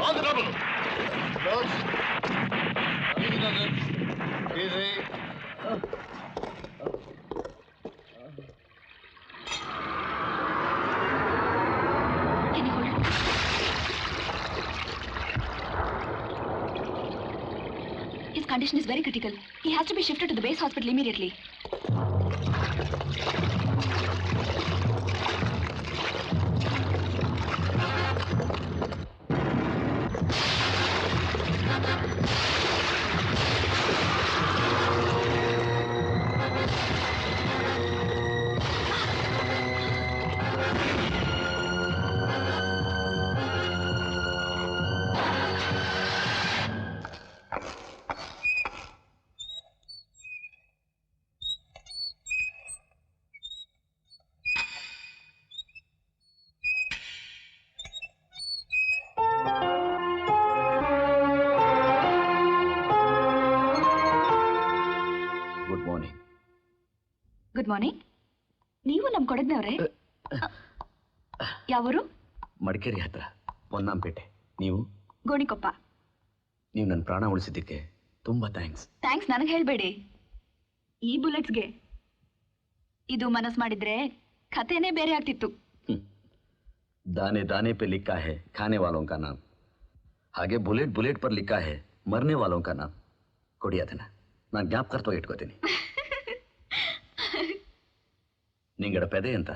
On the double. Close. Easy. Can you hold it? His condition is very critical. He has to be shifted to the base hospital immediately. Good morning. ನೀವು ನಮ್ಮ ಕೊಡಗ್ನವ್ರೆ? ಯಾವೂರು? ಮಡಿಕೇರಿ ಹತ್ರ, ಪೊನ್ನಾಂಪೇಟೆ. ನೀವು? ಗೋಣಿಕೊಪ್ಪ. ನೀವು ನನ್ನ ಪ್ರಾಣ ಉಳಿಸಿದ್ದಕ್ಕೆ ತುಂಬಾ thanks. Thanks ನನಗೆ ಹೇಳಬೇಡಿ, ಈ ಬುಲೆಟ್ಸ್ಗೆ. ಇದು ಮನಸ್ಸು ಮಾಡಿದ್ರೆ ಕಥೆನೇ ಬೇರೆ ಆಗ್ತಿತ್ತು. दाने दाने पे लिखा है खाने वालों का नाम, ಹಾಗೆ ಬುಲೆಟ್ ಬುಲೆಟ್ पर लिखा है मरने वालों का नाम. ಕೊಡಿ ಅದನ್ನ, ನಾನು ಜ್ಞಾಪಕಾರ್ಥವಾಗಿ ಇಟ್ಕೋತೀನಿ. ನಿಂಗಡ ಪೆದೆ ಅಂತ?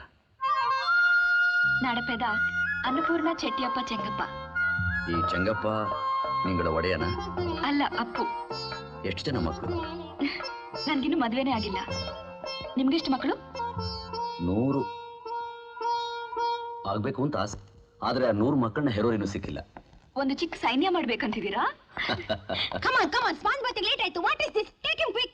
ನಾಡಪೆದ ಅನ್ನಪೂರ್ಣ ಚೆಟ್ಟಿಯಪ್ಪ ಚೆಂಗಪ್ಪ. ಈ ಚೆಂಗಪ್ಪ ನಿಂಗಡ ಒಡೆಯನ? ಅಲ್ಲ, ಅಪ್ಪು. ಎಷ್ಟು ಜನ ಮಕ್ಕಳು? ನನ್ಗಿನ್ನೂ ಮದುವೆನೇ ಆಗಿಲ್ಲ. ನಿಮ್ಗೆಷ್ಟು ಮಕ್ಕಳು? 100 ಆಗ್ಬೇಕು ಅಂತ ಆಸೆ, ಆದ್ರೆ ಆ 100 ಮಕ್ಕಳನ್ನ ಹೆರೋರಿನೂ ಸಿಕ್ಕಿಲ್ಲ. ಒಂದು ಚಿಕ್ಕ ಸೈನ್ಯ ಮಾಡ್ಬೇಕಂತಿದ್ದೀರಾ? Come on, come on. Sponge bath late ಆಯ್ತು. What is this? Take him quick.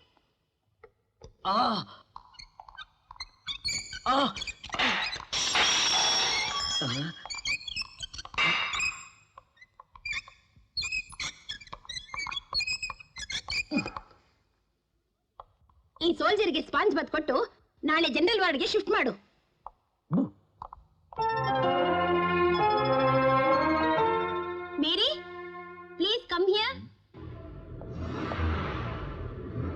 ಈ ಸೋಲ್ಜರ್ಗೆ ಸ್ಪಾಂಜ್ ಬಾತ್ ಕೊಟ್ಟು ನಾಳೆ ಜನರಲ್ ವಾರ್ಡ್ಗೆ ಶಿಫ್ಟ್ ಮಾಡು. Mary, please come here.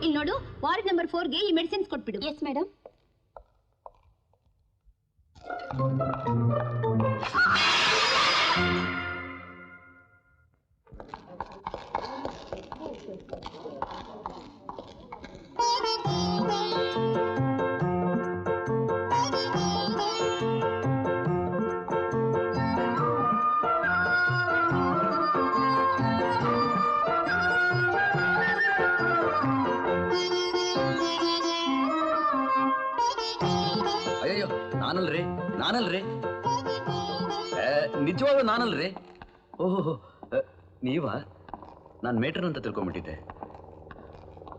ಇಲ್ಲಿ ನೋಡು, ವಾರ್ಡ್ ನಂಬರ್ 4ಗೆ ಈ ಮೆಡಿಸಿನ್ಸ್ ಕೊಟ್ಬಿಡು. Yes madam. ಅಯ್ಯೋ, ನಾನಲ್ರಿ, ನಿಜವಾಗ್ಲೂ ನಾನಲ್ರಿ. ಓಹೋ, ನೀವಾ? ನಾನು ಮೇಟ್ರನ್ ಅಂತ ತಿಳ್ಕೊಂಡ್ಬಿಟ್ಟಿದ್ದೆ.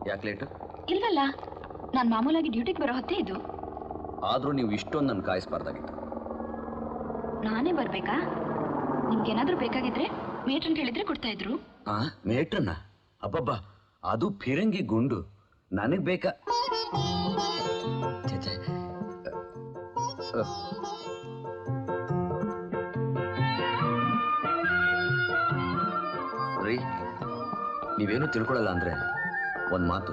ಯಾಕೆ ಲೇಟು? ಇಲ್ವಲ್ಲ, ನಾನು ಮಾಮೂಲಾಗಿ ಡ್ಯೂಟಿಗೆ ಬರೋ ಹೊತ್ತೇ ಇದು. ಆದ್ರೂ ನೀವು ಇಷ್ಟೊಂದು ನನ್ನ ಕಾಯಿಸ್ಬಾರ್ದಾಗಿತ್ತು. ನಾನೇ ಬರ್ಬೇಕಾ? ನಿಮ್ಗೇನಾದ್ರೂ ಬೇಕಾಗಿದ್ರೆ ಮೇಟ್ರನ್ ಕೇಳಿದ್ರೆ ಕೊಡ್ತಾ ಇದ್ರು. ಮೇಟ್ರನ್ನ? ಅಬ್ಬಬ್ಬಾ, ಅದು ಫಿರಂಗಿ ಗುಂಡು. ನನಗ್ ಬೇಕಾ? ರೀ, ನೀವೇನು ತಿಳ್ಕೊಳ್ಳಲ್ಲ ಅಂದ್ರೆ ಒಂದ್ ಮಾತು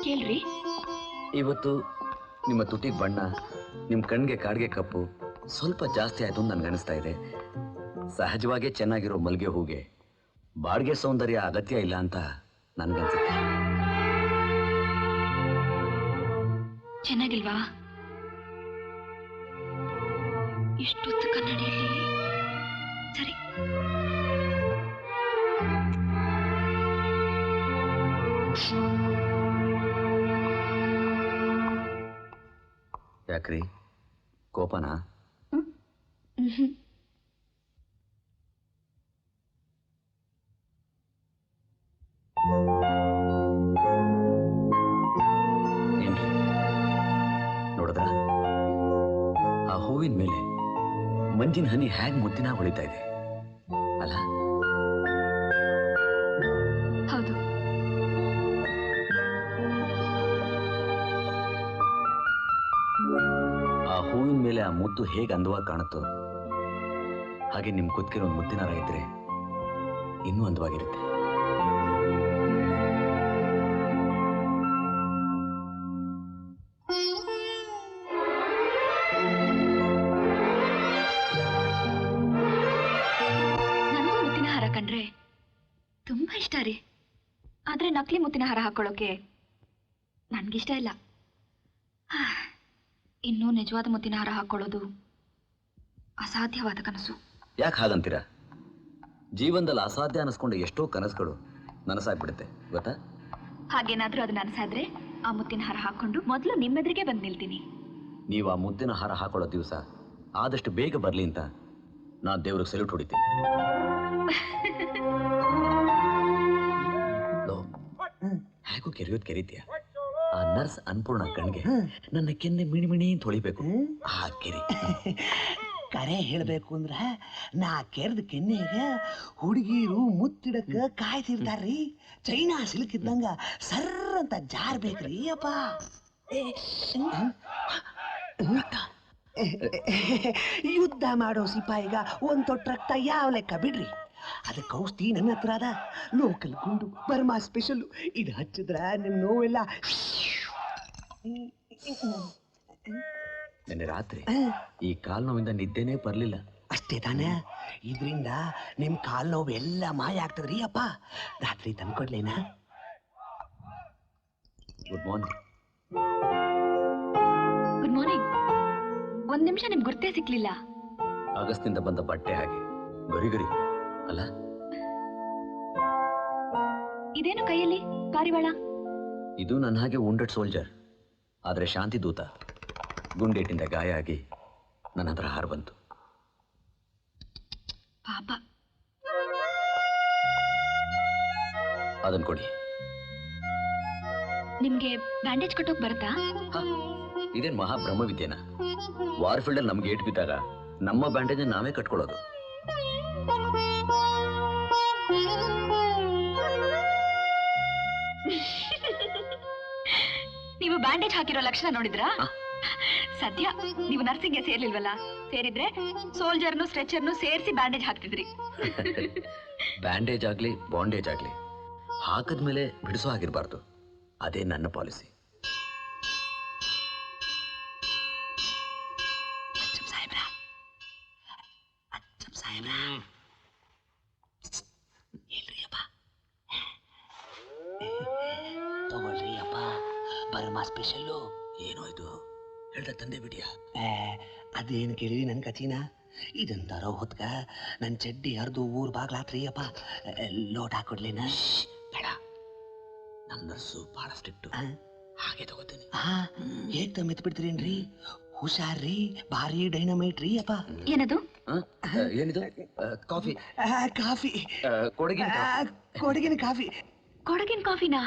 ಕೇಳ್ರಿ. ಇವತ್ತು ನಿಮ್ಮ ತುಟಿಗೆ ಬಣ್ಣ, ನಿಮ್ಮ ಕಣ್ಗೆ ಕಾಡ್ಗೆ ಕಪ್ಪು ಸ್ವಲ್ಪ ಜಾಸ್ತಿ ಆಯ್ತು ಅಂತ ನನ್ಗನಿಸ್ತಾ ಇದೆ. ಸಹಜವಾಗೇ ಚೆನ್ನಾಗಿರೋ ಮಲ್ಗೆ ಹೂಗೆ ಬಾಡ್ಗೆ ಸೌಂದರ್ಯ ಅಗತ್ಯ ಇಲ್ಲ ಅಂತ ನನ್ಗನ್ಸುತ್ತೆ. ಚೆನ್ನಾಗಿಲ್ವಾ? ಇಷ್ಟೊತ್ತು ಕನ್ನಡಿಯಲ್ಲಿ ಸರಿ. ಯಾಕ್ರಿ, ಕೋಪನಾ? ಏನ್ರಿ, ನೋಡಿದ್ರ ಆ ಹೂವಿನ ಮೇಲೆ ಮಂಜಿನ ಹನಿ ಹ್ಯಾಗ್ ಮುತ್ತಿನ ಹೊಳಿತಾ ಇದೆ ಅಲ್ಲ? ಹೌದು. ಆ ಹೂವಿನ ಮೇಲೆ ಆ ಮುತ್ತು ಹೇಗೆ ಅಂದವಾಗಿ ಕಾಣುತ್ತೋ ಹಾಗೆ ನಿಮ್ ಕುತ್ತಿಗೆ ಒಂದು ಮುತ್ತಿನಾರ ಇದ್ರೆ ಇನ್ನೂ ಅಂದವಾಗಿರುತ್ತೆ. ನನಗೂ ಮುತ್ತಿನ ಹಾರ ಕಂಡ್ರೆ ತುಂಬಾ ಇಷ್ಟ ರೀ. ಆದ್ರೆ ನಕಲಿ ಮುತ್ತಿನ ಹಾರ ಹಾಕೊಳ್ಳೋಕೆ ನನ್ಗಿಷ್ಟ ಇಲ್ಲ. ಇನ್ನೂ ನಿಜವಾದ ಮುತ್ತಿನ ಹಾರ ಹಾಕೊಳ್ಳೋದು ಅಸಾಧ್ಯವಾದ ಕನಸು. ಯಾಕೆ ಹಾಗಂತೀರಾ? ಜೀವನದಲ್ಲಿ ಅಸಾಧ್ಯ ಅನಿಸ್ಕೊಂಡು ಎಷ್ಟೋ ಕನಸುಗಳು ನನಸಾಗ್ಬಿಡುತ್ತೆ ಗೊತ್ತಾ? ಹಾಗೇನಾದ್ರೂ ಅದು ನನಸಾದ್ರೆ ಆ ಮುತ್ತಿನ ಹಾರ ಹಾಕೊಂಡು ಮೊದಲು ನಿಮ್ಮೆದುರಿಗೆ ಬಂದು ನಿಲ್ತೀನಿ. ನೀವು ಆ ಮುತ್ತಿನ ಹಾರ ಹಾಕೊಳ್ಳೋ ದಿವಸ ಆದಷ್ಟು ಬೇಗ ಬರಲಿ ಅಂತ ನಾನು ದೇವ್ರಿಗೆ ಸೆಲ್ಯೂಟ್ ಹೊಡಿತೀನಿ. ಹೇಗೂ ಕೆರೆಯೋದು ಆ ನರ್ಸ್ ಅನ್ಪೂರ್ಣ ಕಣ್ಗೆ ನನ್ನ ಕೆನ್ನೆ ಮಿಣಿ ಮಿಣಿ ಅಂತ ಹೊಳಿಬೇಕು. ಆ ಕೆರೆ ಕರೆ ಹೇಳ್ಬೇಕು ಅಂದ್ರ ನಾ ಕೆರೆದ ಕೆನ್ನೆಗ ಹುಡುಗಿರು ಮುತ್ತಿಡಕ ಕಾಯ್ತಿರ್ತಾರ್ರಿ. ಚೈನಾ ಸಿಲ್ಕ್ ಇದ್ದಂಗ ಸರ್ರ ಅಂತ ಜಾರ್ಬೇಕ್ರಿ ಅಪ್ಪ. ಯುದ್ಧ ಮಾಡೋ ಸಿಪಾಯಿಗ ಒಂದ್ ತೊಟ್ಟ ರಕ್ತ ಯಾವ ಲೆಕ್ಕ ಬಿಡ್ರಿ. ಅದಕ್ಕೆ ಔಷಧಿ ನನ್ನ ಹತ್ರ ಅದ. ಲೋಕಲ್ ಗುಂಡು ಬರ್ಮಾ ಸ್ಪೆಷಲ್. ಇದು ಹಚ್ಚಿದ್ರ ನಿಮ್ ನೋವೆಲ್ಲ. ನಿನ್ನೆ ರಾತ್ರಿ ಈ ಕಾಲ್ ನೋವಿಂದ ನಿದ್ದೆನೇ ಬರ್ಲಿಲ್ಲ. ಅಷ್ಟೇ ತಾನೇ? ಇದರಿಂದ ನಿಮ್ ಕಾಲ್ ನೋವು ಎಲ್ಲ ಮಾಯ ಆಗ್ತದ್ರಿ ಅಪ್ಪ. ರಾತ್ರಿ ತಂದ್ಕೊಡ್ಲೇನಾ? Good morning. Good morning. ಒಂದ್ ನಿಮಿಷ ನಿಮ್ಗೆ ಗುರ್ತೇ ಸಿಕ್ಲಿಲ್ಲ. ಆಗಸ್ತಿಂದ ಬಂದ ಬಟ್ಟೆ ಹಾಗೆ ಗರಿ ಗರಿ ಅಲ್ಲ? ಇದೇನು ಕೈಯಲ್ಲಿ ಪಾರಿವಾಳ? ಇದು ನನ್ನ ಹಾಗೆ ವುಂಡೆಡ್ ಸೋಲ್ಜರ್, ಆದ್ರೆ ಶಾಂತಿ ದೂತ. ಗುಂಡೇಟಿಂದ ಗಾಯ ಆಗಿ ನನ್ನ ಹತ್ರ ಹಾರ ಬಂತು. ಪಾಪ. ಅದನ್ ಕೊಡಿ. ನಿಮ್ಗೆ ಬ್ಯಾಂಡೇಜ್ ಕಟ್ಟೋಕ್ ಬರುತ್ತಾ? ಇದೇನ್ ಮಹಾ ಬ್ರಹ್ಮವಿದ್ಯೆನಾ? ವಾರ್ಫೀಲ್ಡ್ ಅಲ್ಲಿ ನಮ್ಗೆ ಏಟ್ ಬಿದ್ದಾಗ ನಮ್ಮ ಬ್ಯಾಂಡೇಜ್ ನಾವೇ ಕಟ್ಕೊಳ್ಳೋದು. ನೀವು ಬ್ಯಾಂಡೇಜ್ ಹಾಕಿರೋ ಲಕ್ಷಣ ನೋಡಿದ್ರಾ? ಸದ್ಯ ನೀವು ನರ್ಸಿಂಗ್ಗೆ ಸೇರ್ಲಿಲ್ವಲ್ಲ. ಸೇರಿದ್ರೆ ಸೋಲ್ಜರ್ನು ಸ್ಟ್ರೆಚರ್ನು ಸೇರಿಸಿ ಬ್ಯಾಂಡೇಜ್ ಹಾಕ್ತಿದ್ರಿ. ಬ್ಯಾಂಡೇಜ್ ಆಗ್ಲಿ ಬಾಂಡೇಜ್ ಆಗ್ಲಿ ಹಾಕದ್ಮೇಲೆ ಬಿಡಿಸೋ ಆಗಿರ್ಬಾರ್ದು. ಅದೇ ನನ್ನ ಪಾಲಿಸಿ. ತಗೊಳ್ರಿ ಅಪ್ಪ, ಬರ್ಮಾ ಸ್ಪೆಷಲ್ಲು. ಏನೋ ಇದು ಹೇಳ್ದ ತಂದೆ ಬಿಡಿಯಾ? ಅದೇನು ಕೇಳಿರಿ ನನ್ ಕಚಿನ? ಇದನ್ ತರೋ ಹೊತ್ಕ ನನ್ ಚಡ್ಡಿ ಹರಿದು ಊರ್ ಬಾಗ್ಲಾತ್ರಿ ಅಪ್ಪ. ಲೋಟ್ ಹಾಕೊಡ್ಲೇನ? ಬೇಡ, ನಮ್ಮ ನರ್ಸು ಬಹಳ ಸ್ಟ್ರಿಕ್ಟ್. ಹಾಗೆ ತಗೋತೀನಿ. ಹೇಗ್ ಮೆತ್ ಬಿಡ್ತೀರೇನ್ರಿ? ಹುಷಾರ್ರಿ, ಭಾರಿ ಡೈನಮೈಟ್ ರೀ ಅಪ್ಪ. ಏನದು? ಏನಿದು? ಕಾಫಿ. ಕಾಫಿ. ಕೊಡಗಿನ ಕೊಡಗಿನ ಕಾಫಿ. ಕೊಡಗಿನ ಕಾಫಿನಾ?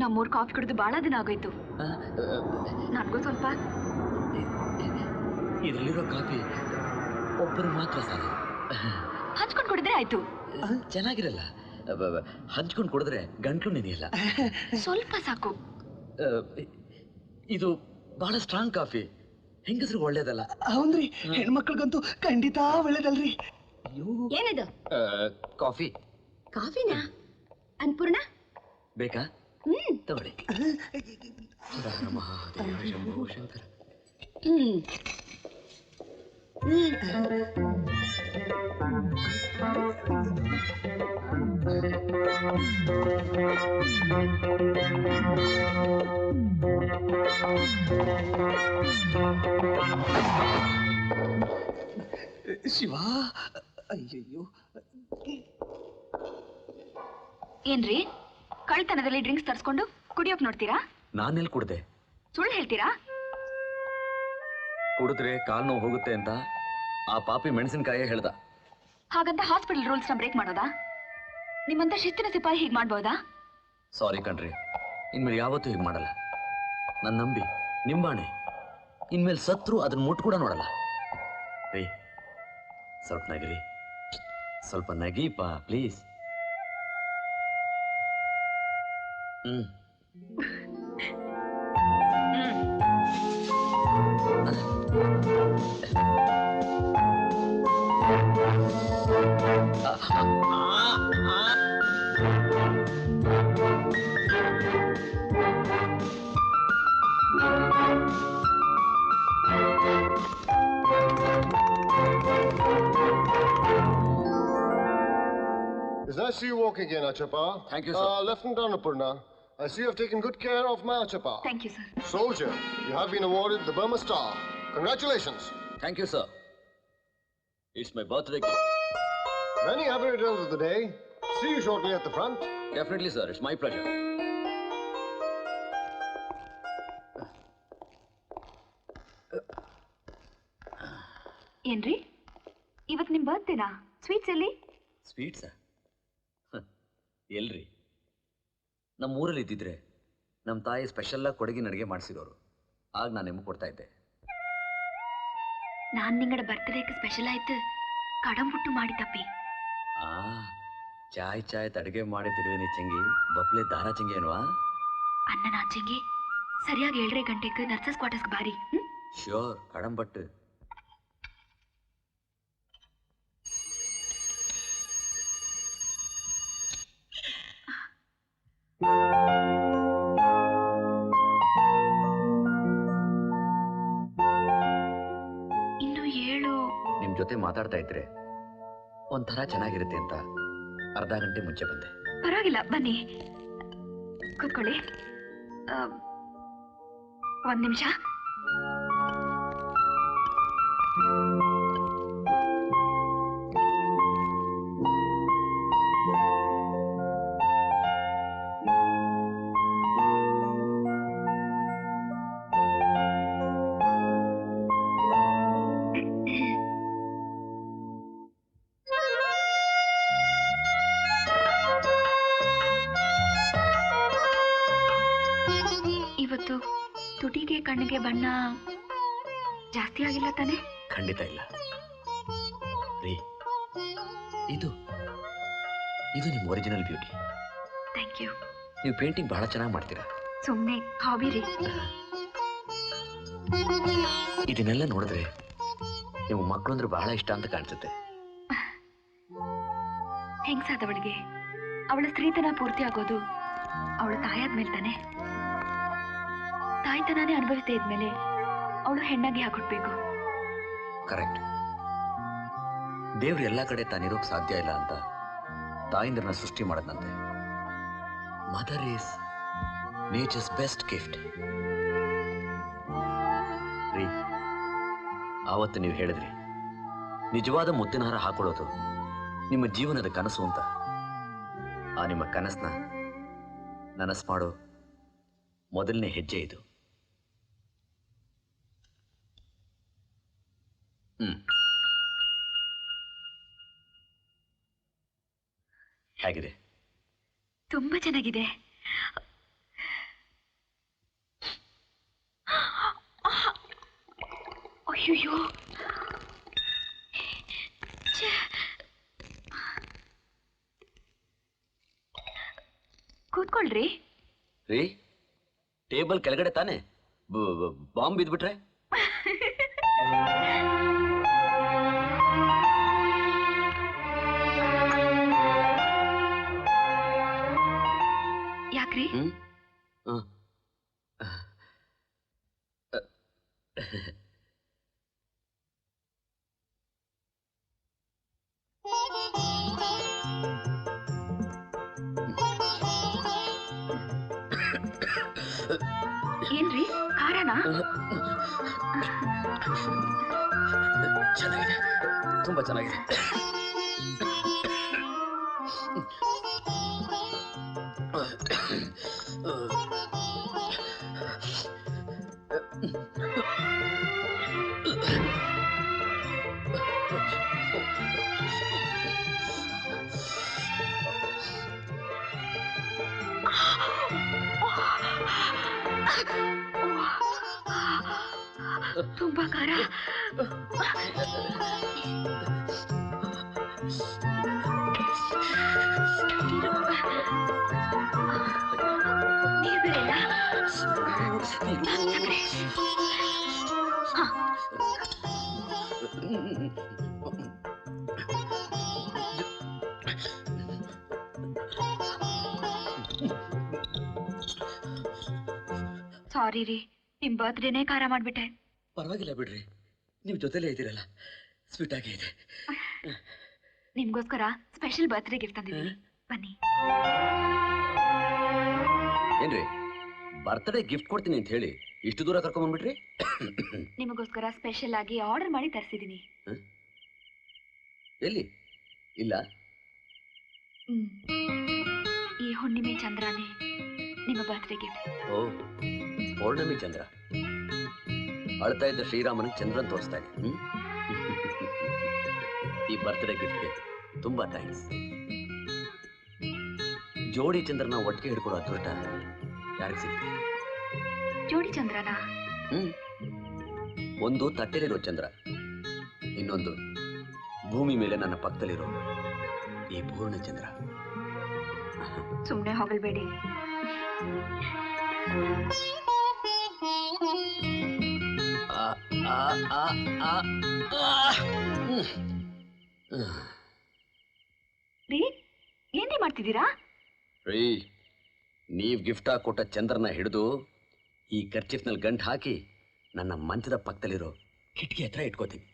ನಮ್ಮೂರ್ ಕಾಫಿ ಕುಡಿದು ಬಹಳ ದಿನ ಆಗೋಯ್ತು. ನನ್ಗೂ ಸ್ವಲ್ಪ. ಇದರಲ್ಲಿರೋ ಕಾಫಿ ಒಬ್ಬರು ಮಾತ್ರ ಸಾಲ. ಹಂಚ್ಕೊಂಡು ಕುಡಿದ್ರೆ ಆಯ್ತು. ಚೆನ್ನಾಗಿರಲ್ಲ. ಹಂಚ್ಕೊಂಡು ಕುಡಿದ್ರೆ ಗಂಟ್ಲು ನೆನೆಯಲ್ಲ. ಸ್ವಲ್ಪ ಸಾಕು. ಇದು ಬಹಳ ಸ್ಟ್ರಾಂಗ್ ಕಾಫಿ, ಹೆಂಗಸ್ರು ಒಳ್ಳೇದಲ್ಲ. ಹೌದ್ರಿ, ಹೆಣ್ಮಕ್ಳಿಗಂತೂ ಖಂಡಿತ ಒಳ್ಳೇದಲ್ರಿ. ಏನದು? ಕಾಫಿ. ಕಾಫಿನಾ? ಅನ್ಪೂರ್ಣ ಬೇಕಾ? ತಗೊಳ್ಳಿ. ಮಹಾದೇವ ಶಂಭೋ ಶಂಕರ. ಶಿವ, ಅಯ್ಯಯ್ಯೋ. ಏನ್ರಿ ಕಳ್ತನದಲ್ಲಿ ಡ್ರಿಂಕ್ಸ್ ತರ್ಸ್ಕೊಂಡು ಕುಡಿಯೋಕ್ ನೋಡ್ತೀರಾ? ನಾನೆಲ್ಲಿ ಕುಡ್ದೆ? ಸುಳ್ಳು ಹೇಳ್ತೀರಾ? ಕುಡಿದ್ರೆ ಕಾಲ್ ನೋವು ಹೋಗುತ್ತೆ ಅಂತ ಆ ಪಾಪಿ ಮೆಣಸಿನಕಾಯಿ ಹೇಳ್ದ. ಹಾಗಂತ ಹಾಸ್ಪಿಟಲ್ ರೂಲ್ಸ್ ನ ಬ್ರೇಕ್ ಮಾಡೋದಾ? ನಿಮ್ಮಂತ ಶಿಸ್ತಿನ ಸಿಪಾಯಿ ಹೀಗ್ ಮಾಡ್ಬೋದಾ? ಸಾರಿ ಕಣ್ರಿ, ಇನ್ಮೇಲೆ ಯಾವತ್ತೂ ಹೀಗೆ ಮಾಡಲ್ಲ. ನನ್ನ ನಂಬಿ ನಿಂಬಾಣೆ. ಇನ್ಮೇಲೆ ಸತ್ರು ಅದನ್ನ ಮುಟ್ಟು ಕೂಡ ನೋಡಲ್ಲ. ರೀ, ಸ್ವಲ್ಪ ನಗಿರಿ, ಸ್ವಲ್ಪ ನಗೀಪಾ please. It's nice to see you walking again, Achapa. Thank you, sir. Lieutenant Annapurna, I see you have taken good care of my Achapa. Thank you sir. Soldier, you have been awarded the Burma Star. Congratulations. Thank you sir. It's my birthday gift. Many happy returns of the day. See you shortly at the front. Definitely sir, it's my pleasure. ಏನ್ರಿ ಇವತ್ತು ನಿಮ್ಮ ಬರ್ತ್ಡೇನಾ? Sweets ಎಲ್ಲಿ? ಸ್ವೀಟ್ಸಾ? ಎಲ್ರಿ? ನಮ್ಮ ಊರಲ್ಲಿ ಇದ್ದಿದ್ರೆ ನಮ್ಮ ತಾಯಿ ಸ್ಪೆಷಲ್ಲಾಗಿ ಕೊಡಗಿನ ಅಡುಗೆ ಮಾಡಿಸಿರೋರು. ಆಗ ನಾನು ನಿಮಗೆ ಕೊಡ್ತಾ ಇದ್ದೆ. ನಾನು ನಿಂಗಡ ಬರ್ತ್ಡೇಗೆ ಸ್ಪೆಷಲ್ ಆಯ್ತು ಕಡಂಬುಟ್ಟು ಮಾಡಿ ತಪ್ಪಿ. ಚಾಯ್ ಚಾಯ್ ಅಡುಗೆ ಮಾಡಿ ತಿರುವಿನಿ ಚೆಂಗಿ ಬಪ್ಲೆ ದಾರ ಚೆಂಗಿ ಅನ್ವಾ? ಅನ್ನ ನಾಚಂಗಿ ಸರಿಯಾಗಿ 7:30 ಗಂಟೆಗೆ ನರ್ಸಸ್ ಕ್ವಾರ್ಟರ್ಸ್ಗೆ ಬಾರಿ. ಶ್ಯೂರ್, ಕಡಂಬಟ್ಟು. ಇನ್ನು 7. ನಿಮ್ಮ ಜೊತೆ ಮಾತಾಡ್ತಾ ಇದ್ರೆ ಒಂಥರ ಚೆನ್ನಾಗಿರುತ್ತೆ ಅಂತ ಅರ್ಧ ಗಂಟೆ ಮುಂಚೆ ಬಂದೆ. ಪರವಾಗಿಲ್ಲ, ಬನ್ನಿ ಕೂತ್ಕೊಳ್ಳಿ. 1 ನಿಮಿಷ. ಇವತ್ತು ತುಟಿಗೆ ಕಣ್ಣಿಗೆ ಬಣ್ಣ ಜಾಸ್ತಿ ಆಗಿಲ್ಲ ತಾನೆ? ಖಂಡಿತ ಇಲ್ಲ ರೀ. ಇದು ನಿಮ್ಮ ಒರಿಜಿನಲ್ ಬ್ಯೂಟಿ. Thank you. ನೀವು ಪೇಂಟಿಂಗ್ ಬಹಳ ಚೆನ್ನಾಗಿ ಮಾಡ್ತೀರಾ. ಸುಮ್ಮನೆ ಹಾಬಿ ರೀ. ಇದನ್ನೆಲ್ಲ ನೋಡಿದ್ರೆ ನೀವು ಮಕ್ಕಳು ಅಂದ್ರೆ ಬಹಳ ಇಷ್ಟ ಅಂತ ಕಾಣಿಸುತ್ತೆ. ಹೆಂಗ್ಸಾದವಳಿಗೆ ಅವಳ ಸ್ತ್ರೀತನ ಪೂರ್ತಿ ಆಗೋದು ಅವಳ ತಾಯಾದ್ಮೇಲೆ ತಾನೆ. ತಾಯ್ತನಾನೇ ಅನುಭವಿಸದೇ ಇದ್ಮೇಲೆ ಅವಳು ಹೆಣ್ಣಾಗಿ ಹಾಕೊಟ್ಬೇಕು. ಕರೆಕ್ಟ್. ದೇವ್ರು ಎಲ್ಲ ಕಡೆ ತಾನಿರೋಕ್ ಸಾಧ್ಯ ಇಲ್ಲ ಅಂತ ತಾಯಿಂದ್ರನ್ನ ಸೃಷ್ಟಿ ಮಾಡದಂತೆ. Mother is nature's best gift. ರೀ, ಆವತ್ತು ನೀವು ಹೇಳಿದ್ರಿ ನಿಜವಾದ ಮುತ್ತಿನ ಹಾರ ಹಾಕೊಳ್ಳೋದು ನಿಮ್ಮ ಜೀವನದ ಕನಸು ಅಂತ. ಆ ನಿಮ್ಮ ಕನಸನ್ನ ನನಸು ಮಾಡೋ ಮೊದಲನೇ ಹೆಜ್ಜೆ ಇದು. ಹೇಗಿದೆ? ತುಂಬಾ ಚೆನ್ನಾಗಿದೆ. ಅಯ್ಯೋ, ಕೂತ್ಕೊಳ್ರಿ. ರೀ, ಟೇಬಲ್ ಕೆಳಗಡೆ ತಾನೆ ಬಾಂಬ್ ಬಿದ್ಬಿಟ್ರೆ? ಯಾಕ್ರಿ? ಏನ್ರಿ, ಖಾರನಾ? ಚೆನ್ನಾಗಿದೆ, ತುಂಬಾ ಚೆನ್ನಾಗಿದೆ. ತುಂಬಾ ಖಾರ. ನೀರು ಬೇಡ. ಸಾರಿ ರೀ, ನಿಮ್ ಬರ್ತ್ಡೇನೇ ಖಾರ ಮಾಡ್ಬಿಟ್ಟೆ. ಪರವಾಗಿಲ್ಲ ಬಿಡ್ರಿ, ನೀವು ಜೊತೆಲೇ ಇದ್ದೀರಲ್ಲ, ಸ್ವೀಟ್ ಆಗೇ ಇದೆ. ನಿಮ್ಗೋಸ್ಕರ ಸ್ಪೆಷಲ್ ಬರ್ತ್ಡೇ ಗಿಫ್ಟ್ ತಂದಿದ್ದೀನಿ, ಬನ್ನಿ. ಏನ್ರಿ ಬರ್ತ್ಡೇ ಗಿಫ್ಟ್ ಕೊಡ್ತೀನಿ ಅಂತ ಹೇಳಿ ಇಷ್ಟು ದೂರ ಕರ್ಕೊಂಡ್ಬಂದ್ಬಿಟ್ರಿ? ನಿಮಗೋಸ್ಕರ ಸ್ಪೆಷಲ್ ಆಗಿ ಆರ್ಡರ್ ಮಾಡಿ ತರಿಸಿದ್ದೀನಿ. ಎಲ್ಲಿ? ಇಲ್ಲ. ಈ ಹುಣ್ಣಿಮೆ ಚಂದ್ರನೇ ನಿಮ್ಮ ಬರ್ತ್ಡೇ ಗಿಫ್ಟ್. ಓ, ಪೌರ್ಣಮಿ ಚಂದ್ರ. ಅಳ್ತಾ ಇದ್ದ ಶ್ರೀರಾಮನಿಗೆ ಚಂದ್ರನ್ ತೋರಿಸ್ತಾ ಇದೆ. ಈ ಬರ್ತ್ಡೇ ಗಿಫ್ಟ್ಗೆ ತುಂಬಾ ಥ್ಯಾಂಕ್ಸ್. ಜೋಡಿ ಚಂದ್ರನ ಒಟ್ಟಿಗೆ ಹಿಡ್ಕೊಳ್ಳೋ ಅದೃಷ್ಟ ಯಾರಿಗೆ ಸಿಗುತ್ತೆ? ಜೋಡಿ ಚಂದ್ರನಾ? ಒಂದು ತಟ್ಟೆಲಿರೋ ಚಂದ್ರ, ಇನ್ನೊಂದು ಭೂಮಿ ಮೇಲೆ ನನ್ನ ಪಕ್ಕದಲ್ಲಿರೋ ಈ ಪೂರ್ಣ ಚಂದ್ರ. ಸುಮ್ಮನೆ ಹೊಗಳ್ಬೇಡಿ. ಏನ್ರಿ ಮಾಡ್ತಿದ್ದೀರಾ? ರೀ, ನೀವ್ ಗಿಫ್ಟ್ ಆಗಿ ಕೊಟ್ಟ ಚಂದ್ರನ ಹಿಡಿದು ಈ ಕರ್ಚಿಫ್ನಲ್ಲಿ ಗಂಟು ಹಾಕಿ ನನ್ನ ಮಂಚದ ಪಕ್ಕದಲ್ಲಿರೋ ಕಿಟಕಿ ಹತ್ರ ಇಟ್ಕೋತೀನಿ.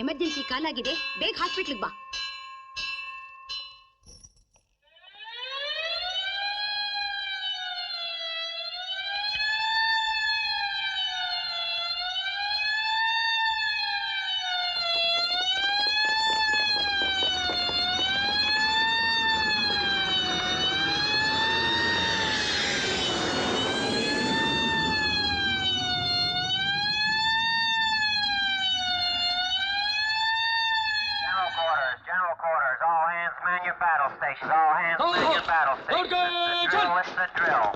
ಎಮರ್ಜೆನ್ಸಿ ಕಾಲ್ ಆಗಿದೆ, ಬೇಗ ಹಾಸ್ಪಿಟ್ಲಿಗೆ ಬಾ. General quarters, all hands man your battle stations, all hands man your battle stations. The drill is the drill.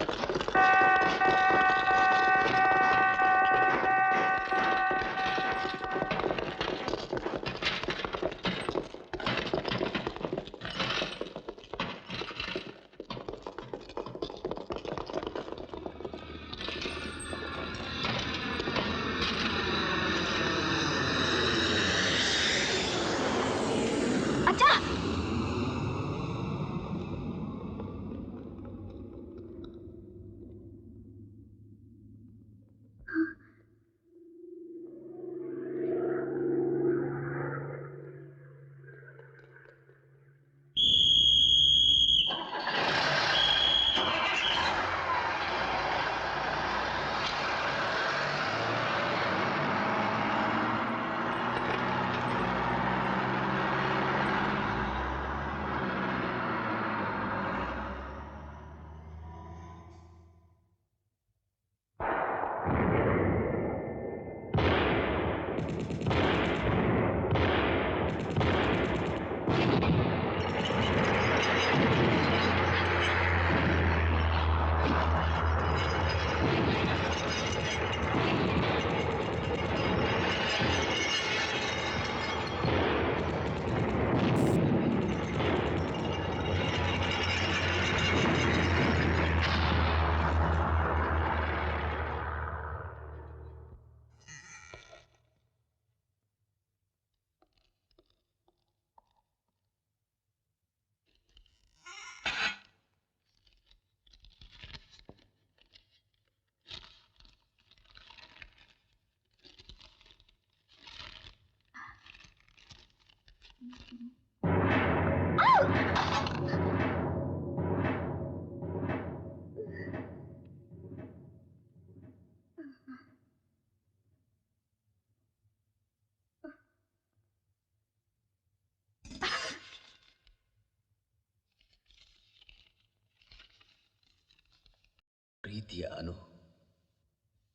ಪ್ರೀತಿಯ ಅನು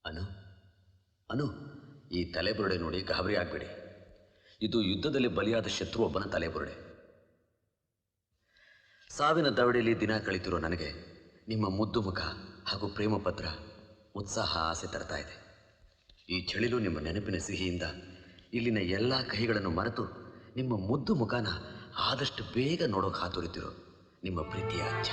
ಅನು ಅನು, ಈ ತಲೆಬುರುಡೆ ನೋಡಿ ಗಾಬರಿ ಆಗ್ಬೇಡಿ. ಇದು ಯುದ್ಧದಲ್ಲಿ ಬಲಿಯಾದ ಶತ್ರು ಒಬ್ಬನ ತಲೆಬುರುಡೆ. ಸಾವಿನ ದವಡೆಯಲ್ಲಿ ದಿನ ಕಳಿತಿರೋ ನನಗೆ ನಿಮ್ಮ ಮುದ್ದು ಮುಖ ಹಾಗೂ ಪ್ರೇಮ ಪತ್ರ ಉತ್ಸಾಹ, ಆಸೆ ತರ್ತಾ ಇದೆ. ಈ ಚಳಿಲು ನಿಮ್ಮ ನೆನಪಿನ ಸಿಹಿಯಿಂದ ಇಲ್ಲಿನ ಎಲ್ಲ ಕಹಿಗಳನ್ನು ಮರೆತು ನಿಮ್ಮ ಮುದ್ದು ಮುಖನ ಆದಷ್ಟು ಬೇಗ ನೋಡೋಕೆ ಹಾತೊರಿತಿರೋ ನಿಮ್ಮ ಪ್ರೀತಿಯ ಅಜ್ಜ.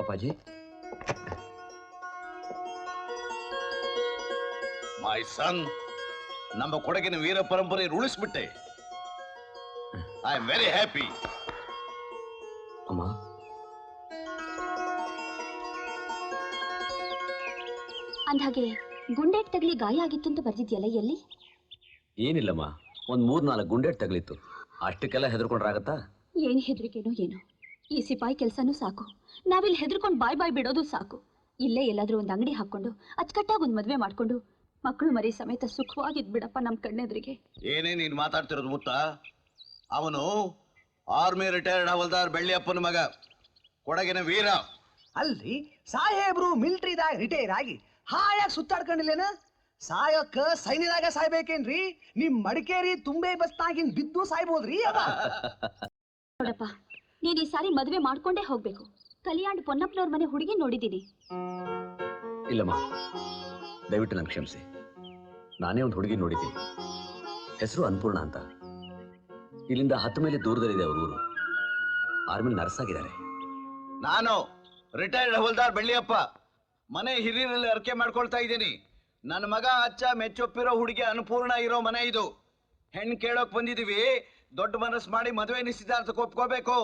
ಅಪ್ಪಾಜಿ, ಮೈ ಸನ್, ನಮ್ಮ ಕೊಡಗಿನ ವೀರ ಪರಂಪರೆ ಉಳಿಸ್ಬಿಟ್ಟೆ. I am very happy. ಅಮ್ಮ, ಅಂದ್ಹಾಗೆ ಗುಂಡೇಟ್ ತಗಲಿ ಗಾಯ ಆಗಿತ್ತು ಅಂತ ಬರ್ದಿದ್ಯಲ್ಲ, ಎಲ್ಲಿ? ಏನಿಲ್ಲಮ್ಮ, ಒಂದ್ 3-4 ಗುಂಡೇಟ್ ತಗಲಿತ್ತು. ಅಷ್ಟಕ್ಕೆಲ್ಲ ಹೆದರ್ಕೊಂಡ್ರಾಗತ್ತಾ? ಏನ್ ಹೆದರಿಕೆನೋ ಏನೋ, ಈ ಸಿಪಾಯಿ ಕೆಲ್ಸನೂ ಸಾಕು. ನಾವಿಲ್ಲಿ ಹೆದರ್ಕೊಂಡು ಬಾಯ್ ಬಿಡೋದು ಸಾಕು. ಇಲ್ಲೇ ಎಲ್ಲಾದ್ರೂ ಒಂದು ಅಂಗಡಿ ಹಾಕೊಂಡು ಅಚ್ಚುಕಟ್ಟಾಗಿ ಒಂದು ಮದ್ವೆ ಮಾಡ್ಕೊಂಡು ಮಕ್ಕಳು ಮರಿ ಸಮೇತ ಸುಖವಾಗಿದ್ ಬಿಡಪ್ಪ ನಮ್ ಕಣ್ಣೆದ್ರಿಗೆ. ಏನೇ ನೀನ್ ಮಾತಾಡ್ತಿರೋದು ಮುತ್ತ? ಅವನು ಆರ್ಮಿ ರಿಟೈರ್ಡ್ ಹವಲ್ದಾರ್ ಬೆಳ್ಳಿಯಪ್ಪನ ಮಗ, ಕೊಡಗಿನ ವೀರ. ಅಲ್ರಿ, ಸಾಹೇಬ್ರು ಮಿಲಿಟರಿದಾಗ ರಿಟೈರ್ ಆಗಿ ಹಾಯಾಗಿ ಸುತ್ತಾಡ್ಕೊಂಡಿಲ್ಲೇನ? ಸಾಯಕ್ಕ ಸೈನ್ಯದಾಗ ಸಾಯ್ಬೇಕೇನ್ರಿ? ನಿಮ್ ಮಡಿಕೇರಿ ತುಂಬೆ ಬಸ್ನಾಗಿನ್ ಬಿದ್ದು ಸಾಯ್ಬೋದ್ರಿ. ನೋಡಪ್ಪ, ನೀನ್ ಈ ಸಾರಿ ಮದ್ವೆ ಮಾಡ್ಕೊಂಡೇ ಹೋಗ್ಬೇಕು. ಕಲ್ಯಾಣ್ ಪೊನ್ನಪ್ಪನವ್ರ ಮನೆ ಹುಡುಗಿ ನೋಡಿದ್ದೀನಿ. ಇಲ್ಲಮ್ಮ, ದಯವಿಟ್ಟು ನನ್ ಕ್ಷಮಿಸಿ. ನಾನೇ ಒಂದು ಹುಡುಗಿ ನೋಡಿದ್ದೀನಿ. ಹೆಸರು ಅನ್ಪೂರ್ಣ ಅಂತ. ಇಲ್ಲಿಂದ 10 ಮೈಲಿ ದೂರದಲ್ಲಿದೆ ಅವ್ರ ಊರು. ಆರ್ಮಿಲ್ ನರ್ಸ್ ಆಗಿದ್ದಾರೆ. ನಾನು ರಿಟೈರ್ಡ್ ಹವಲ್ದಾರ್ ಬೆಳ್ಳಿಯಪ್ಪ. ಮನೆ ಹಿರಿಯರಲ್ಲಿ ಅರ್ಕೆ ಮಾಡ್ಕೊಳ್ತಾ ಇದ್ದೀನಿ. ನನ್ನ ಮಗ ಅಚ್ಚ ಮೆಚ್ಚೊಪ್ಪಿರೋ ಹುಡುಗಿ ಅನುಪೂರ್ಣ ಇರೋ ಮನೆ ಇದು. ಹೆಣ್ಣು ಕೇಳೋಕ್ ಬಂದಿದೀವಿ. ದೊಡ್ಡ ಮನಸ್ಸು ಮಾಡಿ ಮದುವೆ ನಿಶ್ಚಿತಾರ್ಥಕ್ಕೆ ಒಪ್ಕೋಬೇಕು.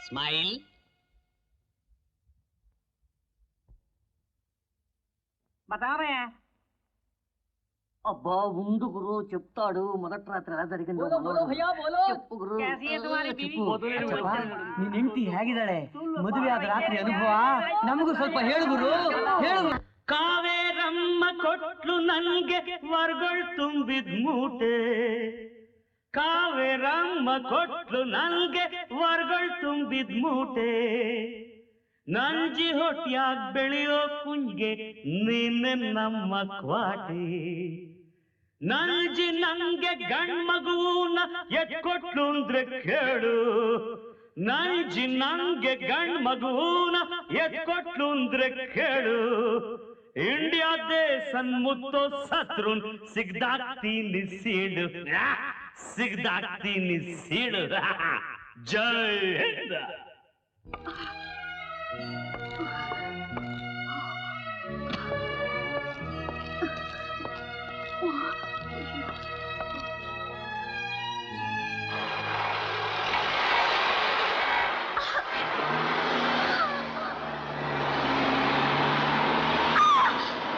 స్మైల్. అబ్బా ఉండు గురు చెప్తాడు. మొదటి రాత్రి ఎలా జరిగిందో చెప్పు గురు. ನಿನ್ ಹೆಂಡತಿ ಹೇಗಿದ್ದಾಳೆ? ಮದುವೆ ಆದ ರಾತ್ರಿ ಅನುಭವ ನಮಗೂ ಸ್ವಲ್ಪ ಹೇಳು ಗುರು, ಹೇಳು. ಕಾವೇರಮ್ಮ ಕೊಟ್ಲು ನನ್ಗೆ ವರ್ಗಳು ತುಂಬಿದ್ ಮೂಟೆ. ಕಾವೇರಮ್ಮ ಕೊಟ್ಲು ನನ್ಗೆ ವರ್ಗಳು ತುಂಬಿದ್ ಮೂಟೆ. ನಂಜಿ ಹೊಟ್ಯಾಗ ಬೆಳೆಯೋ ಕುಂಜ್ಗೆ ನೀನೆ ನಮ್ಮ ಕ್ವಾಟೆ. ನಂಜಿ ನಂಗೆ ಗಂಡ್ಮಗುನ ಎತ್ಕೊಟ್ಲು ಅಂದ್ರೆ ಕೇಳು. ನಂಜಿ ನಂಗೆ ಗಂಡ್ಮಗುನ ಎತ್ಕೊಟ್ಲು ಅಂದ್ರೆ ಕೇಳು. ಇಂಡಿಯಾ ದೇಶನ್ ಮುತ್ತೋ ಸತ್ರುನ್ ಸಿಗ್ದಾಕ್ತೀನಿ ಸೀಡು, ಸಿಗ್ದಾಕ್ತೀನಿ ಸೀಡು. ಜೈ ಹಿಂದ.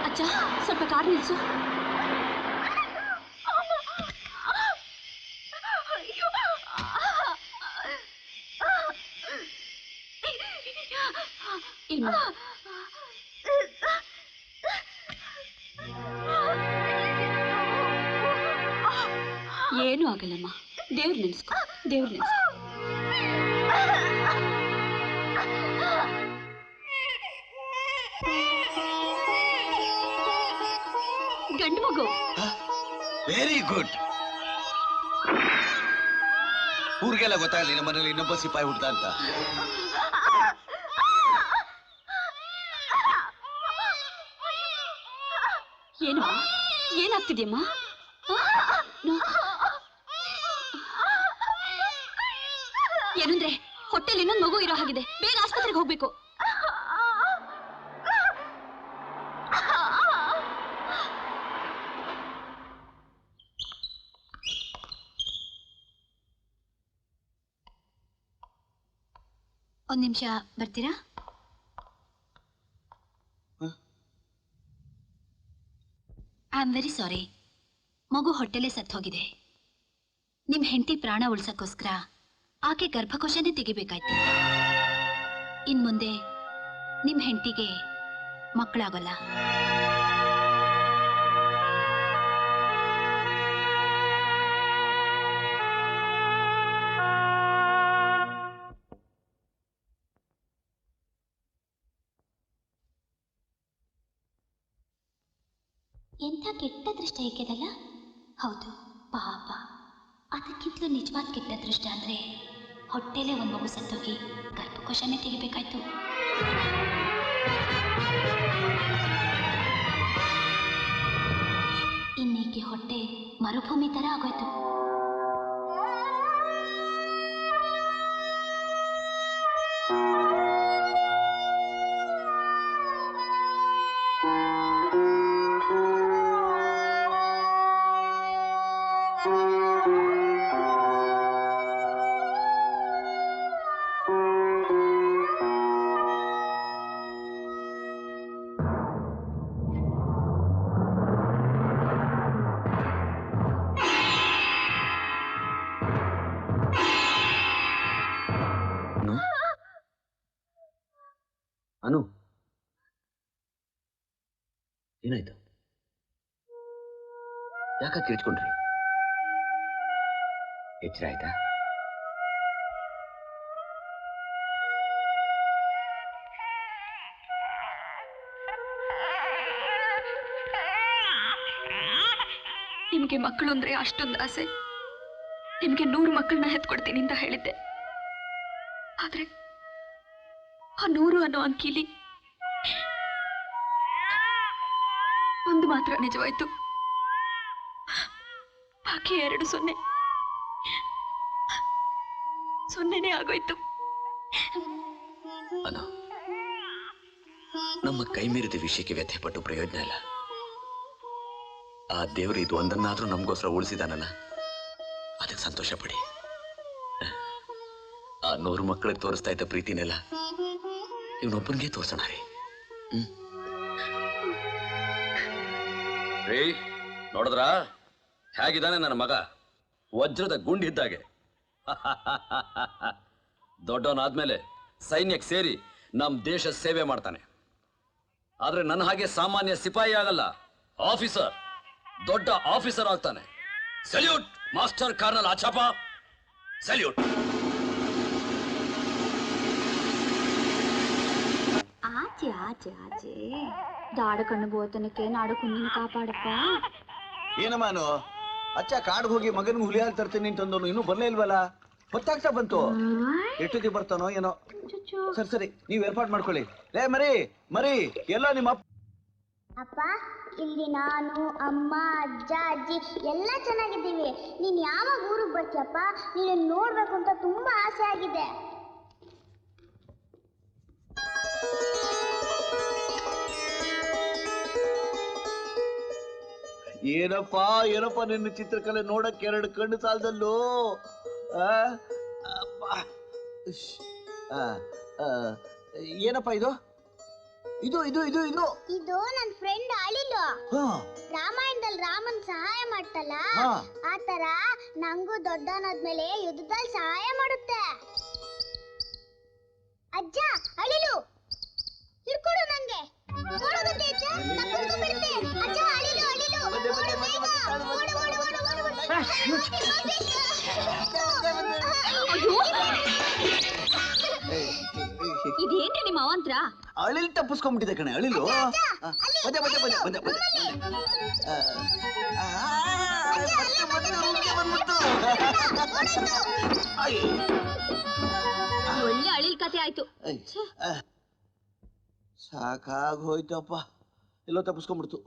ಅಜ್ಜ, ಸ್ವಲ್ಪ ಕಾರ್ ನಿಲ್ಸು. ಇಲ್ಲ, ಏನೂ ಆಗಲ್ಲಮ್ಮ. ದೇವ್ರು ನೆನ್ಸ್ಕೊ, ದೇವ್ರು ನೆನ್ಸ್ಕೊ. ಗಂಡು ಮಗು. Very good. ಊರಿಗೆಲ್ಲ ಗೊತ್ತಾಗಲಿ ನಮ್ಮ ಮನೇಲಿ ಇನ್ನೊಬ್ಬ ಸಿಪಾಯಿ ಹುಡ್ದ ಅಂತ. ಏನು ಏನಾಗ್ತಿದ್ಯಮ್ಮ? ಏನಂದ್ರೆ ಹೊಟ್ಟೆಲಿ ಇನ್ನೊಂದು ಮಗು ಇರೋ ಹಾಗಿದೆ. ಬೇಗ ಆಸ್ಪತ್ರೆಗೆ ಹೋಗ್ಬೇಕು. ಒಂದ್ ನಿಮಿಷ ಬರ್ತೀರಾ? ಐ ಆಮ್ ವೆರಿ ಸಾರಿ. ಮಗು ಹೊಟ್ಟೆಲೆ ಸತ್ತು ಹೋಗಿದೆ. ನಿಮ್ ಹೆಂಡತಿ ಪ್ರಾಣ ಉಳ್ಸಕ್ಕೋಸ್ಕರ ಆಕೆ ಗರ್ಭಕೋಶನೇ ತೆಗಿಬೇಕಾಯ್ತು. ಇನ್ ಮುಂದೆ ನಿಮ್ ಹೆಂಡತಿಗೆ ಮಕ್ಕಳಾಗಲ್ಲ. ಎಂಥ ಕೆಟ್ಟ ದೃಷ್ಟ ಏಕೆದಲ್ಲ? ಹೌದು, ಪಾಪ. ಅದಕ್ಕಿಂತಲೂ ನಿಜವಾದ ಕೆಟ್ಟ ದೃಷ್ಟ ಅಂದ್ರೆ ಹೊಟ್ಟೆಲೆ ಒಂದು ಮಗು ಸತ್ತೋಗಿ ಗರ್ಭಕೋಶನೇ ತೆಗಿಬೇಕಾಯ್ತು. ಇನ್ನೀಕೆ ಹೊಟ್ಟೆ ಮರುಭೂಮಿ ತರ ಆಗೋಯ್ತು. ಅನು, ಏನಾಯ್ತು? ಯಾಕ ಕಿರ್ಚ್ಕೊಂಡ್ರಿ? ಎಚ್ಚರ ಆಯ್ತಾ? ನಿಮ್ಗೆ ಮಕ್ಕಳು ಅಂದ್ರೆ ಅಷ್ಟೊಂದು ಆಸೆ. ನಿಮ್ಗೆ 100 ಮಕ್ಕಳನ್ನ ಹೆತ್ಕೊಡ್ತೀನಿ ಅಂತ ಹೇಳಿದ್ದೆ. ಆದ್ರೆ ಆ 100 ಅನ್ನೋ ಅಂಕಿಲಿ ಒಂದು ಮಾತ್ರ ನಿಜವಾಯ್ತು. ಬಾಕಿ 2 ಸೊನ್ನೆನೇ ಆಗೋಯ್ತು. ಅನು, ನಮ್ಮ ಕೈ ಮೀರಿದ ವಿಷಯಕ್ಕೆ ವ್ಯಥೆಪಟ್ಟು ಪ್ರಯೋಜನ ಇಲ್ಲ. ಆ ದೇವರು ಇದು ಒಂದನ್ನಾದ್ರೂ ನಮಗೋಸ್ಕರ ಉಳಿಸಿದಾನಲ್ಲ, ಅದಕ್ಕೆ ಸಂತೋಷ ಪಡಿ. ಆ 100 ಮಕ್ಕಳಿಗೆ ತೋರಿಸ್ತಾ ಇದ್ದ ಪ್ರೀತಿನೆಲ್ಲ ಇವನೊಬ್ಬನಿಗೆ ತೋರ್ಸೋಣ ರೀ. ನೋಡಿದ್ರ ಹೇಗಿದ್ದಾನೆ ನನ್ನ ಮಗ? ವಜ್ರದ ಗುಂಡಿದ್ದಾಗೆ. ದೊಡ್ಡವನಾದ್ಮೇಲೆ ಸೈನ್ಯಕ್ಕೆ ಸೇರಿ ನಮ್ ದೇಶ ಸೇವೆ ಮಾಡ್ತಾನೆ. ಆದ್ರೆ ನನ್ನ ಹಾಗೆ ಸಾಮಾನ್ಯ ಸಿಪಾಯಿ ಆಗಲ್ಲ, ಆಫೀಸರ್, ದೊಡ್ಡ ಆಫೀಸರ್ ಆಗ್ತಾನೆ. Salute master colonel Achappa, salute. ಆಚೆ ಆಚೆ ಆಚೆ ದಾಡು ಕಣ್ಣು ಬೋತನಕ್ಕೆ ನಾಡು ಕುಂದಿನ ಕಾಪಾಡಪ್ಪ. ಏನಮ್ಮಾನು ಅಚ್ಚ ಕಾಡ್ಗೆ ಹೋಗಿ ಮಗನಿಗೆ ಹುಲಿ ಹಾಲು ತರ್ತೀನಿ ಅಂತಂದವನು ಇನ್ನೂ ಬರ್ಲೇ ಇಲ್ವಲ್ಲ? ಹೊತ್ತಾಗ್ತಾ ಬಂತು. ಎಷ್ಟೊತ್ತಿ ಬರ್ತಾನೋ ಏನೋ. ಸರಿ ನೀವ್ ಏರ್ಪಾಟ್ ಮಾಡ್ಕೊಳ್ಳಿ. ಲೇ ಮರಿ ಎಲ್ಲ ನಿಮ್ಮ ಅಪ್ಪ, ಇಲ್ಲಿ ನಾನು, ಅಮ್ಮ, ಅಜ್ಜ, ಅಜ್ಜಿ ಎಲ್ಲ ಚೆನ್ನಾಗಿದ್ದೀವಿ. ನೀನ್ ಯಾವಾಗ ಊರಿಗೆ ಬರ್ತೀಯಪ್ಪ? ನೀನು ನೋಡ್ಬೇಕು ಅಂತ ತುಂಬಾ ಆಸೆ ಆಗಿದೆ. ಏನಪ್ಪ ನಿನ್ನ ಚಿತ್ರಕಲೆ ನೋಡಕ್ಕೆ 2 ಕಣ್ಣು ಸಾಲದಲ್ಲೋ. ಏನಪ್ಪ ಇದು? ಇದು ನನ್ನ ಫ್ರೆಂಡ್ ಅಳಿಲು. ರಾಮಾಯಣದಲ್ಲಿ ರಾಮನ್ ಸಹಾಯ ಮಾಡ್ತಲ್ಲ, ಆ ತರ ನಂಗೂ ದೊಡ್ಡವನಾದ್ಮೇಲೆ ಯುದ್ಧದಲ್ಲಿ ಸಹಾಯ ಮಾಡುತ್ತೆ. ಅಜ್ಜ, ಅಳಿಲು ಹಿಡ್ಕೊಡು ನಂಗೆ. ನೋಡೋದಂತೆ ಅಜ್ಜ, ನಾನು ಹಿಡ್ಕೊಂಡ್ಬಿಡ್ತೆ. ಅಜ್ಜ, ಅಳಿಲು ಓಡು ಬೇಗ. ಇದೇನ್ರಿ ನಿಮ್ಮ ಅವಂತ್ರ? ಅಳಿಲ್ ತಪ್ಪಿಸ್ಕೊಂಡ್ಬಿಟ್ಟಿದೆ ಕಣೆ. ಅಳಿಲು ಒಳ್ಳೆ ಅಳಿಲ್ ಕತೆ ಆಯ್ತು. ಸಾಕಾಗೋಯ್ತಪ್ಪ, ಎಲ್ಲೋ ತಪ್ಪಿಸ್ಕೊಂಡ್ಬಿಡ್ತು.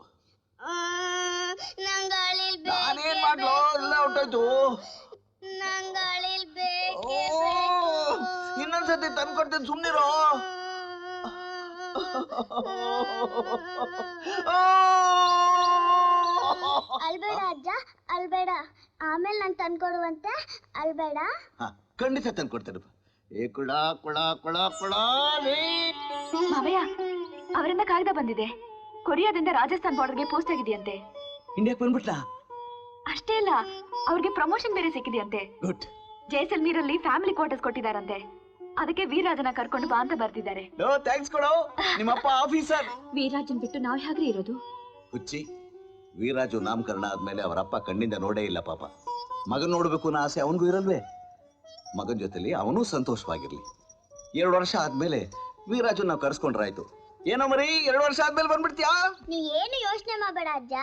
ನಂಗೆ ಅಳಿಲ್ ನಾನೇನ್ ಮಾಡ್ಲೋ, ಎಲ್ಲ ಹೊಟ್ಟೋಯ್ತು. ನಂಗೆ ಅಳಿಲ್ ಬೇಕು. ಇನ್ನೊಂದ್ಸತಿ ತಂದ್ಕೊಡ್ತೇನೆ, ಸುಮ್ನಿರೋ. ಅಲ್ಬೇಡ ಅಜ್ಜ, ಅಲ್ಬೇಡ. ಆಮೇಲೆ ನಾನು ತಂದ್ಕೊಡುವಂತೆ, ಅಲ್ಬೇಡ. ಖಂಡಿತ ತಂದ್ಕೊಡ್ತೇನೆ. ಏ ಕುಳ ಮಾವಯ್ಯ, ಅವರಿಂದ ಕಾಗದ ಬಂದಿದೆ. ಕೊರಿಯಾದಿಂದ ರಾಜಸ್ಥಾನ್ ಬಾರ್ಡರ್ಗೆ ಪೋಸ್ಟ್ ಆಗಿದೆಯಂತೆ. ಇಂಡಿಯಾಕ್ ಬಂದ್ಬಿಟ್ಲಾ? ಅಷ್ಟೇ ಅಲ್ಲ, ಅವ್ರಿಗೆ ಪ್ರಮೋಷನ್ ಬೇರೆ ಸಿಕ್ಕಿದೆಯಂತೆ. ಗುಡ್. ಜೈಸಲ್ಮೀರಲ್ಲಿ ಫ್ಯಾಮಿಲಿ ಕ್ವಾರ್ಟರ್ಸ್ ಕೊಟ್ಟಿದಾರಂತೆ. ಅದಕ್ಕೆ ವೀರರಾಜನ ಕರ್ಕೊಂಡು ಬಾ ಅಂತ ಬರ್ತಿದ್ದಾರೆ. ಥ್ಯಾಂಕ್ಸ್ ಕೊಡೋ, ನಿಮ್ಮಪ್ಪ ಆಫೀಸರ್. ವೀರರಾಜನ್ ಬಿಟ್ಟು ನಾವ್ ಹೇಗ್ರಿ ಇರೋದು? ಹುಚ್ಚಿ, ವೀರರಾಜು ನಾಮಕರಣ ಆದ್ಮೇಲೆ ಅವರಪ್ಪ ಕಣ್ಣಿಂದ ನೋಡೇ ಇಲ್ಲ ಪಾಪ. ಮಗನ್ ನೋಡ್ಬೇಕು ಅನ್ನೋ ಆಸೆ ಅವನಿಗೂ ಇರಲ್ವೇ? ಮಗನ ಜೊತೆಲಿ ಅವನೂ ಸಂತೋಷವಾಗಿರ್ಲಿ. 2 ವರ್ಷ ಆದ್ಮೇಲೆ ವೀರರಾಜು ನಾವು ಕರ್ಸ್ಕೊಂಡ್ರಾಯ್ತು. ಏನೋ ಮರಿ, 2 ವರ್ಷ ಆದ್ಮೇಲೆ ಬಂದ್ಬಿಡ್ತೀಯಾ? ನೀ ಏನು ಯೋಚನೆ ಮಾಡಬೇಡ ಅಜ್ಜ.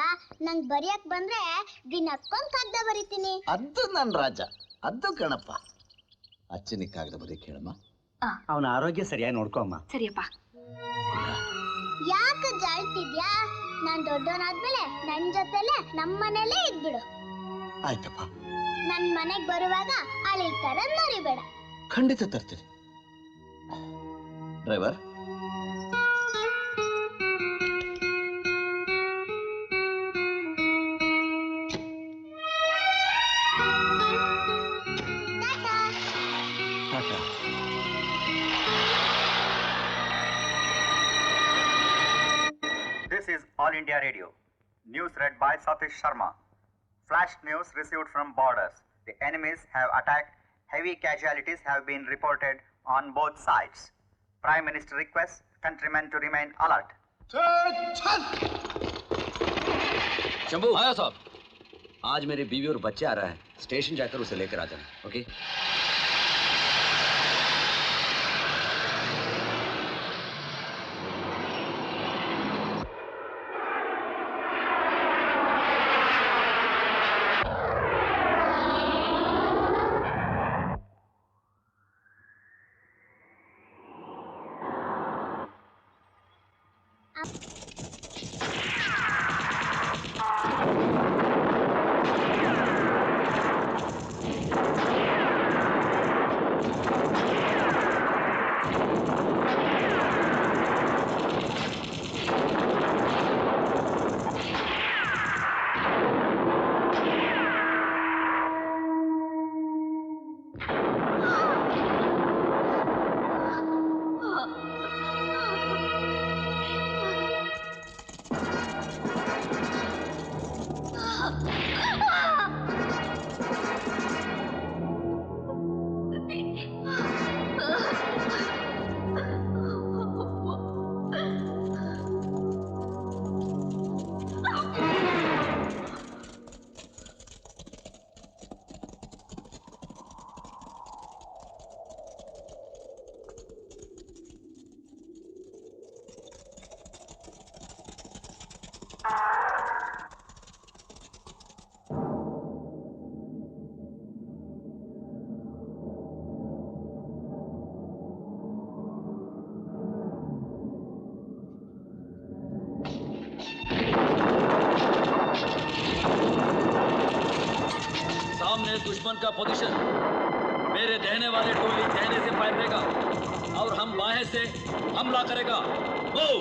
ನಂಗೆ ಬರೆಯಕ್ ಬಂದ್ರೆ ದಿನಕ್ಕೊಂದು ಕಾಗದ ಬರೀತೀನಿ. ಅದು ನನ್ ರಾಜ, ಅದು ಕಣಪ್ಪ. ಅಚ್ಚನಿ ಕಾಗದ ಬರೀಕ್ ಹೇಳಮ್ಮ. ಅವನ ಆರೋಗ್ಯ ಸರಿಯಾಗಿ ನೋಡ್ಕೊಮ್ಮ. ಸರಿಯಪ್ಪ. ಯಾಕೆ ಜಾಳ್ತಿದ್ಯಾ? ನಾನ್ ದೊಡ್ಡವನಾದ್ಮೇಲೆ ನನ್ ಜೊತೆಲೆ ನಮ್ಮನೇಲೇ ಇದ್ಬಿಡು. ಆಯ್ತಪ್ಪ. ನನ್ ಮನೆಗ್ ಬರುವಾಗ ಅಳಿಲ್ ತರ ಮರಿಬೇಡ. ಖಂಡಿತ ತರ್ತೀನಿ. Driver, This is All India Radio. News read by Satish Sharma. Flash news received from borders. The enemies have attacked. Heavy casualties have been reported on both sides. Prime Minister requests countrymen to remain alert. Shambhu आया साहब, आज मेरी बीवी और बच्चे आ रहा है, station जाकर उसे लेकर आ जाना। ओके? सामने दुश्मन का पोजीशन, मेरे देने वाले टोली देने से फायर देगा और हम बाएं से हमला करेगा। मूव!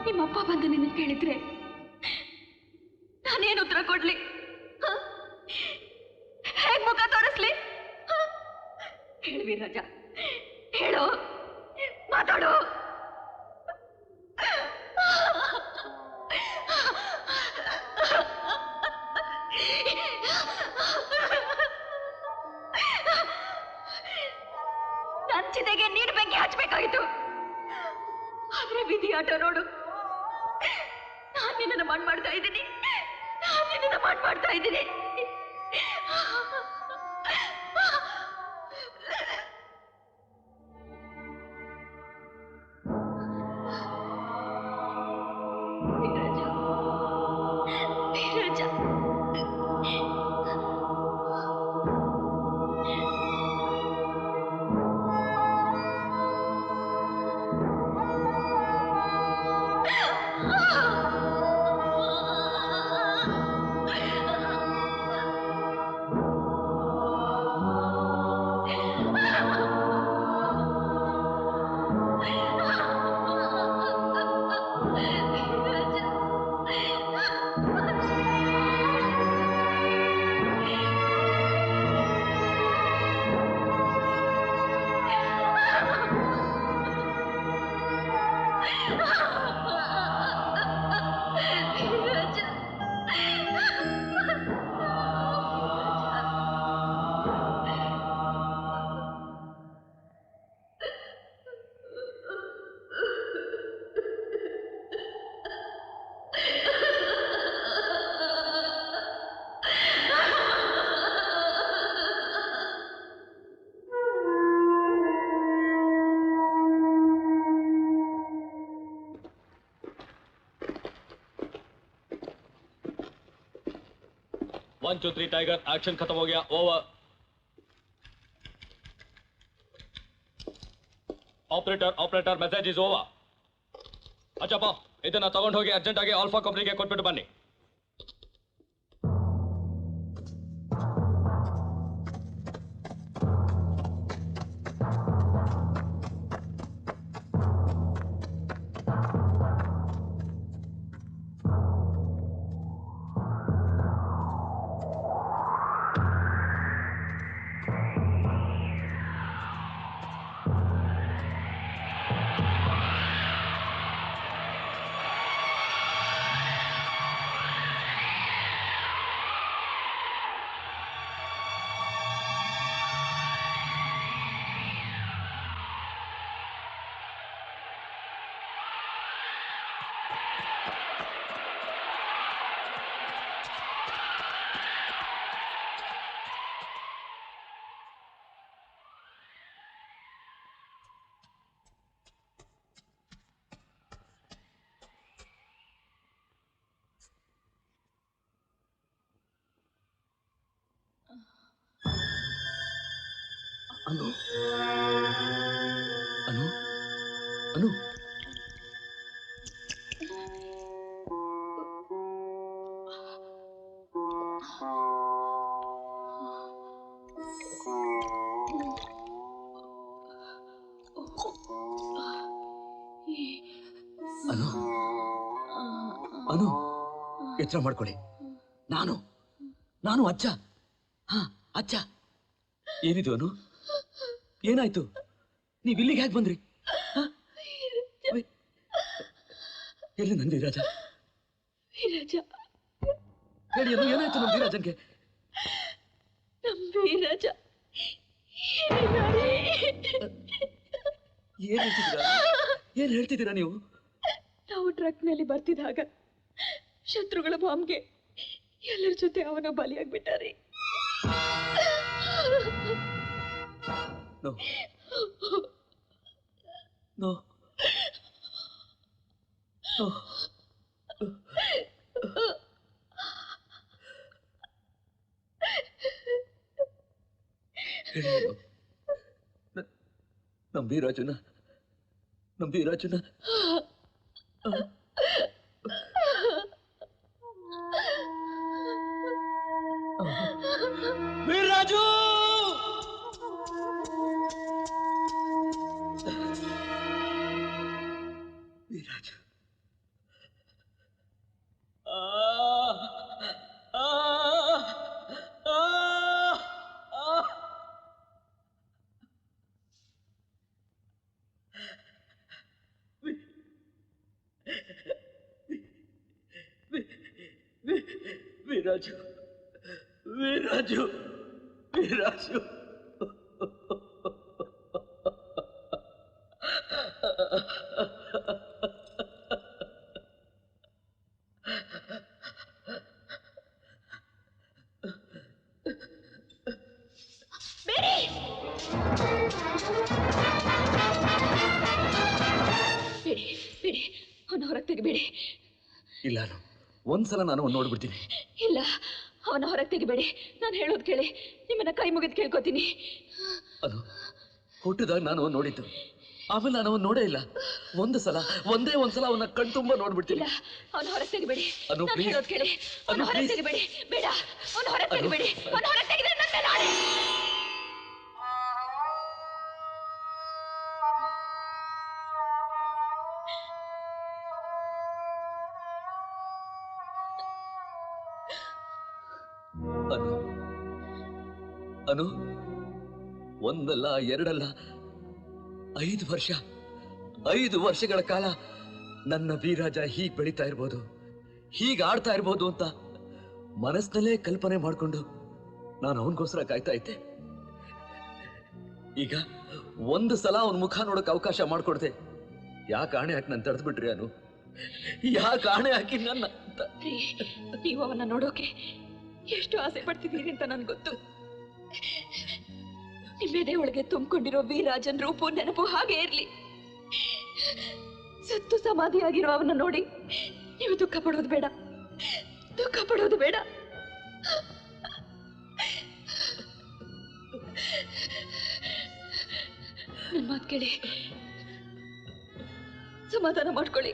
ನಿಮ್ಮಪ್ಪ ಬಂದು ನಿನ್ನ ಕೇಳಿದ್ರೆ ನಾನೇನು ಉತ್ತರ ಕೊಡ್ಲಿ? ಹೇಗ್ ಮುಖ ತೋರಿಸ್ಲಿ? ಹೇಳು ವೀರರಾಜ, ಹೇಳು, ಮಾತಾಡು. ನನ್ನ ಚಿತೆಗೆ ನೀನು ಬೆಂಕಿ ಹಚ್ಚಬೇಕಾಗಿತ್ತು, ಆದ್ರೆ ವಿಧಿ ಆಟ ನೋಡು. ನಾನು ನಿನ್ನನ್ನು ಮಾಡ್ತಾ ಇದ್ದೀನಿ, ಮಾಡ್ತಾ ಇದ್ದೀನಿ. 1 2 3 टाइगर एक्शन खत्म हो गया over operator message is over Achappa ಇದನ್ನ ತಗೊಂಡು ಹೋಗಿ ಅರ್ಜೆಂಟ್ ಆಗಿ ಆಲ್ಫಾ ಕಂಪನಿಗೆ ಕೊಟ್ಬಿಟ್ಟು ಬನ್ನಿ ಅನು ಅನು ಅನು ಅನು ಅನು ಎಚ್ಚರ ಮಾಡ್ಕೊಳ್ಳಿ ನಾನು ಅಜ್ಜ ಅಜ್ಜ ಏನಿದು ಅನು ಏನಾಯ್ತು ನೀವ್ ಇಲ್ಲಿಗೆ ಹೇಗೆ ಬಂದ್ರಿ ಎಲ್ಲಿ ನನ್ ವೀರಾಜ ಹೇಳಿ ಅನು ಏನಾಯ್ತು ನಮ್ ವೀರಾಜನ್ಗೆ ಏನ್ ಹೇಳ್ತಿದ್ದೀರಾ ನೀವು ನಾವು ಟ್ರಕ್ ನಲ್ಲಿ ಬರ್ತಿದ್ದಾಗ ಶತ್ರುಗಳ ಬಾಂಬ್ಗೆ ಎಲ್ಲರ ಜೊತೆ ಅವನ ಬಲಿಯಾಗ್ಬಿಟ್ಟಾರೆ No. No. No. ನಂಬಿ ರಾಜುನ ವೀರರಾಜು ವೀರರಾಜು ವೀರರಾಜು ವೀರರಾಜು ವೀರರಾಜು ಬಿಡಿ ಅವನ ಹೊರಗೆ ತೆಗಿಬೇಡಿ. ಇಲ್ಲ ಒಂದ್ಸಲ ನಾನು ನೋಡ್ಬಿಡ್ತೀನಿ. ಇಲ್ಲ ಅವನ ಹೊರಗೆ ತೆಗಿಬೇಡಿ. ನಾನು ಹೇಳೋದು ಕೇಳಿ, ನಿಮ್ಮನ್ನ ಕೈ ಮುಗಿದು ಕೇಳ್ಕೊತೀನಿ. ಅದು ಹುಟ್ಟಿದಾಗ ನಾನು ನೋಡಿದ್ದು, ಆಮೇಲೆ ನಾನು ಅವನು ನೋಡೇ ಇಲ್ಲ. ಒಂದೇ ಒಂದ್ಸಲ ಅವನ ಕಣ್ ತುಂಬಾ ನೋಡ್ಬಿಡ್ತೀನಿ. ಅವನ ಹೊರಗೆ ತೆಗಿಬೇಡಿ. ನಾನು ಹೇಳೋದು ಕೇಳಿ, ಅವನ ಹೊರಗೆ ತೆಗಿಬೇಡಿ. ಬೇಡ, ಅವನ ಹೊರಗೆ ತೆಗಿಬೇಡಿ. ಅವನ ಹೊರಗೆ ತೆಗೆದ್ರೆ ನನ್ನ ಮೇಲೆ ಆಣೆ. ಅನು, ಒಂದಲ್ಲ ಎರಡಲ್ಲ 5 ವರ್ಷಗಳ ಕಾಲ ನನ್ನ ವೀರಾಜ ಹೀಗೆ ಬೆಳೀತಾ ಇರ್ಬೋದು, ಹೀಗೆ ಆಡ್ತಾ ಇರ್ಬೋದು ಅಂತ ಮನಸ್ಸಿನಲ್ಲೇ ಕಲ್ಪನೆ ಮಾಡಿಕೊಂಡು ನಾನು ಅವನಿಗೋಸ್ಕರ ಕಾಯ್ತಾ ಇದ್ದೆ. ಈಗ ಒಂದು ಸಲ ಅವನ ಮುಖ ನೋಡಕ್ ಅವಕಾಶ ಮಾಡ್ಕೊಡ್ದೆ. ಯಾಕೆ ಆಣೆ ಹಾಕಿ ನಾನು ತಡೆದು ಬಿಟ್ರಿ ಅನು? ಯಾಕೆ ಆಣೆ ಹಾಕಿ ನನ್ನ? ನೀವು ಅವನ್ನ ನೋಡೋಕೆ ಎಷ್ಟು ಆಸೆ ಪಡ್ತಿದ್ದೀರಿ ಅಂತ ನನ್ಗೆ ಗೊತ್ತು. ನಿಮ್ಮೆದೆ ಒಳಗೆ ತುಂಬಿಕೊಂಡಿರೋ ವೀರಾಜನ್ ರೂಪು ನೆನಪು ಹಾಗೆ ಇರ್ಲಿ. ಸತ್ತು ಸಮಾಧಿಯಾಗಿರೋ ಅವನ್ನ ನೋಡಿ ನೀವು ದುಃಖ ಪಡೋದು ಬೇಡ. ಮಾತು ಕೇಳಿ ಸಮಾಧಾನ ಮಾಡ್ಕೊಳ್ಳಿ,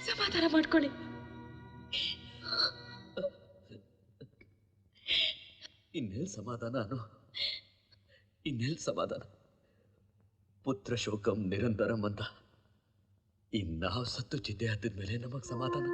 ಸಮಾಧಾನ ಮಾಡ್ಕೊಳ್ಳಿ. ಇನ್ನೆಲ್ ಸಮಾಧಾನ ಇನ್ನೆಲ್ ಸಮಾಧಾನ? ಪುತ್ರ ಶೋಕಂ ನಿರಂತರಂ ಅಂತ ಇನ್ನಾವ್ ಸತ್ತು ಚಿತೆ ಹತ್ತಿದ ಮೇಲೆ ನಮಗ್ ಸಮಾಧಾನ?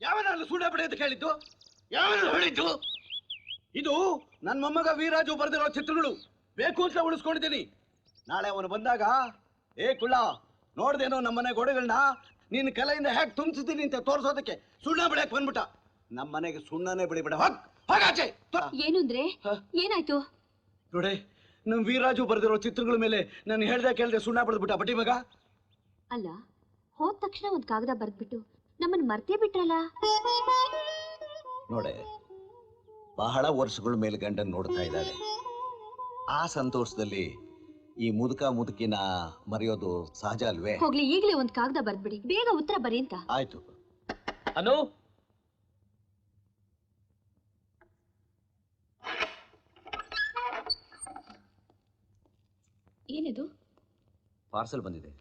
ಯಾವನಾದ್ರು ಸುಳ್ಳು ಪಡೆ ಅಂತ ಕೇಳಿದ್ದು? ಯಾವನು ಹೇಳಿದ್ದು? ಇದು ನನ್ನ ಮೊಮ್ಮಗ ವೀರಾಜು ಬರೆದಿರೋ ಚಿತ್ರಗಳು. ಬೇಕು ಅಂತ ಉಳಿಸ್ಕೊಂಡಿದ್ದೀನಿ. ನಾಳೆ ಅವನು ಬಂದಾಗ, ಏ ಕುಳ್ಳ, ನೋಡ್ದೇನೋ ನಮ್ಮನೆ ಗೋಡೆಗಳನ್ನ ನಿನ್ನ ಕಲೆಯಿಂದ ಹೇಗೆ ತುಂಬಿಸಿದ್ದೀನಿ ಅಂತ ತೋರಿಸೋದಕ್ಕೆ ಸುಣ್ಣ ಬೆಳೆಯಕ್ ಬಂದ್ಬಿಟ್ಟ. ನಮ್ಮನೆಗೆ ಸುಣ್ಣನೇ ಬೆಳಿಬೇಡ, ಹಾಗಾಚೆ. ಏನು ಅಂದ್ರೆ ಏನಾಯ್ತು? ನೋಡಿ, ನಮ್ ವೀರಾಜು ಬರೆದಿರೋ ಚಿತ್ರಗಳ ಮೇಲೆ ನಾನು ಹೇಳ್ದೆ ಕೇಳ್ದೆ ಸುಣ್ಣ ಬೆಳೆದ್ಬಿಟ್ಟ ಬಡ್ಡಿ ಮಗ. ಅಲ್ಲ, ಹೋದ ತಕ್ಷಣ ಒಂದ್ ಕಾಗದ ಬರ್ದ್ಬಿಟ್ಟು ನಮ್ಮನ್ನ ಮರ್ತೇ ಬಿಟ್ರಲ್ಲ. ನೋಡೆ, ಬಹಳ ವರ್ಷಗಳ ಮೇಲೆ ಗಂಡನ್ ನೋಡ್ತಾ ಇದ್ದಾಳೆ. ಆ ಸಂತೋಷದಲ್ಲಿ ಈ ಮುದುಕಿನ ಮರೆಯೋದು ಸಹಜ ಅಲ್ವೇ? ಹೋಗ್ಲಿ, ಈಗ್ಲೇ ಒಂದ್ ಕಾಗದ ಬರ್ದ್ಬಿಡಿ, ಬೇಗ ಉತ್ತರ ಬರೀ ಅಂತ. ಆಯ್ತು. ಅನು, ಏನಿದು? ಪಾರ್ಸಲ್ ಬಂದಿದೆ.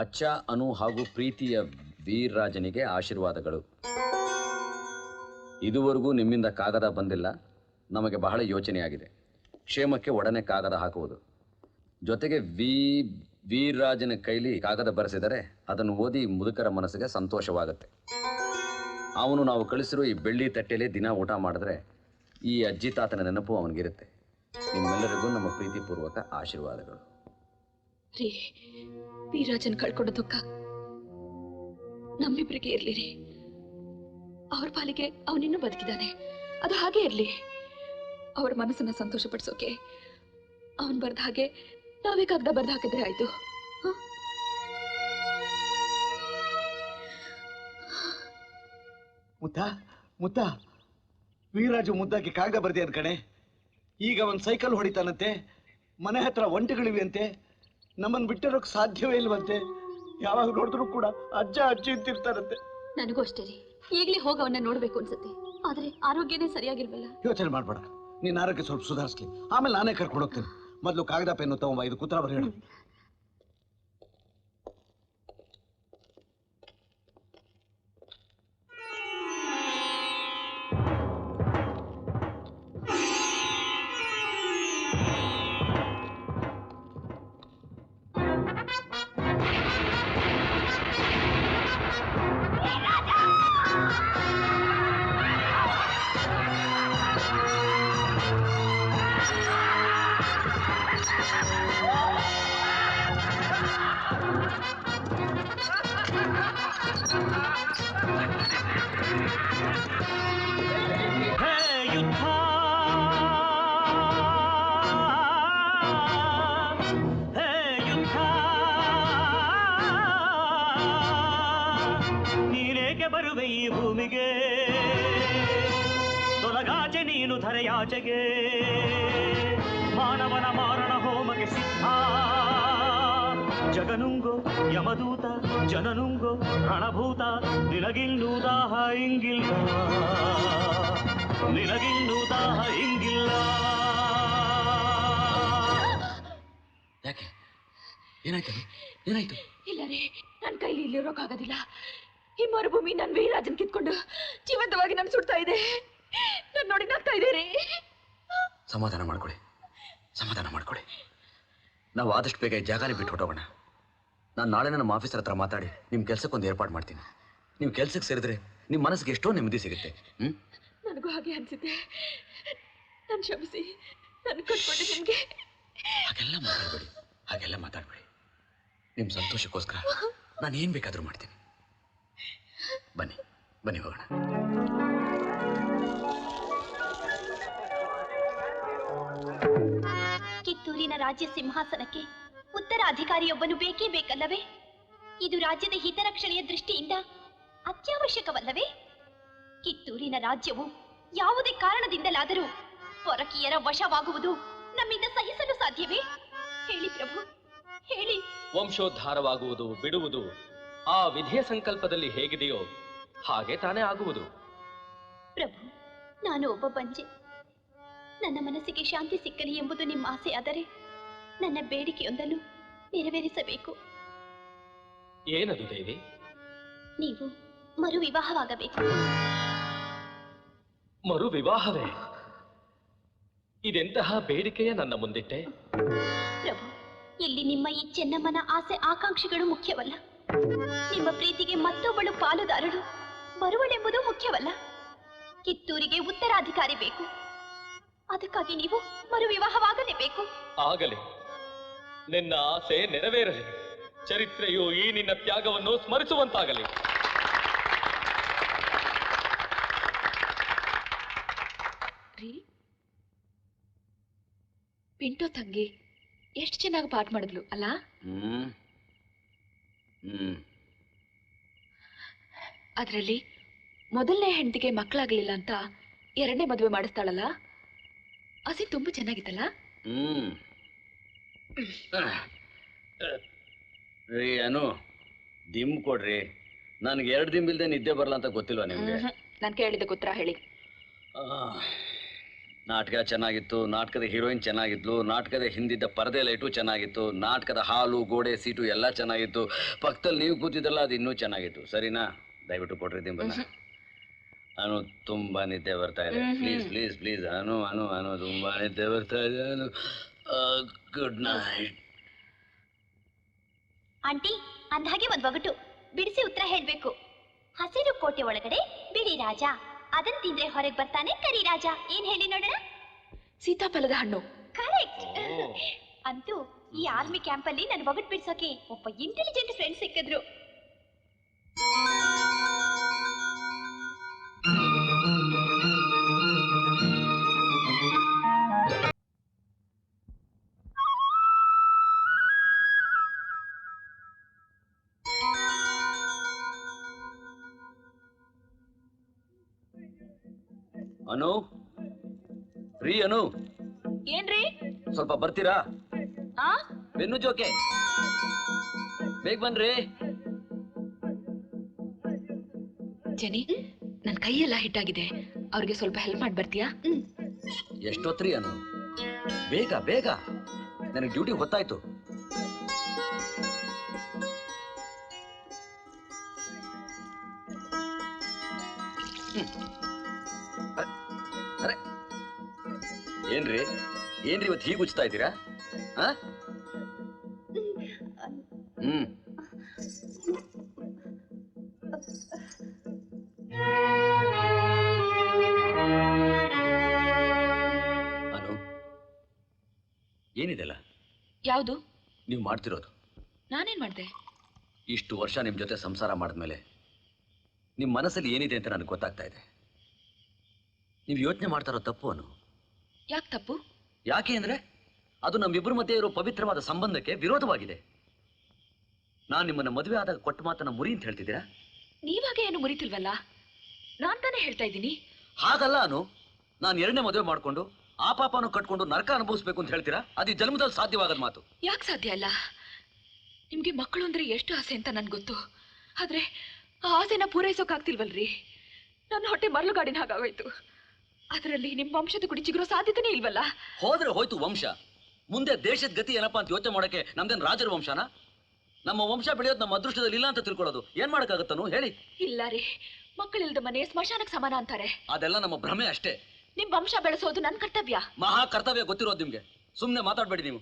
ಅಚ್ಚ, ಅನು ಹಾಗೂ ಪ್ರೀತಿಯ ವೀರ್ರಾಜನಿಗೆ ಆಶೀರ್ವಾದಗಳು. ಇದುವರೆಗೂ ನಿಮ್ಮಿಂದ ಕಾಗದ ಬಂದಿಲ್ಲ. ನಮಗೆ ಬಹಳ ಯೋಚನೆಯಾಗಿದೆ. ಕ್ಷೇಮಕ್ಕೆ ಒಡನೆ ಕಾಗದ ಹಾಕುವುದು. ಜೊತೆಗೆ ವೀರ್ರಾಜನ ಕೈಲಿ ಕಾಗದ ಬರೆಸಿದರೆ ಅದನ್ನು ಓದಿ ಮುದುಕರ ಮನಸ್ಸಿಗೆ ಸಂತೋಷವಾಗುತ್ತೆ. ಅವನು ನಾವು ಕಳಿಸಿರೋ ಈ ಬೆಳ್ಳಿ ತಟ್ಟೆಯಲ್ಲಿ ದಿನ ಊಟ ಮಾಡಿದ್ರೆ ಈ ಅಜ್ಜಿ ತಾತನ ನೆನಪು ಅವನಿಗಿರುತ್ತೆ. ನಿಮ್ಮೆಲ್ಲರಿಗೂ ನಮ್ಮ ಪ್ರೀತಿಪೂರ್ವಕ ಆಶೀರ್ವಾದಗಳು. ರೀ, ವೀರಾಜನ್ ಕಳ್ಕೊಂಡ ದುಃಖ ನಮ್ಮಿಬ್ಬರಿಗೆ ಇರ್ಲಿ ರೀ. ಅವ್ರ ಪಾಲಿಗೆ ಅವನಿನ್ನೂ ಬದುಕಿದ್ದಾನೆ, ಅದು ಹಾಗೆ ಇರ್ಲಿ. ಅವ್ರ ಮನಸ್ಸನ್ನ ಸಂತೋಷ ಪಡಿಸೋಕೆ ಅವನ್ ಬರ್ದ ಹಾಗೆ ನಾವೇ ಕಾಗದ ಬರ್ದು ಹಾಕಿದ್ರೆ ಆಯ್ತು. ಮುದ್ದ ವೀರಾಜು ಮುದ್ದಾಗಿ ಕಾಗದ ಬರ್ದಿ ಅನ್ಕಣೆ. ಈಗ ಒಂದ್ ಸೈಕಲ್ ಹೊಡಿತಾನಂತೆ, ಮನೆ ಹತ್ರ ಒಂಟೆಗಳಿವೆ ಅಂತೆ, ನಮ್ಮನ್ನು ಬಿಟ್ಟಿರೋಕ್ ಸಾಧ್ಯವೇ ಇಲ್ವಂತೆ. ಯಾವಾಗ ನೋಡಿದ್ರು ಕೂಡ ಅಜ್ಜ ಅಜ್ಜಿ ಅಂತಿರ್ತಾರಂತೆ. ನನಗೂ ಅಷ್ಟೇ ರೀ, ಈಗ್ಲೇ ಹೋಗಿ ಅವನ್ನ ನೋಡ್ಬೇಕು ಅನ್ಸುತ್ತೆ. ಆದ್ರೆ ಆರೋಗ್ಯನೇ ಸರಿಯಾಗಿಲ್ವಲ್ಲ. ಯೋಚನೆ ಮಾಡ್ಬೇಡ, ನಿನ್ನ ಆರೋಗ್ಯ ಸ್ವಲ್ಪ ಸುಧಾರಿಸ್ಲಿ, ಆಮೇಲೆ ನಾನೇ ಕರ್ಕೊಂಡು ಹೋಗ್ತೀನಿ. ಮೊದಲು ಕಾಗದ ಪೆನ್ನು ತಗೊಂಬ, ಇದು ಕೂತ್ರ ಬರೆಯೋಣ. ಬರುವೆ ಈ ಭೂಮಿಗೆ, ತೊಲಗಾಚೆ ನೀನು ಧರೆಯಾಚೆಗೆ, ಮಾನವನ ಮಾರಣ ಹೋಮಗೆ ಸಿದ್ಧ. ಜಗನುಂಗೋ ಯಮದೂತ, ಜನನುಂಗೋ ರಣಭೂತ, ನಿನಗಿನ್ನೂ ದಾಹ ಇಂಗಿಲ್ಲ, ನಿನಗಿನ್ನೂ ದಾಹ ಇಂಗಿಲ್ಲ. ಯಾಕೆ ಏನಾಯ್ತು ಏನಾಯ್ತು? ಇಲ್ಲ ರೀ, ನನ್ನ ಕೈಲಿ ಇಲ್ಲಿರೋಕ್ಕಾಗೋದಿಲ್ಲ. ಈ ಮರುಭೂಮಿ ನನ್ನ ವೀರಾಜನ್ ಕಿತ್ಕೊಂಡು ಜೀವಂತವಾಗಿ ನನ್ ಸುಡ್ತಾ ಇದೆ. ನಾನು ನೋಡಿ ನಗ್ತಾ ಇದ್ದೀರಿ. ಸಮಾಧಾನ ಮಾಡ್ಕೊಳ್ಳಿ, ಸಮಾಧಾನ ಮಾಡ್ಕೊಳ್ಳಿ. ನಾವು ಆದಷ್ಟು ಬೇಗ ಈ ಜಾಗನೇ ಬಿಟ್ಟು ಹೊಟ್ಟೋಗೋಣ. ನಾನು ನಾಳೆ ನಮ್ಮ ಆಫೀಸರ್ ಹತ್ರ ಮಾತಾಡಿ ನಿಮ್ಮ ಕೆಲಸಕ್ಕೊಂದು ಏರ್ಪಾಡು ಮಾಡ್ತೀನಿ. ನೀವು ಕೆಲಸಕ್ಕೆ ಸೇರಿದ್ರೆ ನಿಮ್ಮ ಮನಸ್ಸಿಗೆ ಎಷ್ಟೋ ನೆಮ್ಮದಿ ಸಿಗುತ್ತೆ. ನನಗೂ ಹಾಗೆ ಅನ್ಸುತ್ತೆ. ನಾನು ಕ್ಷಮಿಸಿ, ನಾನು ಕಟ್ಕೊಂಡೆ ನಿಮಗೆ. ಹಾಗೆಲ್ಲ ಮಾತಾಡಬೇಡಿ, ಹಾಗೆಲ್ಲ ಮಾತಾಡಬೇಡಿ. ನಿಮ್ಮ ಸಂತೋಷಕ್ಕೋಸ್ಕರ ನಾನು ಏನು ಬೇಕಾದರೂ ಮಾಡ್ತೀನಿ. ಬನ್ನಿ ಬನ್ನಿ ಹೋಗೋಣ. ಕಿತ್ತೂರಿನ ರಾಜ್ಯ ಸಿಂಹಾಸನಕ್ಕೆ ಉತ್ತರಾಧಿಕಾರಿಯೊಬ್ಬನು ಬೇಕೇ ಬೇಕಲ್ಲವೇ? ಇದು ರಾಜ್ಯದ ಹಿತರಕ್ಷಣೆಯ ದೃಷ್ಟಿಯಿಂದ ಅತ್ಯವಶ್ಯಕವಲ್ಲವೇ? ಕಿತ್ತೂರಿನ ರಾಜ್ಯವು ಯಾವುದೇ ಕಾರಣದಿಂದಲಾದರೂ ಪೊರಕೀಯರ ವಶವಾಗುವುದು ನಮ್ಮಿಂದ ಸಹಿಸಲು ಸಾಧ್ಯವೇ? ಹೇಳಿ ಪ್ರಭು, ಹೇಳಿ. ವಂಶೋದ್ಧಾರವಾಗುವುದು ಬಿಡುವುದು ಆ ವಿಧಿಯ ಸಂಕಲ್ಪದಲ್ಲಿ ಹೇಗಿದೆಯೋ ಹಾಗೆ ತಾನೇ ಆಗುವುದು. ಪ್ರಭು, ನಾನು ಒಬ್ಬ ಬಂಜೆ. ನನ್ನ ಮನಸ್ಸಿಗೆ ಶಾಂತಿ ಸಿಕ್ಕಲಿ ಎಂಬುದು ನಿಮ್ಮ ಆಸೆಯಾದರೆ ನನ್ನ ಬೇಡಿಕೆಯೊಂದನ್ನು ನೆರವೇರಿಸಬೇಕು. ಏನದು ದೇವಿ? ನೀವು ಮರು ವಿವಾಹವಾಗಬೇಕು. ಮರು ವಿವಾಹವೇ? ಇದೆಂತಹ ಬೇಡಿಕೆಯ ನನ್ನ ಮುಂದಿಟ್ಟೆ? ಪ್ರಭು, ಇಲ್ಲಿ ನಿಮ್ಮ ಈ ಚೆನ್ನಮ್ಮನ ಆಸೆ ಆಕಾಂಕ್ಷೆಗಳು ಮುಖ್ಯವಲ್ಲ. ನಿಮ್ಮ ಪ್ರೀತಿಗೆ ಮತ್ತೊಬ್ಬಳು ಪಾಲುದಾರಳು ಬರುವಳೆಂಬುದು ಮುಖ್ಯವಲ್ಲ. ಕಿತ್ತೂರಿಗೆ ಉತ್ತರಾಧಿಕಾರಿ ಬೇಕು. ಅದಕ್ಕಾಗಿ ನೀವು ಮರು ವಿವಾಹವಾಗಲೇಬೇಕು. ಆಗಲಿ, ನಿನ್ನ ಆಸೆ ನೆರವೇರಲಿ. ಚರಿತ್ರೆಯು ಈ ನಿನ್ನ ತ್ಯಾಗವನ್ನು ಸ್ಮರಿಸುವಂತಾಗಲಿ. ಪಿಂಟೋ ತಂಗಿ ಎಷ್ಟು ಚೆನ್ನಾಗಿ ಪಾಠ ಮಾಡಿದ್ಲು ಅಲ್ಲ? ಅದರಲ್ಲಿ ಮೊದಲನೇ ಹೆಂಡತಿಗೆ ಮಕ್ಕಳಾಗ್ಲಿಲ್ಲ ಅಂತ ಎರಡನೇ ಮದುವೆ ಮಾಡಿಸ್ತಾಳಲ್ಲ, ಅಸಿ ತುಂಬಾ ಚೆನ್ನಾಗಿತ್ತಲ್ಲ? ರೀ ಅನು, ದಿಮ್ ಕೊಡ್ರಿ. ನನಗೆ 2 ದಿನ ನಿದ್ದೆ ಬರಲ್ಲ ಅಂತ ಗೊತ್ತಿಲ್ವಾ ನಿಮಗೆ? ನಾನು ಕೇಳಿದ್ದಕ್ಕೆ ಉತ್ತರ ಹೇಳಿ. ನಾಟಕ ಚೆನ್ನಾಗಿತ್ತು, ನಾಟಕದ ಹೀರೋಯಿನ್ ಚೆನ್ನಾಗಿದ್ಲು, ನಾಟಕದ ಹಿಂದಿದ್ದ ಪರದೆ ಲೈಟು ಚೆನ್ನಾಗಿತ್ತು, ನಾಟಕದ ಹಾಲು ಗೋಡೆ ಸೀಟು ಎಲ್ಲ ಚೆನ್ನಾಗಿತ್ತು, ಪಕ್ಕದಲ್ಲಿ ನೀವು ಕೂತಿದ್ದಲ್ಲ ಅದು ಇನ್ನೂ ಚೆನ್ನಾಗಿತ್ತು. ಸರಿನಾ? ದಯವಿಟ್ಟು ಕೊಡ್ರಿ ದಿಂಬನ್ನ. ಅನು ತುಂಬಾ ನಿದ್ದೆ ಬರ್ತಾ ಇದೆ. ಪ್ಲೀಸ್ ಪ್ಲೀಸ್ ಪ್ಲೀಸ್ ಅನು ಅನು ಅನು ತುಂಬಾ ನಿದ್ದೆ ಬರ್ತಾ ಇದೆ. ಅನು ಗುಡ್ ನೈಟ್. ಆಂಟಿ, ಅಂದ್ಹಾಗೆ ಒಂದ್ ಒಗಟು ಬಿಡಿಸಿ ಉತ್ತರ ಹೇಳ್ಬೇಕು. ಹಸಿರು ಕೋಟೆ ಒಳಗಡೆ ಬಿಳಿ ರಾಜ, ಅದನ್ ತಿಂದ್ರೆ ಹೊರಗೆ ಬರ್ತಾನೆ ಕರಿ ರಾಜ. ಏನ್ ಹೇಳಿ ನೋಡೋಣ? ಸೀತಾಫಲದ ಹಣ್ಣು. ಕರೆಕ್ಟ್. ಅಂತೂ ಈ ಆರ್ಮಿ ಕ್ಯಾಂಪ್ ಅಲ್ಲಿ ನನ್ ಒಗಟ್ ಬಿಡ್ಸೋಕೆ ಒಬ್ಬ ಇಂಟೆಲಿಜೆಂಟ್ ಫ್ರೆಂಡ್ ಸಿಕ್ಕಿದ್ರು. ಅನು, ರೀ ಅನು, ಏನ್ರಿ? ಸ್ವಲ್ಪ ಬರ್ತೀರಾ? ಆ ಬೆನ್ನು ಜೋಕೆ, ಬೇಗ ಬನ್ರಿ. ಜನಿ, ನನ್ನ ಕೈಯೆಲ್ಲ ಹಿಟ್ಟಾಗಿದೆ, ಅವ್ರಿಗೆ ಸ್ವಲ್ಪ ಹೆಲ್ಪ್ ಮಾಡಿ ಬರ್ತೀಯಾ? ಎಷ್ಟೊತ್ರಿ ಅನು? ಬೇಗ ಬೇಗ, ನನಗೆ ಡ್ಯೂಟಿ ಹೊತ್ತಾಯ್ತು. ಏನ್ರಿ ಏನ್ರಿ ಇವತ್ತು ಹೀಗೆ ಉಚ್ತಾ ಇದ್ದೀರಾ? ಅನು, ಏನಿದೆಲ್ಲ? ಯಾವುದು ನೀವು ಮಾಡ್ತಿರೋದು? ನಾನೇನ್ ಮಾಡ್ದೆ? ಇಷ್ಟು ವರ್ಷ ನಿಮ್ ಜೊತೆ ಸಂಸಾರ ಮಾಡಿದ್ಮೇಲೆ ನಿಮ್ ಮನಸ್ಸಲ್ಲಿ ಏನಿದೆ ಅಂತ ನನಗೆ ಗೊತ್ತಾಗ್ತಾ ಇದೆ. ನೀವು ಯೋಚನೆ ಮಾಡ್ತಾ ಇರೋ ತಪ್ಪು ಅನು. ಯಾಕೆ ತಪ್ಪು? ಯಾಕೆ ಅಂದ್ರೆ ಅದು ನಮ್ಮಿಬ್ಬರ ಮಧ್ಯೆ ಇರೋ ಪವಿತ್ರವಾದ ಸಂಬಂಧಕ್ಕೆ ವಿರೋಧವಾಗಿದೆ. ನಾನು ನಿಮ್ಮನ್ನ ಮದುವೆ ಆದಾಗ ಕೊಟ್ಟ ಮಾತನ್ನ ಮುರಿ ಅಂತ ಹೇಳ್ತಿದ್ದೀರಾ? ನೀವಾಗೆ ಏನು ಮುರಿತಿಲ್ವಲ್ಲ, ನಾನ್ ತಾನೇ ಹೇಳ್ತಾ ಇದ್ದೀನಿ. ಹಾಗಲ್ಲ ಅನು, ನಾನು 2ನೇ ಮದುವೆ ಮಾಡ್ಕೊಂಡು ಆ ಪಾಪನ ಕಟ್ಕೊಂಡು ನರಕ ಅನುಭವಿಸ್ಬೇಕು ಅಂತ ಹೇಳ್ತೀರಾ? ಅದು ಈ ಜನ್ಮದಲ್ಲಿ ಸಾಧ್ಯವಾಗದ ಮಾತು. ಯಾಕೆ ಸಾಧ್ಯ ಅಲ್ಲ? ನಿಮ್ಗೆ ಮಕ್ಕಳು ಅಂದ್ರೆ ಎಷ್ಟು ಆಸೆ ಅಂತ ನನ್ಗೆ ಗೊತ್ತು. ಆದ್ರೆ ಆ ಆಸೆನ ಪೂರೈಸೋಕಾಗ್ತಿಲ್ವಲ್ರಿ. ನನ್ನ ಹೊಟ್ಟೆ ಮರಳುಗಾಡಿನ ಹಾಗಾಗೋಯ್ತು. ಅದರಲ್ಲಿ ನಿಮ್ಮ ವಂಶದ ಕುಡಿ ಚಿಗುರೋ ಸಾಧ್ಯತೆನೇ ಇಲ್ವಲ್ಲ. ಹೋದ್ರೆ ಹೋಯ್ತು ವಂಶ, ಮುಂದೆ ದೇಶದ ಗತಿ ಏನಪ್ಪಾ ಅಂತ ಯೋಚನೆ ಮಾಡಕ್ಕೆ ನಮ್ದೇನ್ ರಾಜರ ವಂಶನ? ನಮ್ಮ ವಂಶ ಬೆಳೆಯೋದು ನಮ್ಮ ಅದೃಷ್ಟದಲ್ಲಿ ಇಲ್ಲ ಅಂತ ತಿಳ್ಕೊಳ್ಳೋದು ಏನ್ ಮಾಡಕ್ಕಾಗತ್ತನು ಹೇಳಿ? ಇಲ್ಲ ರೀ, ಮಕ್ಕಳಿಲ್ದ ಮನೆ ಸ್ಮಶಾನಕ್ಕೆ ಸಮಾನ ಅಂತಾರೆ. ಅದೆಲ್ಲ ನಮ್ಮ ಭ್ರಮೆ ಅಷ್ಟೇ. ನಿಮ್ ವಂಶ ಬೆಳೆಸೋದು ನನ್ ಕರ್ತವ್ಯ. ಮಹಾ ಕರ್ತವ್ಯ ಗೊತ್ತಿರೋದು ನಿಮ್ಗೆ. ಸುಮ್ನೆ ಮಾತಾಡ್ಬೇಡಿ ನೀವು.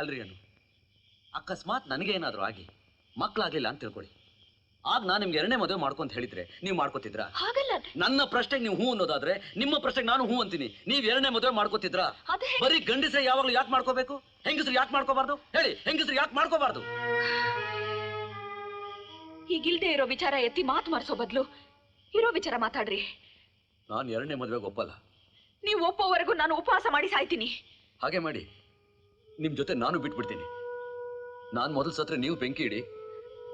ಅಲ್ರಿ ಅನು, ಅಕಸ್ಮಾತ್ ನನಗೆ ಏನಾದ್ರು ಆಗಿ ಮಕ್ಕಳಾಗ್ಲಿಲ್ಲ ಅಂತ ತಿಳ್ಕೊಳ್ಳಿ, ಆಗ ನಾನು ನಿಮ್ಗೆ ಎರಡನೇ ಮದುವೆ ಮಾಡ್ಕೊಂತ ಹೇಳಿದ್ರೆ ನೀವು ಮಾಡ್ಕೋತಿದ್ರಾ? ಹಾಗಲ್ಲ. ನನ್ನ ಪ್ರಶ್ನೆಗೆ ನೀವು ಹೂ ಅನ್ನೋದಾದ್ರೆ ನಿಮ್ಮ ಪ್ರಶ್ನೆಗೆ ನಾನು ಹೂ ಅಂತೀನಿ. ನೀವ್ ಎರಡನೇ ಮದುವೆ ಮಾಡ್ಕೋತಿದ್ರಾ? ಬರೀ ಗಂಡಸ್ರೆ ಯಾವಾಗ್ಲೂ ಯಾಕೆ ಮಾಡ್ಕೋಬೇಕು? ಹೆಂಗಸ್ರು ಯಾಕೆ ಮಾಡ್ಕೋಬಾರ್ದು ಹೇಳಿ? ಹೆಂಗಸ್ರು ಯಾಕೆ ಮಾಡ್ಕೋಬಾರ್ದು? ಈಗಿಲ್ದೇ ಇರೋ ವಿಚಾರ ಎತ್ತಿ ಮಾತು ಮಾಡಿಸೋ ಬದಲು ಇರೋ ವಿಚಾರ ಮಾತಾಡ್ರಿ. ನಾನು ಎರಡನೇ ಮದುವೆಗೆ ಒಪ್ಪಲ್ಲ. ನೀವು ಒಪ್ಪೋವರೆಗೂ ನಾನು ಉಪವಾಸ ಮಾಡಿ ಸಾಯ್ತೀನಿ. ಹಾಗೆ ಮಾಡಿ, ನಿಮ್ ಜೊತೆ ನಾನು ಬಿಟ್ಬಿಡ್ತೀನಿ. ನಾನ್ ಮೊದಲು ಸತ್ರೆ ನೀವು ಬೆಂಕಿ ಇಡಿ,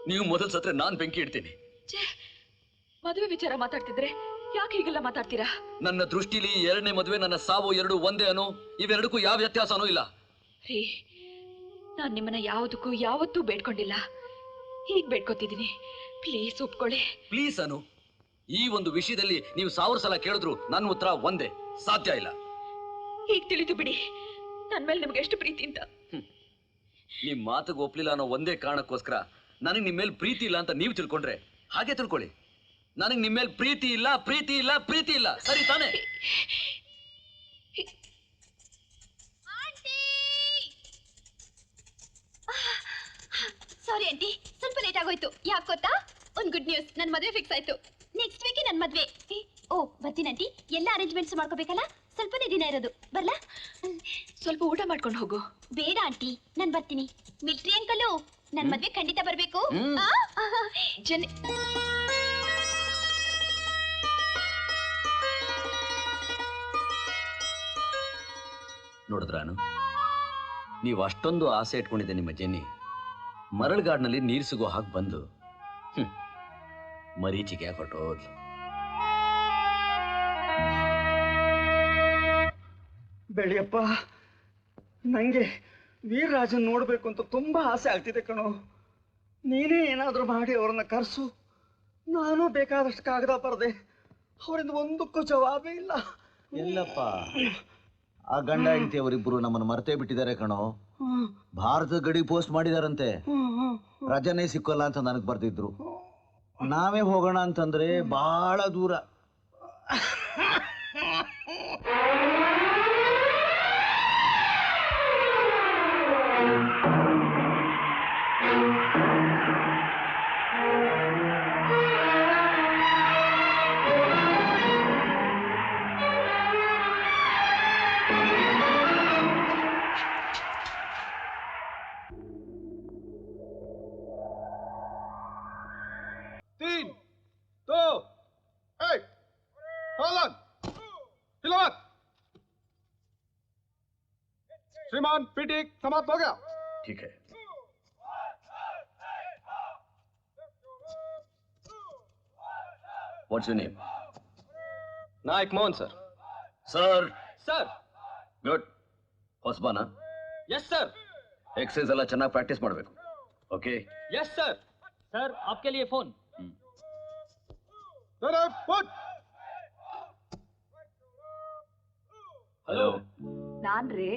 ನೀವು ಮೊದಲು ಸತ್ರೆ ನಾನು ಬೆಂಕಿ ಇಡ್ತೀನಿ. ಮದುವೆ ವಿಚಾರ ಮಾತಾಡ್ತಿದ್ರೆ ಯಾಕೆ ಹೀಗೆಲ್ಲ ಮಾತಾಡ್ತೀರಾ? ನನ್ನ ದೃಷ್ಟಿಲಿ ಎರಡನೇ ಮದುವೆ ನನ್ನ ಸಾವು ಎರಡು ಒಂದೇ ಅನು. ಇವೆರಡಕ್ಕೂ ಯಾವ ವ್ಯತ್ಯಾಸನೂ ಇಲ್ಲ. ರೀ, ನಾನ್ ನಿಮ್ಮನ್ನ ಯಾವುದಕ್ಕೂ ಯಾವತ್ತೂ ಬೇಡ್ಕೊಂಡಿಲ್ಲ. ಹೀಗ್ ಬೇಡ್ಕೊತಿದ್ದೀನಿ, ಪ್ಲೀಸ್ ಒಪ್ಕೊಳ್ಳಿ. ಪ್ಲೀಸ್ ಅನು, ಈ ಒಂದು ವಿಷಯದಲ್ಲಿ ನೀವು 1000 ಸಲ ಕೇಳಿದ್ರು ನನ್ನ ಉತ್ತರ ಒಂದೇ, ಸಾಧ್ಯ ಇಲ್ಲ. ಹೀಗ್ ತಿಳಿದು ಬಿಡಿ ನನ್ ಮೇಲೆ ನಿಮ್ಗೆ ಎಷ್ಟು ಪ್ರೀತಿ ಅಂತ. ನಿಮ್ ಮಾತಿಗೆ ಒಪ್ಲಿಲ್ಲ ಅನ್ನೋ ಒಂದೇ ಕಾರಣಕ್ಕೋಸ್ಕರ ನನಗೆ ನಿಮ್ಮ ಮೇಲೆ ಪ್ರೀತಿ ಇಲ್ಲ ಅಂತ ನೀವು ತಿಳ್ಕೊಂಡ್ರೆ ಹಾಗೆ ತಿಳ್ಕೊಳ್ಳಿ. ನನಗೆ ನಿಮ್ಮ ಮೇಲೆ ಪ್ರೀತಿ ಇಲ್ಲ, ಪ್ರೀತಿ ಇಲ್ಲ, ಪ್ರೀತಿ ಇಲ್ಲ. ಸರಿ ತಾನೇ? ಸಾರಿ ಆಂಟಿ, ಸ್ವಲ್ಪ ಲೇಟ್ ಆಗೋಯ್ತು. ಯಾಕೆ ಗೊತ್ತಾ? ಒಂದು ಗುಡ್ ನ್ಯೂಸ್, ನನ್ನ ಮದುವೆ ಫಿಕ್ಸ್ ಆಯ್ತು. ನೆಕ್ಸ್ಟ್ ವೀಕ್ ನನ್ನ ಮದುವೆ. ಓ ಬರ್ತೀನಿ ಆಂಟಿ, ಎಲ್ಲ ಅರೇಂಜ್ಮೆಂಟ್ಸ್ ಮಾಡ್ಕೋಬೇಕಲ್ಲ, ಸ್ವಲ್ಪನೇ ದಿನ ಇರೋದು. ಬರ್ಲಾ? ಸ್ವಲ್ಪ ಊಟ ಮಾಡ್ಕೊಂಡು ಹೋಗು. ಬೇಡ ಆಂಟಿ, ನಾನು ಬರ್ತೀನಿ. ಮಿಲ್ಟ್ರಿ ಅಂಕಲು, ನನ್ನ ಮದುವೆ ಖಂಡಿತ ಬರಬೇಕು. ನೋಡಿದ್ರಾನು, ನೀವು ಅಷ್ಟೊಂದು ಆಸೆ ಇಟ್ಕೊಂಡಿದ್ದೆ ನಿಮ್ಮ ಜೆನ್ನಿ ಮರಳುಗಾಡಿನಲ್ಲಿ ನೀರು ಸಿಗೋ ಹಾಗೆ ಬಂದು ಮರೀಚಿಗೆ ಹೊರಟೋದ್ಲು. ಬೆಳಿಯಪ್ಪ, ನಂಗೆ ವೀರರಾಜನ್ ನೋಡ್ಬೇಕು ಅಂತ ತುಂಬಾ ಆಸೆ ಆಗ್ತಿದೆ ಕಣೋ. ನೀನೇ ಏನಾದ್ರೂ ಮಾಡಿ ಅವ್ರನ್ನ ಕರ್ಸು. ನಾನು ಬೇಕಾದಷ್ಟು ಕಾಗದ ಬರದೆ, ಅವರಿಂದ ಒಂದಕ್ಕೂ ಜವಾಬೇ ಇಲ್ಲ. ಎಲ್ಲಪ್ಪ, ಆ ಗಂಡ ಹೆಂಡತಿ ಅವರಿಬ್ಬರು ನಮ್ಮನ್ನು ಮರ್ತೇ ಬಿಟ್ಟಿದ್ದಾರೆ ಕಣೋ. ಭಾರತ ಗಡಿ ಪೋಸ್ಟ್ ಮಾಡಿದಾರಂತೆ. ರಜನೆ ಸಿಕ್ಕೋಲ್ಲ ಅಂತ ನನಗೆ ಬರ್ದಿದ್ರು. ನಾವೇ ಹೋಗೋಣ ಅಂತಂದ್ರೆ ಬಹಳ ದೂರ. श्रीमान पीटी समाप्त हो गया. ठीक है. What's your name? Naik Mohan, sir. Sir. Sir. Good. ಹೊಸಬಾನ? Yes, sir. Exercise ಎಲ್ಲ ಚೆನ್ನಾಗಿ ಪ್ರಾಕ್ಟೀಸ್ ಮಾಡಬೇಕು. ಓಕೆ? Yes, sir. Sir, आपके लिए फोन. ಹಲೋ. ನಾನ್ರಿ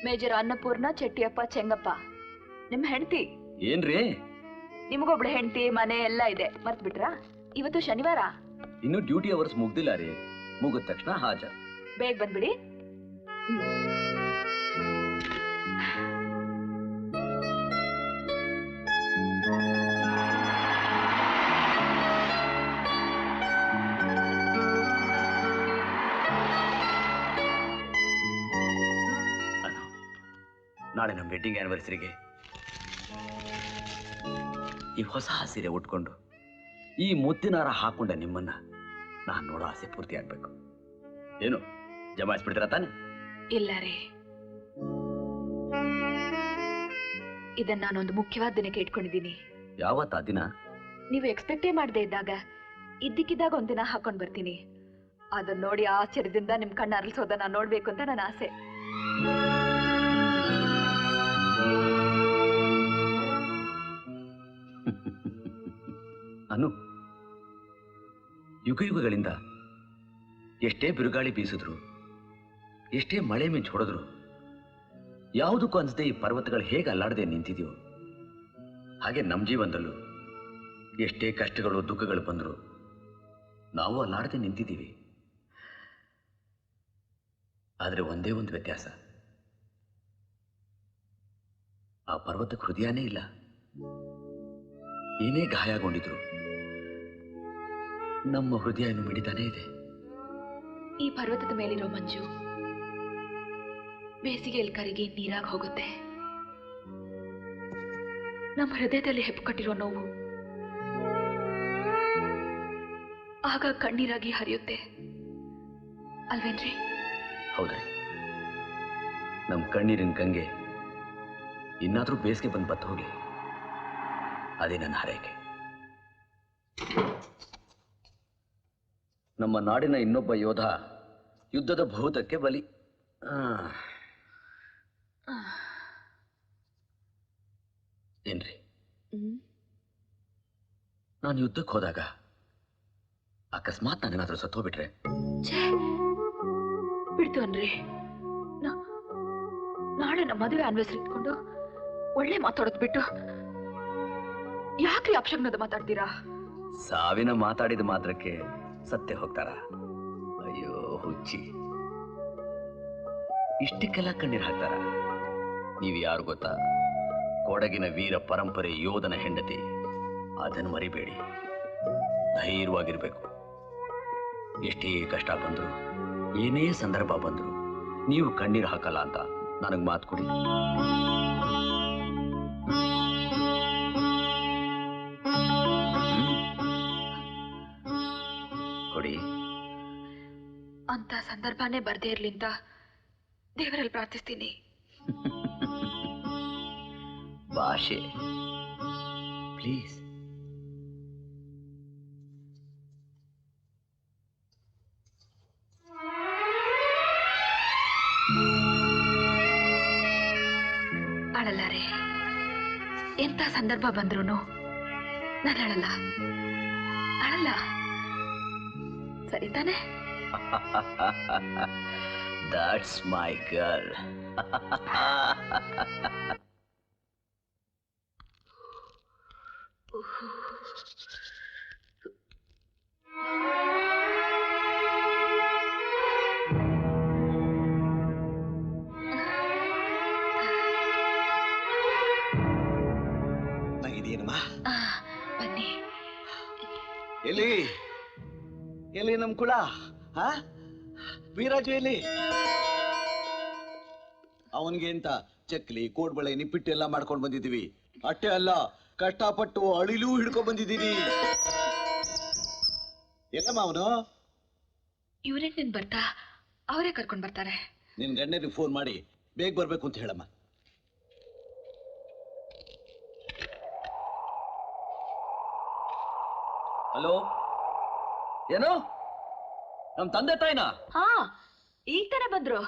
ಮೇಜರ್ ಅನ್ನಪೂರ್ಣ ಚೆಟ್ಟಿಯಪ್ಪ ಚೆಂಗಪ್ಪ, ನಿಮ್ ಹೆಂಡತಿ. ಏನ್ರಿ? ನಿಮಗೊಬ್ಳು ಹೆಂಡತಿ, ಮನೆ ಎಲ್ಲ ಇದೆ, ಮರ್ತ್ ಬಿಟ್ರಾ? ಇವತ್ತು ಶನಿವಾರ. ಇನ್ನು ಡ್ಯೂಟಿ ಅವರ್ಸ್ ಮುಗ್ದಿಲ್ಲ ರೀ. ಮುಗಿದ ತಕ್ಷಣ ಹಾಜರ್. ಬೇಗ ಬಂದ್ಬಿಡಿ. ನಾಳೆ ನಮ್ಮ ವೆಡ್ಡಿಂಗ್ ಆನಿವರ್ಸರಿಗೆ ಈ ಹೊಸ ಸೀರೆ ಉಟ್ಕೊಂಡು ಈ ಮುತ್ತಿನಾರ ಹಾಕೊಂಡ ನಿಮ್ಮನ್ನ ನಾನು ನೋಡೋ ಆಸೆ ಪೂರ್ತಿ ಆಗ್ಬೇಕು. ಏನು ಜಮಾಯಿಸ್ಬಿಡ್ತೀರ ತಾನೆ? ಇಲ್ಲ ರೀ, ಇದನ್ನ ನಾನೊಂದು ಮುಖ್ಯವಾದ ದಿನಕ್ಕೆ ಇಟ್ಕೊಂಡಿದ್ದೀನಿ. ಯಾವತ್ತ ದಿನ? ನೀವು ಎಕ್ಸ್ಪೆಕ್ಟೇ ಮಾಡದೇ ಇದ್ದಾಗ ಇದ್ದಕ್ಕಿದ್ದಾಗ ಒಂದಿನ ಹಾಕೊಂಡ್ ಬರ್ತೀನಿ. ಅದನ್ನ ನೋಡಿ ಆಶ್ಚರ್ಯದಿಂದ ನಿಮ್ ಕಣ್ಣು ಅರಳಿಸೋದನ್ನ ನೋಡ್ಬೇಕು ಅಂತ ನನ್ನ ಆಸೆ. ಅನು, ಯುಗ ಯುಗಗಳಿಂದ ಎಷ್ಟೇ ಬಿರುಗಾಳಿ ಬೀಸಿದ್ರು ಎಷ್ಟೇ ಮಳೆ ಮಿಂಚು ಹೊಡೆದ್ರು ಯಾವುದಕ್ಕೂ ಅನ್ಸದೆ ಈ ಪರ್ವತಗಳು ಹೇಗೆ ಅಲ್ಲಾಡದೆ ನಿಂತಿದೆಯೋ ಹಾಗೆ ನಮ್ಮ ಜೀವನದಲ್ಲೂ ಎಷ್ಟೇ ಕಷ್ಟಗಳು ದುಃಖಗಳು ಬಂದರೂ ನಾವು ಅಲ್ಲಾಡದೆ ನಿಂತಿದ್ದೀವಿ. ಆದರೆ ಒಂದೇ ಒಂದು ವ್ಯತ್ಯಾಸ, ಆ ಪರ್ವತಕ್ಕೆ ಹೃದಯನೇ ಇಲ್ಲ. ಏನೇ ಗಾಯಗೊಂಡಿದ್ರು ನಮ್ಮ ಹೃದಯ ಇನ್ನು ಮಿಡಿತಾನೇ ಇದೆ. ಈ ಪರ್ವತದ ಮೇಲಿರೋ ಮಂಜು ಬೇಸಿಗೆಯಲ್ಲಿ ಕರಗಿ ನೀರಾಗಿ ಹೋಗುತ್ತೆ. ನಮ್ಮ ಹೃದಯದಲ್ಲಿ ಹೆಪ್ಪುಕಟ್ಟಿರೋ ನೋವು ಆಗ ಕಣ್ಣೀರಾಗಿ ಹರಿಯುತ್ತೆ ಅಲ್ವೇನ್ರಿ? ಹೌದ್ರಿ, ನಮ್ಮ ಕಣ್ಣೀರಿನ ಗಂಗೆ ಇನ್ನಾದ್ರೂ ಬೇಸಿಗೆ ಬಂದು ಬತ್ತು ಹೋಗಿ, ಅದೇ ನನ್ನ ಹರಕೆ. ನಮ್ಮ ನಾಡಿನ ಇನ್ನೊಬ್ಬ ಯೋಧ ಯುದ್ಧದ ಭೂತಕ್ಕೆ ಬಲಿ. ಏನ್ರಿ, ನಾನು ಯುದ್ಧಕ್ಕೆ ಹೋದಾಗ ಅಕಸ್ಮಾತ್ ನಾನೇನಾದ್ರೂ ಸತ್ತೋಗ್ಬಿಟ್ರೆ? ಬಿಡ್ತು ಅನ್ರಿ. ನಾಳೆ ನಮ್ಮ ಮದುವೆ ಆನಿವರ್ಸರಿ ಇಟ್ಕೊಂಡು ಒಳ್ಳೆ ಮಾತಾಡೋದ್ ಬಿಟ್ಟು ಯಾಕ್ರಿ ಅಪಶಗ್ನದ ಮಾತಾಡ್ತೀರಾ? ಸಾವಿನ ಮಾತಾಡಿದ ಮಾತ್ರಕ್ಕೆ ಸತ್ಯ ಹೋಗ್ತಾರ? ಅಯ್ಯೋ ಹುಚ್ಚಿ, ಇಷ್ಟಕ್ಕೆಲ್ಲ ಕಣ್ಣೀರ್ ಹಾಕ್ತಾರ? ನೀವು ಯಾರು ಗೊತ್ತಾ? ಕೊಡಗಿನ ವೀರ ಪರಂಪರೆ ಯೋಧನ ಹೆಂಡತಿ. ಅದನ್ನು ಮರಿಬೇಡಿ, ಧೈರ್ಯವಾಗಿರ್ಬೇಕು. ಎಷ್ಟೇ ಕಷ್ಟ ಬಂದ್ರು, ಏನೇ ಸಂದರ್ಭ ಬಂದ್ರು ನೀವು ಕಣ್ಣೀರು ಹಾಕಲ್ಲ ಅಂತ ನನಗೆ ಮಾತು ಕೊಡಿ. ಕೊಡಿ. ಅಂತ ಸಂದರ್ಭನೇ ಬರ್ದೇ ಇರ್ಲಿ ಅಂತ ದೇವರಲ್ಲಿ ಪ್ರಾರ್ಥಿಸ್ತೀನಿ. ಭಾಷೆ ಪ್ಲೀಸ್. ಅಳಲ್ಲ ರೀ, ಎಂತ ಸಂದರ್ಭ ಬಂದ್ರು ನಾನು ಅಳಲ್ಲ. ಅಳಲ್ಲ, ಸರಿ ತಾನೆ? That's my girl. ನಂಗಿದೆಯೇನಮ್ಮ? ಬನ್ನಿ. ಎಲ್ಲಿ ಎಲ್ಲಿ ನಮ್ ಕುಳ? ವೀರಾಜು ಎಲ್ಲಿ? ಅವನಿಗೆ ಅಂತ ಚಕ್ಲಿ ಕೋಡ್ಬಳೆ ನಿಪ್ಪಿಟ್ಟು ಎಲ್ಲ ಮಾಡ್ಕೊಂಡು ಬಂದಿದ್ದೀವಿ. ಅಷ್ಟೇ ಅಲ್ಲ, ಕಷ್ಟಪಟ್ಟು ಅಳಿಲೂ ಹಿಡ್ಕೊಂಡ್ ಬಂದಿದ್ದೀನಿ. ಎಲ್ಲಮ್ಮ ಅವನು? ಇವ್ರೇನ್ ನಿನ್ ಬರ್ತಾ ಅವರೇ ಕರ್ಕೊಂಡ್ ಬರ್ತಾರೆ. ನಿನ್ ಗಂಡನಿಗೆ ಫೋನ್ ಮಾಡಿ ಬೇಗ ಬರ್ಬೇಕು ಅಂತ ಹೇಳಮ್ಮ. ಹಲೋ, ಏನು ನಮ್ ತಂದೆ ತಾಯಿನ? ಹಾ, ಈಗ ತಾನೇ ಬಂದ್ರು.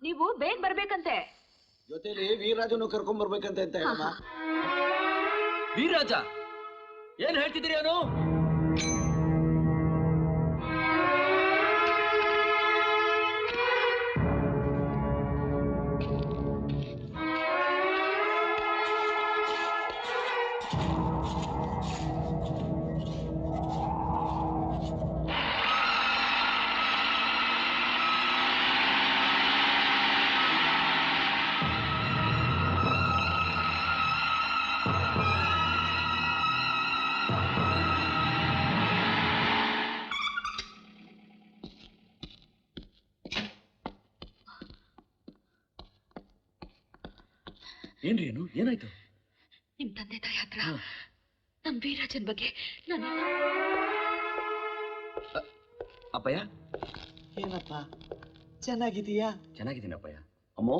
ನೀವು ಬೇಗ ಬರ್ಬೇಕಂತೆ. ಜೊತೆಲಿ ವೀರರಾಜನು ಕರ್ಕೊಂಡ್ ಬರ್ಬೇಕಂತ ಅಂತ ಹೇಳಮ್ಮ. ವೀರರಾಜ ಏನ್ ಹೇಳ್ತಿದ್ದೀರಿ? ಅವನು ಏನ್ರಿ, ಏನು ಏನಾಯ್ತು? ನಿಮ್ ತಂದೆ ತಾಯಿ ಹತ್ರ ನಮ್ ವೀರಾಜನ್ ಬಗ್ಗೆ ನಾನು. ಅಪ್ಪಯ್ಯ. ಏನಪ್ಪ, ಚೆನ್ನಾಗಿದೀಯಾ? ಚೆನ್ನಾಗಿದ್ದೀನಿ ಅಪ್ಪಯ್ಯ. ಅಮ್ಮೋ,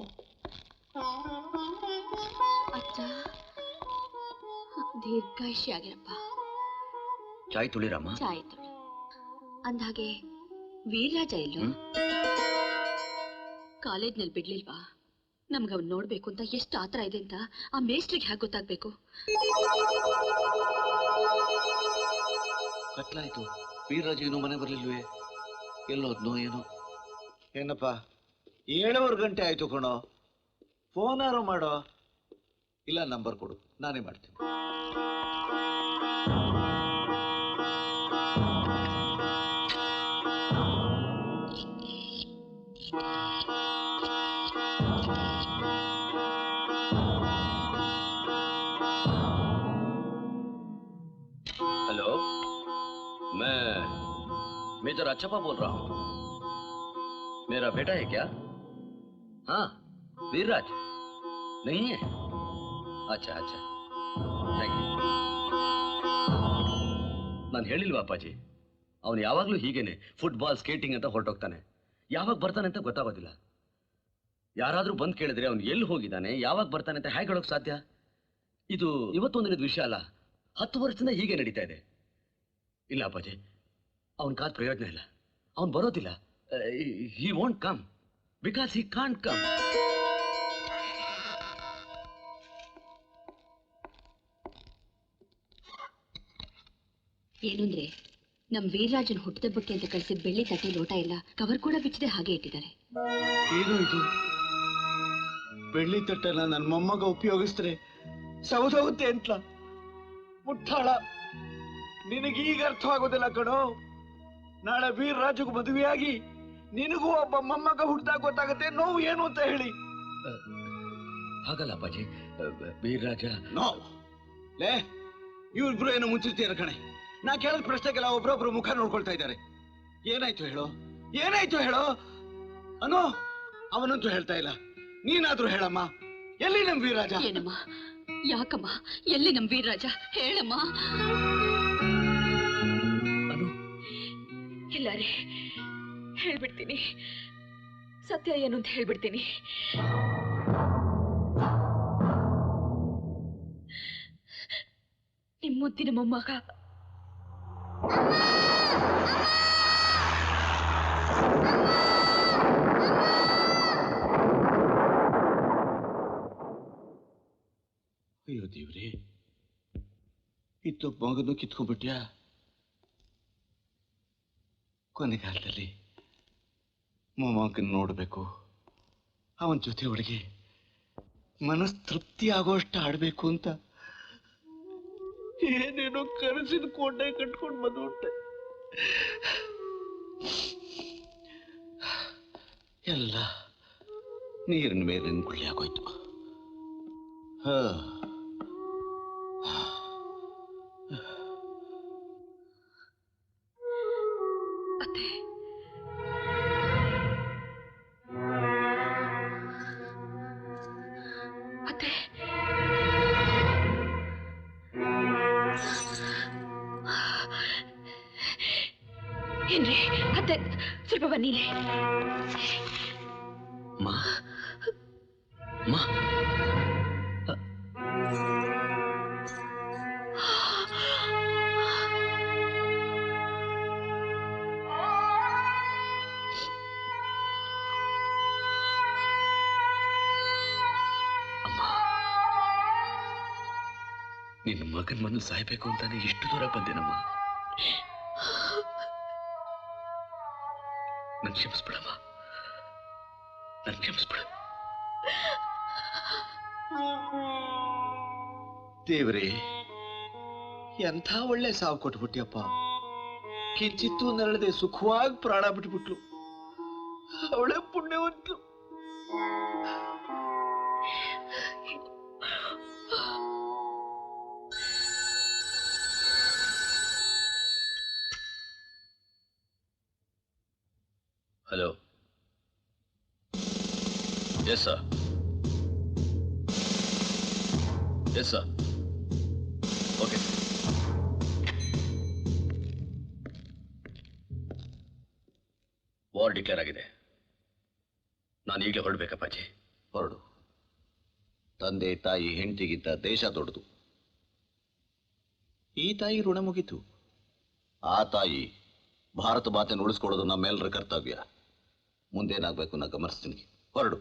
ಅಜ್ಜ ದೀರ್ಘಾಯುಷ್ಯಾಗಿರಪ್ಪ. ಚಾಯ್ ತುಳಿರಮ್ಮ. ಚಾಯ್ ತುಳಿ. ಅಂದ್ಹಾಗೆ ವೀರರಾಜ ಇಲ್ಲೋ? ಕಾಲೇಜ್ನಲ್ಲಿ ಬಿಡ್ಲಿಲ್ವಾ? ನಮ್ಗೆ ಅವ್ನು ನೋಡ್ಬೇಕು ಅಂತ ಎಷ್ಟು ಆತರ ಇದೆ ಅಂತ ಆ ಮೇಸ್ಟ್ರಿಗೆ ಹೇಗೆ ಗೊತ್ತಾಗ್ಬೇಕು? ಕತ್ಲಾಯ್ತು, ವೀರರಾಜ ಏನೋ ಮನೆ ಬರ್ಲಿಲ್ವೇ? ಎಲ್ಲೋದ್ನೋ ಏನೋ? ಏನಪ್ಪ 7 ಗಂಟೆ ಆಯ್ತು ಕಣೋ. ಫೋನಾರು ಮಾಡೋ, ಇಲ್ಲ ನಂಬರ್ ಕೊಡು, ನಾನೇ ಮಾಡ್ತೀನಿ. हेलो, मैं मेजर अच्छप्पा बोल रहा हूँ. मेरा बेटा है क्या? हाँ, वीरराज नहीं है? अच्छा अच्छा, थैंक यू. ನಾನು ಹೇಳಿಲ್ವಾ ಅಪ್ಪಾಜಿ, ಅವನು ಯಾವಾಗಲೂ ಹೀಗೇನೆ ಫುಟ್ಬಾಲ್ ಸ್ಕೇಟಿಂಗ್ ಅಂತ ಹೊರಟೋಗ್ತಾನೆ. ಯಾವಾಗ ಬರ್ತಾನೆ ಅಂತ ಗೊತ್ತಾಗೋದಿಲ್ಲ. ಯಾರಾದರೂ ಬಂದು ಕೇಳಿದ್ರೆ ಅವನು ಎಲ್ಲಿ ಹೋಗಿದ್ದಾನೆ, ಯಾವಾಗ ಬರ್ತಾನೆ ಅಂತ ಹೇಗೆ ಹೇಳೋಕೆ ಸಾಧ್ಯ? ಇದು ಇವತ್ತೊಂದು ದಿನದ ವಿಷಯ ಅಲ್ಲ, 10 ವರ್ಷದಿಂದ ಹೀಗೆ ನಡೀತಾ ಇದೆ. ಇಲ್ಲ ಅಪ್ಪಾಜಿ, ಅವನ ಕಾದ ಪ್ರಯೋಜನ ಇಲ್ಲ. ಅವನು ಬರೋದಿಲ್ಲ. He won't come because he can't come. ಏನಂದ್ರೆ ನಮ್ ವೀರರಾಜನ್ ಹುಟ್ಟದಬ್ಬಕ್ಕೆ ಅಂತ ಕಳಿಸಿದ ಬೆಳ್ಳಿ ತಟ್ಟೆ ಲೋಟ ಎಲ್ಲ ಕವರ್ ಕೂಡ ಬಿಚ್ಚದೆ ಹಾಗೆ ಇಟ್ಟಿದ್ದಾರೆ. ಏನು ಇದು? ಬೆಳ್ಳಿ ತಟ್ಟೆನ ನನ್ನ ಮೊಮ್ಮಗ ಉಪಯೋಗಿಸಿದ್ರೆ ಸೌದೋಗುತ್ತೆ ಅಂತ ಮುಟ್ಟಾಳ. ನಿನಗೀಗ ಅರ್ಥವಾಗೋದಿಲ್ಲ ಕಣೋ. ನಾಳೆ ವೀರರಾಜಗೂ ಮದುವೆಯಾಗಿ ನಿನಗೂ ಒಬ್ಬ ಮೊಮ್ಮಗ ಹುಟ್ಟಿದಾಗ ಗೊತ್ತಾಗುತ್ತೆ ನೋವು ಏನು ಅಂತ ಹೇಳಿ. ಹಾಗಲ್ಲ ಅಪ್ಪಾಜಿ, ವೀರರಾಜ. ನೋ ಲೇ, ಇವ್ರಿಬ್ರು ಏನೋ ಮುಚ್ಚಿರ್ತೀರ ಕಣೆ. ನಾ ಕೇಳಿದ ಪ್ರಶ್ನೆಗೆಲ್ಲ ಒಬ್ರೊಬ್ರು ಮುಖ ನೋಡ್ಕೊಳ್ತಾ ಇದ್ದಾರೆ. ಏನಾಯ್ತು ಹೇಳೋ, ಏನಾಯ್ತು ಹೇಳೋ ಅನೋ. ಅವನಂತೂ ಹೇಳ್ತಾ ಇಲ್ಲ, ನೀನಾದ್ರೂ ಹೇಳಮ್ಮ, ಎಲ್ಲಿ ನಮ್ ವೀರರಾಜ? ಏನಮ್ಮ, ಯಾಕಮ್ಮ, ಎಲ್ಲಿ ನಮ್ ವೀರರಾಜ ಹೇಳಮ್ಮ. ಇಲ್ಲ ರೀ, ಹೇಳ್ಬಿಡ್ತೀನಿ, ಸತ್ಯ ಏನು ಅಂತ ಹೇಳ್ಬಿಡ್ತೀನಿ. ನಿಮ್ಮ ಮುದ್ದಿನ ಮೊಮ್ಮಗ ಅಯ್ಯೋ ದೇವ್ರಿ, ಇತ್ತೊಬ್ಬ ಮಗನು ಕಿತ್ಕೊಂಡ್ಬಿಟ್ಯಾ. ಕೊನೆಗಾಲದಲ್ಲಿ ಮೊಮ್ಮಗನ್ ನೋಡ್ಬೇಕು, ಅವನ ಜೊತೆ ಒಳಗೆ ಮನಸ್ತೃಪ್ತಿ ಆಗೋಷ್ಟು ಆಡ್ಬೇಕು ಅಂತ ಏನೇನೋ ಕನಸಿನ ಕೊಂಡೆ ಕಟ್ಕೊಂಡು ಬಂದ್ಬಿಟ್ಟೆ. ಎಲ್ಲ ನೀರಿನ ಮೇಲಿನ ಗುಳ್ಳಿ ಆಗೋಯ್ತು. ಅತ್ತೆ, ಅತ್ತೆ, ಏನ್ರಿ ಅತ್ತೆ, ಸ್ವಲ್ಪ ಬನ್ನಿ. ಮಾ ಮಾ ನಿನ್ನ ಮಗನ ಮನ್ನು ಸಾಯ್ಬೇಕು ಅಂತಾನೆ ಎಷ್ಟು ದೂರ ಬಂದೇನಮ್ಮ. ನನ್ ಕ್ಷಮಿಸ್ಬಿಡಮ್ಮ, ನನ್ ಕ್ಷಮಿಸ್ಬಿಡ. ದೇವ್ರೇ, ಎಂಥ ಒಳ್ಳೆ ಸಾವು ಕೊಟ್ಬಿಟ್ಟಿಯಪ್ಪ. ಕಿಂಚಿತ್ತೂ ನರಳದೆ ಸುಖವಾಗಿ ಪ್ರಾಣ ಬಿಟ್ಬಿಟ್ಲು. ಅವಳೇ ಪುಣ್ಯವಂತಲು. Hello, yes sir, yes sir, okay. War declare ಆಗಿದೆ. ನಾನು ಈಗಲೇ ಹೊರಡ್ಬೇಕಪ್ಪಾಜಿ. ಹೊರಡು. ತಂದೆ ತಾಯಿ ಹೆಂಡತಿಗಿಂತ ದೇಶ ದೊಡ್ಡದು. ಈ ತಾಯಿ ಋಣ ಮುಗಿತು. ಆ ತಾಯಿ ಭಾರತ ಮಾತೆಯನ್ನು ಉಳಿಸ್ಕೊಡೋದು ನಮ್ಮೆಲ್ಲರ ಕರ್ತವ್ಯ. ಮುಂದೇನಾಗಬೇಕು ನಾ ಗಮನಿಸ್ತೀನಿ. ಹೊರಡು.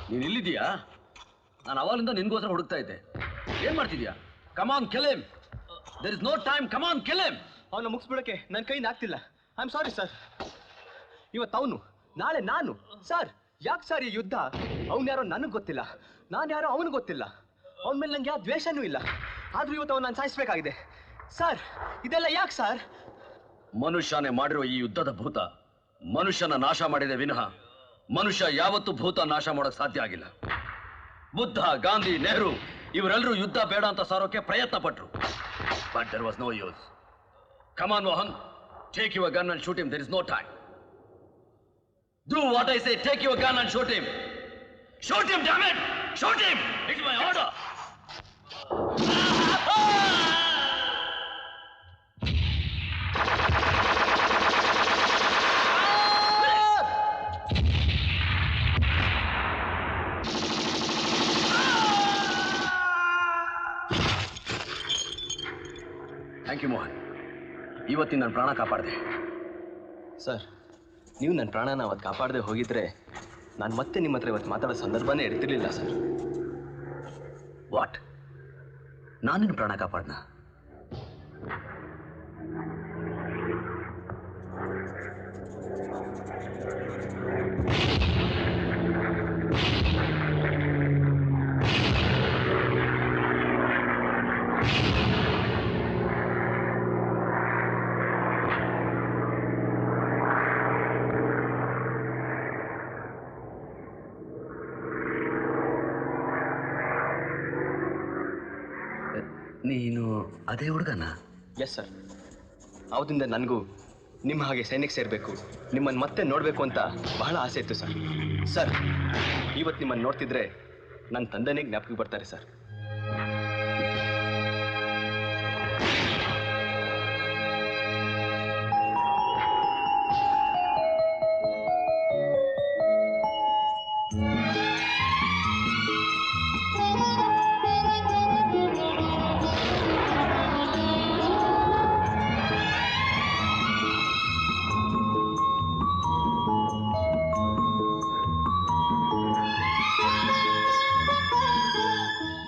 ನೀನ್ ಇಲ್ಲಿದ್ದೀಯಾ? ನಾನು ಅವಾಗಲಿಂದ ನಿನ್ಗೋಸ್ಕರ ಹುಡುಕ್ತಾ ಇದ್ದೆ. ಏನ್ ಮಾಡ್ತಿದ್ಯಾ? Come on kill. There is no time. Come on kill. ಅವನ್ನ ಮುಗಿಸ್ಬಿಡಕ್ಕೆ ನನ್ನ ಕೈಯಿಂದ ಆಗ್ತಿಲ್ಲ. I am sorry sir. ಇವತ್ತು ಅವನು, ನಾಳೆ ನಾನು. ಸರ್ ಯಾಕೆ ಸರ್ ಈ ಯುದ್ಧ? ಅವ್ನು ಯಾರೋ ನನಗೆ ಗೊತ್ತಿಲ್ಲ, ನಾನು ಯಾರೋ ಅವನಿಗೆ ಗೊತ್ತಿಲ್ಲ. ಅವನ ಮೇಲೆ ನಂಗೆ ಯಾವ ದ್ವೇಷನೂ ಇಲ್ಲ. ಆದ್ರೂ ಇವತ್ತು ಅವನು ನಾನು ಸಾಯಿಸ್ಬೇಕಾಗಿದೆ. ಸರ್ ಇದೆಲ್ಲ ಯಾಕೆ ಸರ್? ಮನುಷ್ಯನೇ ಮಾಡಿರೋ ಈ ಯುದ್ಧದ ಭೂತ ಮನುಷ್ಯನ ನಾಶ ಮಾಡಿದೆ ವಿನಃ ಮನುಷ್ಯ ಯಾವತ್ತೂ ಭೂತ ನಾಶ ಮಾಡೋಕ್ ಸಾಧ್ಯ ಆಗಿಲ್ಲ. ಬುದ್ಧ, ಗಾಂಧಿ, ನೆಹರು ಇವರೆಲ್ಲರೂ ಯುದ್ಧ ಬೇಡ ಅಂತ ಸಾರೋಕೆ ಪ್ರಯತ್ನ ಪಟ್ರು. But there was no use. Come on Mohan, take your gun and shoot him. There is no time. Do what I say. Take your gun and shoot him. Shoot him, damn it! Shoot him! It's my order. Thank you, Mohan. ಇವತ್ತಿನ ನನ್ನ ಪ್ರಾಣ ಕಾಪಾಡಿದೆ. Sir ನೀವು ನನ್ನ ಪ್ರಾಣನ ಅವತ್ತು ಕಾಪಾಡದೆ ಹೋಗಿದ್ರೆ ನಾನು ಮತ್ತೆ ನಿಮ್ಮ ಹತ್ರ ಇವತ್ತು ಮಾತಾಡೋ ಸಂದರ್ಭನೇ ಇರ್ತಿರ್ಲಿಲ್ಲ ಸರ್. ವಾಟ್? ನಾನು ನಿನ್ನ ಪ್ರಾಣ ಕಾಪಾಡ್ನ? ನೀನು ಅದೇ ಹುಡುಗನ? Yes sir. ಅವತ್ತಿಂದ ನನಗೂ ನಿಮ್ಮ ಹಾಗೆ ಸೈನ್ಯಕ್ಕೆ ಸೇರಬೇಕು, ನಿಮ್ಮನ್ನು ಮತ್ತೆ ನೋಡಬೇಕು ಅಂತ ಬಹಳ ಆಸೆ ಇತ್ತು ಸರ್. ಸರ್ ಇವತ್ತು ನಿಮ್ಮನ್ನು ನೋಡ್ತಿದ್ರೆ ನನ್ನ ತಂದೆನೇ ಜ್ಞಾಪಕ ಬರ್ತಾರೆ ಸರ್.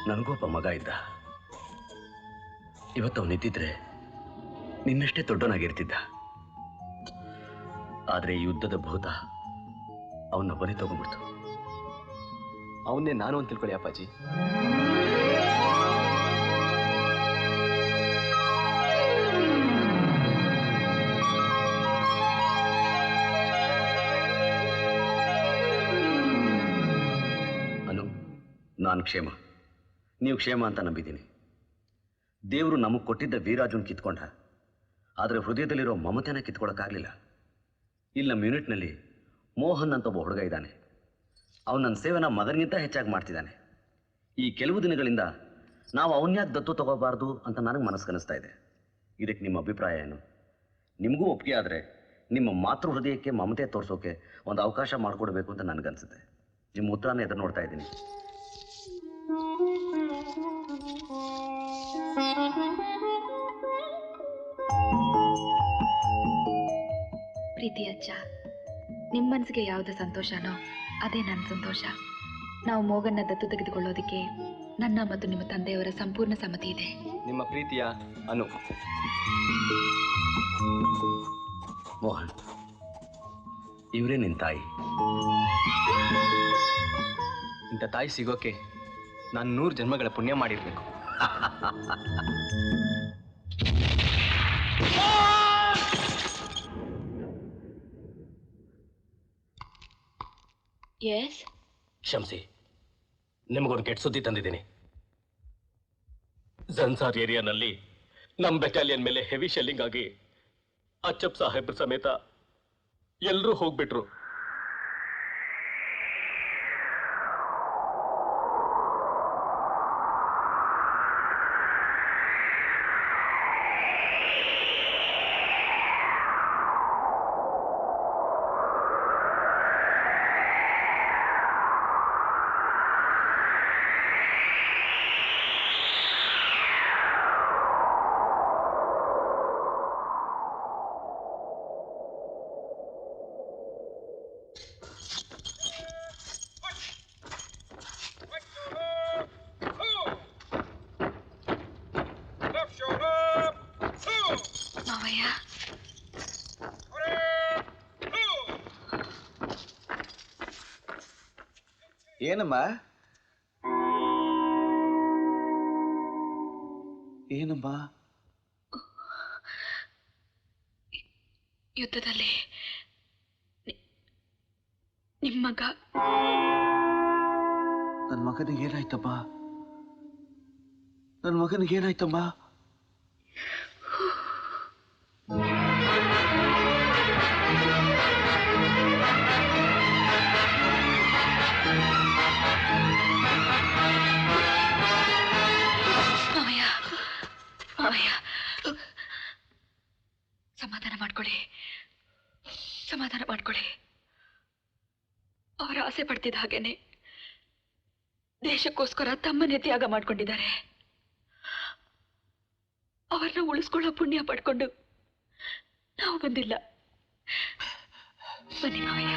ನನಗೊಬ್ಬ ಮಗ ಇದ್ದ. ಇವತ್ತು ಅವನಿದ್ದಿದ್ರೆ ನಿನ್ನಷ್ಟೇ ದೊಡ್ಡವನಾಗಿರ್ತಿದ್ದ. ಆದ್ರೆ ಈ ಯುದ್ಧದ ಭೂತ ಅವನ್ನ ಬಲಿ ತಗೊಂಡ್ಬಿಡ್ತು. ಅವನ್ನೇ ನಾನು ಅಂತ ತಿಳ್ಕೊಳ್ಳಿ ಅಪ್ಪಾಜಿ. ಅನು, ನಾನು ಕ್ಷೇಮ, ನೀವು ಕ್ಷೇಮ ಅಂತ ನಂಬಿದ್ದೀನಿ. ದೇವರು ನಮಗೆ ಕೊಟ್ಟಿದ್ದ ವೀರಾಜುನ್ ಕಿತ್ಕೊಂಡ, ಆದರೆ ಹೃದಯದಲ್ಲಿರೋ ಮಮತೆನ ಕಿತ್ಕೊಳ್ಳೋಕ್ಕಾಗಲಿಲ್ಲ. ಇಲ್ಲಿ ನಮ್ಮ ಯೂನಿಟ್ನಲ್ಲಿ ಮೋಹನ್ ಅಂತ ಒಬ್ಬ ಹುಡುಗ ಇದ್ದಾನೆ. ಅವನು ನನ್ನ ಸೇವೆನ ಮಗನಿಗಿಂತ ಹೆಚ್ಚಾಗಿ ಮಾಡ್ತಿದ್ದಾನೆ. ಈ ಕೆಲವು ದಿನಗಳಿಂದ ನಾವು ಅವನ್ಯಾಕೆ ದತ್ತು ತಗೋಬಾರ್ದು ಅಂತ ನನಗೆ ಮನಸ್ಸು ಕನಿಸ್ತಾ ಇದೆ. ಇದಕ್ಕೆ ನಿಮ್ಮ ಅಭಿಪ್ರಾಯ ಏನು? ನಿಮಗೂ ಒಪ್ಪಿಗೆ ಆದರೆ ನಿಮ್ಮ ಮಾತೃ ಹೃದಯಕ್ಕೆ ಮಮತೆ ತೋರಿಸೋಕೆ ಒಂದು ಅವಕಾಶ ಮಾಡಿಕೊಡ್ಬೇಕು ಅಂತ ನನಗನ್ಸುತ್ತೆ. ನಿಮ್ಮ ಉತ್ತರನ ಎದುರು ನೋಡ್ತಾ ಇದ್ದೀನಿ. ಪ್ರೀತಿ ಅಜ್ಜ, ನಿಮ್ಮ ಮನಸ್ಸಿಗೆ ಯಾವುದು ಸಂತೋಷನೋ ಅದೇ ನನ್ನ ಸಂತೋಷ. ನಾವು ಮೋಗನ್ನ ದತ್ತು ತೆಗೆದುಕೊಳ್ಳೋದಕ್ಕೆ ನನ್ನ ಮತ್ತು ನಿಮ್ಮ ತಂದೆಯವರ ಸಂಪೂರ್ಣ ಸಮ್ಮತಿ ಇದೆ. ನಿಮ್ಮ ಪ್ರೀತಿಯ ಅನು. ಮೋಹನ್, ಇವರೇ ನಿನ್ನ ತಾಯಿ. ಇಂಥ ತಾಯಿ ಸಿಗೋಕೆ ನಾನು 100 ಜನ್ಮಗಳ ಪುಣ್ಯ ಮಾಡಿರ್ಬೇಕು. ಎಸ್, ಕ್ಷಮಿಸಿ, ನಿಮಗೊಂದು ಕೆಟ್ಟ ಸುದ್ದಿ ತಂದಿದ್ದೀನಿ. ಜನ್ಸಾರ್ ಏರಿಯಾನಲ್ಲಿ ನಮ್ಮ ಬೆಟಾಲಿಯನ್ ಮೇಲೆ ಹೆವಿ ಶೆಲ್ಲಿಂಗ್ ಆಗಿ ಅಚ್ಚಪ್ ಸಾಹೇಬ್ರ ಸಮೇತ ಎಲ್ಲರೂ ಹೋಗ್ಬಿಟ್ರು. ಮಾವಯ್ಯ ಏನಮ್ಮ ಏನಮ್ಮ ಯುದ್ಧದಲ್ಲಿ ನಿಮ್ಮ ಮಗ ನನ್ನ ಮಗನಿಗೆ ಏನಾಯ್ತಮ್ಮ ನನ್ನ ಮಗನಿಗೆ ಏನಾಯ್ತಮ್ಮ ಮಾವಯ್ಯ ಮಾವಯ್ಯ ಸಮಾಧಾನ ಮಾಡ್ಕೊಳ್ಳಿ ಸಮಾಧಾನ ಮಾಡ್ಕೊಳ್ಳಿ ಅವರ ಆಸೆ ಪಡ್ತಿದ್ದ ಹಾಗೇನೆ ದೇಶಕ್ಕೋಸ್ಕರ ತಮ್ಮನ್ನೇ ತ್ಯಾಗ ಮಾಡ್ಕೊಂಡಿದ್ದಾರೆ ಅವರನ್ನ ಉಳಿಸ್ಕೊಳ್ಳೋ ಪುಣ್ಯ ಪಡ್ಕೊಂಡು ನಾವು ಬಂದಿಲ್ಲ ಬನ್ನಿ ಮಾವಯ್ಯ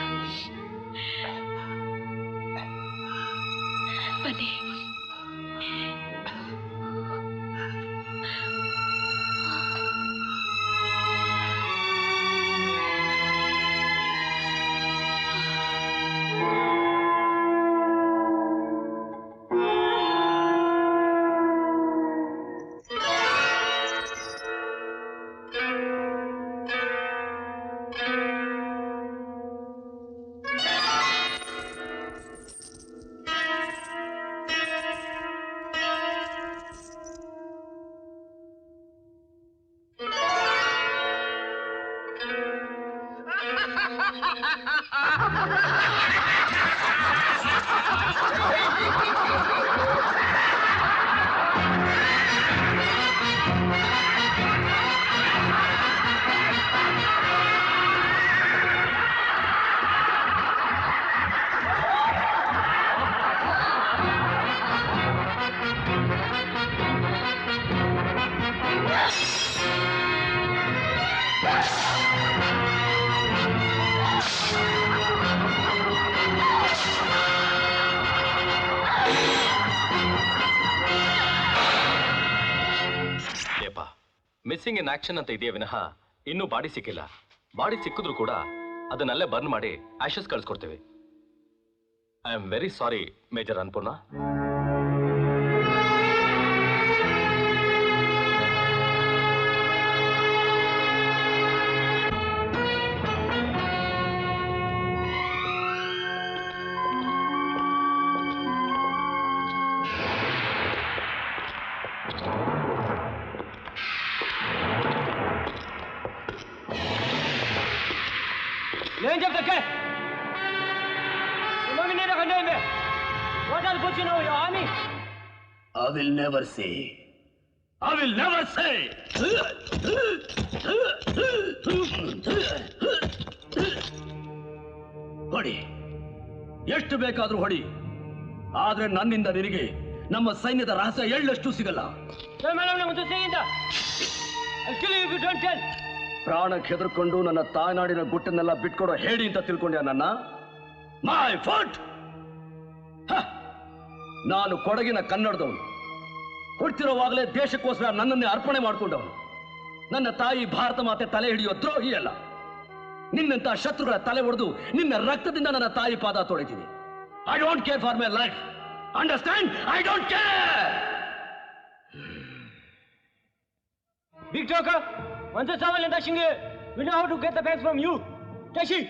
ಬನ್ನಿ ಮಿಸ್ಸಿಂಗ್ ಇನ್ ಆಕ್ಷನ್ ಅಂತ ಇದೆಯೇ ವಿನಃ ಇನ್ನೂ ಬಾಡಿ ಸಿಕ್ಕಿಲ್ಲ. ಬಾಡಿ ಸಿಕ್ಕಿದ್ರು ಕೂಡ ಅದನ್ನಲ್ಲೇ ಬರ್ನ್ ಮಾಡಿ ಆಶಸ್ ಕಳಿಸ್ಕೊಡ್ತೇವೆ. I am very sorry major Annapurna. Range of the cat! Eliminate a name. What are you know, your army? I will never say. I will never say. ಹೊಡಿ, ಎಷ್ಟು ಬೇಕಾದ್ರೂ ಹೊಡಿ, ಆದ್ರೆ ನನ್ನಿಂದ ನಿನಗೆ ನಮ್ಮ ಸೈನ್ಯದ ರಹಸ್ಯ ಎಳ್ಳಷ್ಟು ಸಿಗಲ್ಲ. ಪ್ರಾಣಕ್ಕೆ ಹೆದರ್ಕೊಂಡು ನನ್ನ ತಾಯ್ನಾಡಿನ ಗುಟ್ಟನ್ನೆಲ್ಲ ಬಿಟ್ಕೊಡೋ ಹೇಳಿ ಅಂತ ತಿಳ್ಕೊಂಡ್ಯಾ ನನ್ನ? My foot! ನಾನು ಕೊಡಗಿನ ಕನ್ನಡದವನು. ಹುಡ್ತಿರೋವಾಗಲೇ ದೇಶಕ್ಕೋಸ್ಕರ ನನ್ನನ್ನೇ ಅರ್ಪಣೆ ಮಾಡ್ಕೊಂಡವನು. ನನ್ನ ತಾಯಿ ಭಾರತ ಮಾತೆ ತಲೆ ಹಿಡಿಯೋ ದ್ರೋಹಿ ಅಲ್ಲ. ನಿನ್ನಂತ ಶತ್ರುಗಳ ತಲೆ ಹೊಡೆದು ನಿನ್ನ ರಕ್ತದಿಂದ ನನ್ನ ತಾಯಿ ಪಾದ ತೊಳಿತೀನಿ. I don't care for my life. Understand? I don't care. Big talker, once the travel and dashing here, we know how to get the bags from you. Tashi!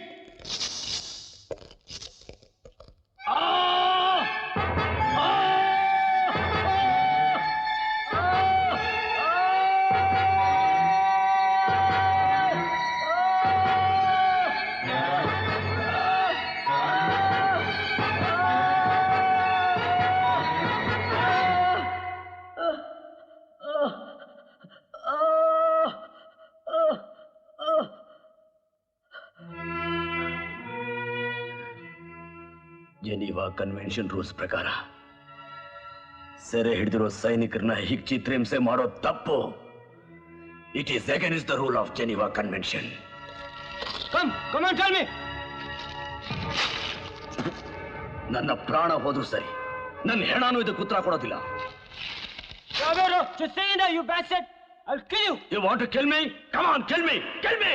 Geneva convention rules ಪ್ರಕಾರ ಸೆರೆ ಹಿಡಿದಿರೋ ಸೈನಿಕರನ್ನ ಹೀಗೆ ಚಿತ್ರಹಿಂಸೆ ಮಾಡೋ ತಪ್ಪು. It is against the rule of Geneva convention. Come on, tell me. ನನ್ನ ಪ್ರಾಣ ಹೋದ್ರು ಸರಿ, ನನ್ನ ಹೆಣಾನು ಇದಕ್ಕೆ ಉತ್ತರ ಕೊಡೋದಿಲ್ಲ. Chavero, just say that, you bastard. I'll kill you. You want to kill me? Come on, kill me! Kill me!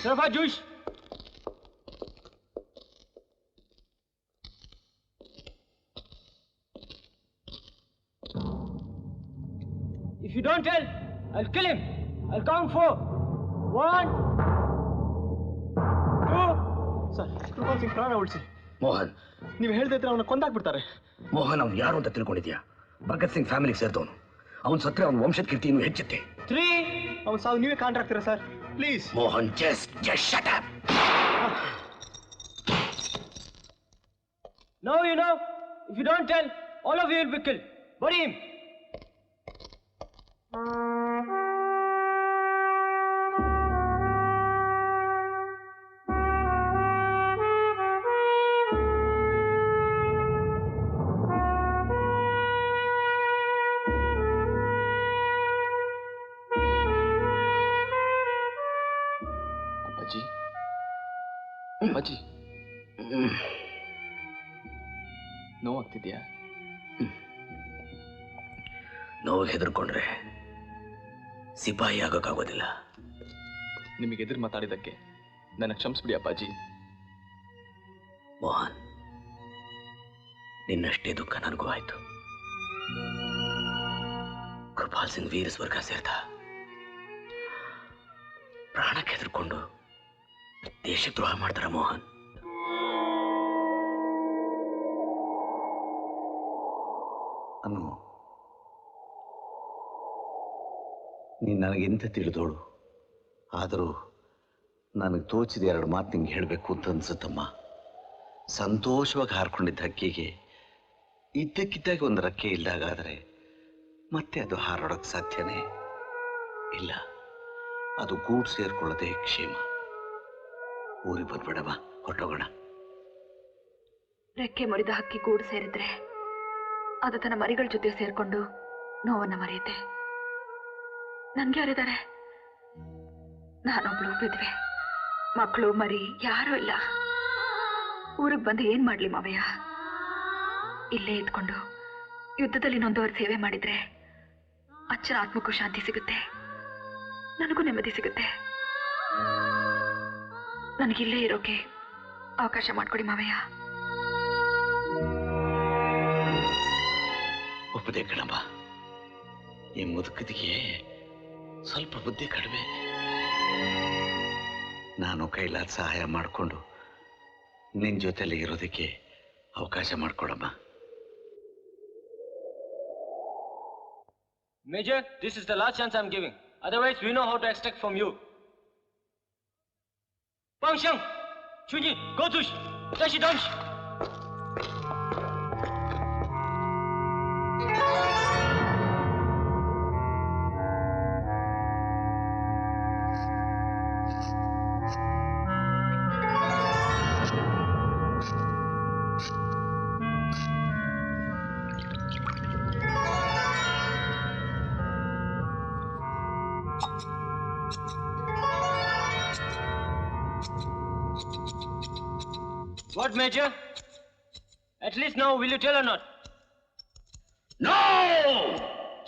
Sarfa juice. If you don't tell, I'll kill him. I'll count 4. 1, 2. Sir Kripal Singh ಪ್ರಾಣ ಉಳಿಸಿ. ಮೋಹನ್, ನೀವು ಹೇಳ್ತಾ ಇದ್ರೆ ಅವನ್ನ ಕೊಂದಾಕ್ಬಿಡ್ತಾರೆ. ಮೋಹನ್ ಅವ್ನು ಯಾರು ಅಂತ ತಿಳ್ಕೊಂಡಿದ್ಯಾ? ಭಗತ್ ಸಿಂಗ್ ಫ್ಯಾಮಿಲಿಗೆ ಸೇರಿದವನು. ಅವನು ಸತ್ರೆ ಅವನ ವಂಶದ ಕೀರ್ತಿ ಇನ್ನೂ ಹೆಚ್ಚುತ್ತೆ. 3. ಅವನ ಸಾವು ನೀವೇ ಕಾಂಟ್ರಾಕ್ಟ್ ಆಗ್ತೀರಾ sir? Please Mohan, just shut up. Now you know, if you don't tell, all of you will be killed. Bury him. ಅಪ್ಪಾಜಿ, ಅಪ್ಪಾಜಿ, ನೋವಾಗ್ತಿದ್ಯಾ? ನೋವು ಹೆದರ್ಕೊಂಡ್ರೆ ಸಿಪಾಯಿ ಆಗೋಕ್ಕಾಗೋದಿಲ್ಲ. ನಿಮಗೆ ಎದುರು ಮಾತಾಡಿದ್ದಕ್ಕೆ ನನ್ನ ಕ್ಷಮಿಸ್ಬಿಡಿ ಅಪ್ಪಾಜಿ. ಮೋಹನ್, ನಿನ್ನಷ್ಟೇ ದುಃಖ ನನಗೂ ಆಯ್ತು. ಕೃಪಾಲ್ ಸಿಂಗ್ ವೀರ ಸ್ವರ್ಗ ಸೇರ್ದ. ಪ್ರಾಣಕ್ಕೆ ಹೆದರ್ಕೊಂಡು ದೇಶಕ್ಕೆ ದ್ರೋಹ ಮಾಡ್ತಾರ ಮೋಹನ್. ಅನ್ನು ನೀನು ನನಗೆಂತ ತಿಳಿದೋಳು. ಆದರೂ ನನಗೆ ತೋಚಿದ 2 ಮಾತು ನಿಂಗೆ ಹೇಳಬೇಕು ಅಂತ ಅನ್ಸುತ್ತಮ್ಮ. ಸಂತೋಷವಾಗಿ ಹಾರ್ಕೊಂಡಿದ್ದ ಹಕ್ಕಿಗೆ ಇದ್ದಕ್ಕಿದ್ದಾಗ ಒಂದು ರೆಕ್ಕೆ ಇಲ್ದಾಗಾದರೆ ಮತ್ತೆ ಅದು ಹಾರಾಡೋಕ್ಕೆ ಸಾಧ್ಯನೇ ಇಲ್ಲ. ಅದು ಗೂಡು ಸೇರ್ಕೊಳ್ಳೋದೇ ಕ್ಷೇಮ. ಊರಿಗೆ ಬಂದ್ಬಿಡಮ್ಮ, ಹೊರಟೋಗೋಣ. ರೆಕ್ಕೆ ಮುರಿದ ಹಕ್ಕಿ ಗೂಡು ಸೇರಿದ್ರೆ ಅದು ತನ್ನ ಮರಿಗಳ ಜೊತೆ ಸೇರ್ಕೊಂಡು ನೋವನ್ನ ಮರೆಯುತ್ತೆ. ನನ್ಗೆ ಯಾರಿದ್ದಾರೆ? ನಾನೊಬ್ಳು ವಿಧವೆ. ಮಕ್ಕಳು ಮರಿ ಯಾರೂ ಇಲ್ಲ. ಊರಿಗೆ ಬಂದು ಏನ್ ಮಾಡ್ಲಿ ಮಾವಯ್ಯ? ಇಲ್ಲೇ ಇದ್ಕೊಂಡು ಯುದ್ಧದಲ್ಲಿ ನೊಂದವರು ಸೇವೆ ಮಾಡಿದ್ರೆ ಅಚ್ಚನ ಆತ್ಮಕ್ಕೂ ಶಾಂತಿ ಸಿಗುತ್ತೆ, ನನಗೂ ನೆಮ್ಮದಿ ಸಿಗುತ್ತೆ. ನನಗಿಲ್ಲೇ ಇರೋಕೆ ಅವಕಾಶ ಮಾಡ್ಕೊಡಿ ಮಾವಯ್ಯ. ಒಪ್ಪದೆ ಕಣಮ್ಮ. ಈ ಮುದುಕದಿಗೆ ಸ್ವಲ್ಪ ಬುದ್ಧಿ ಕಡಿಮೆ. ನಾನು ಕೈಲಾದ ಸಹಾಯ ಮಾಡಿಕೊಂಡು ನಿನ್ನ ಜೊತೆಲಿ ಇರೋದಕ್ಕೆ ಅವಕಾಶ ಮಾಡಿಕೊಡಮ್ಮ. Major, this is the last chance I'm giving. Otherwise, we know how to extract from you. Pangshang, Chunyi, Gotush, Tashi Dansh. What, Major? At least now, will you tell or not? No!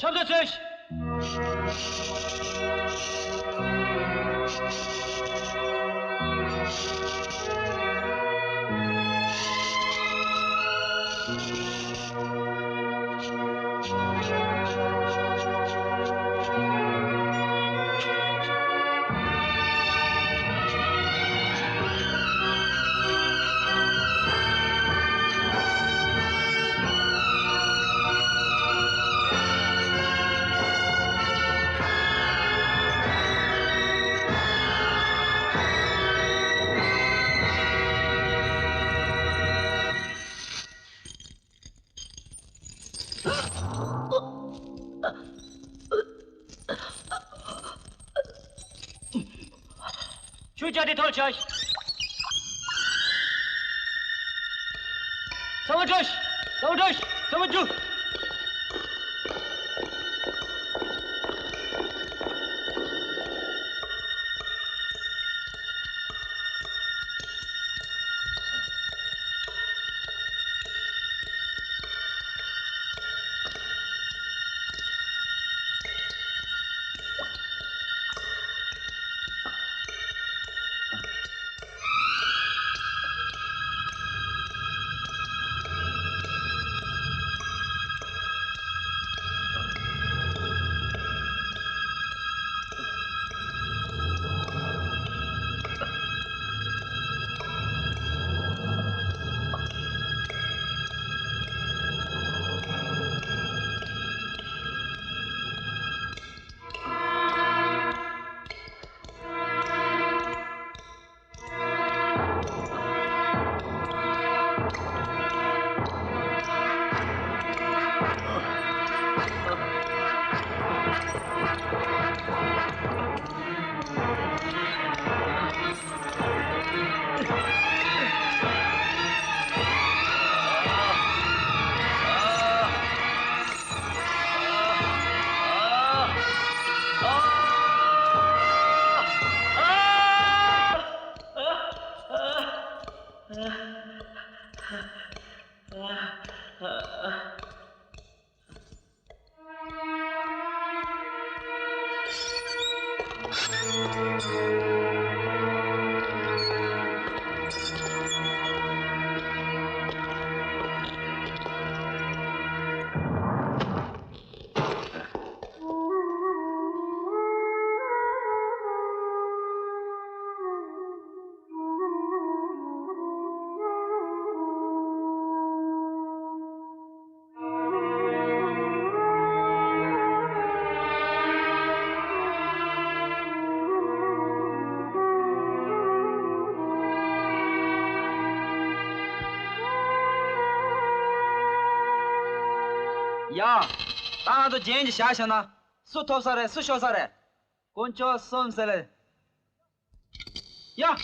Shabda Sesh! Chuja tol chaj. Samajh, samajhu. 야, 나도 제인지 샤샤나. 수토사래, 수쇼사래. 곤초 솜사래. 야,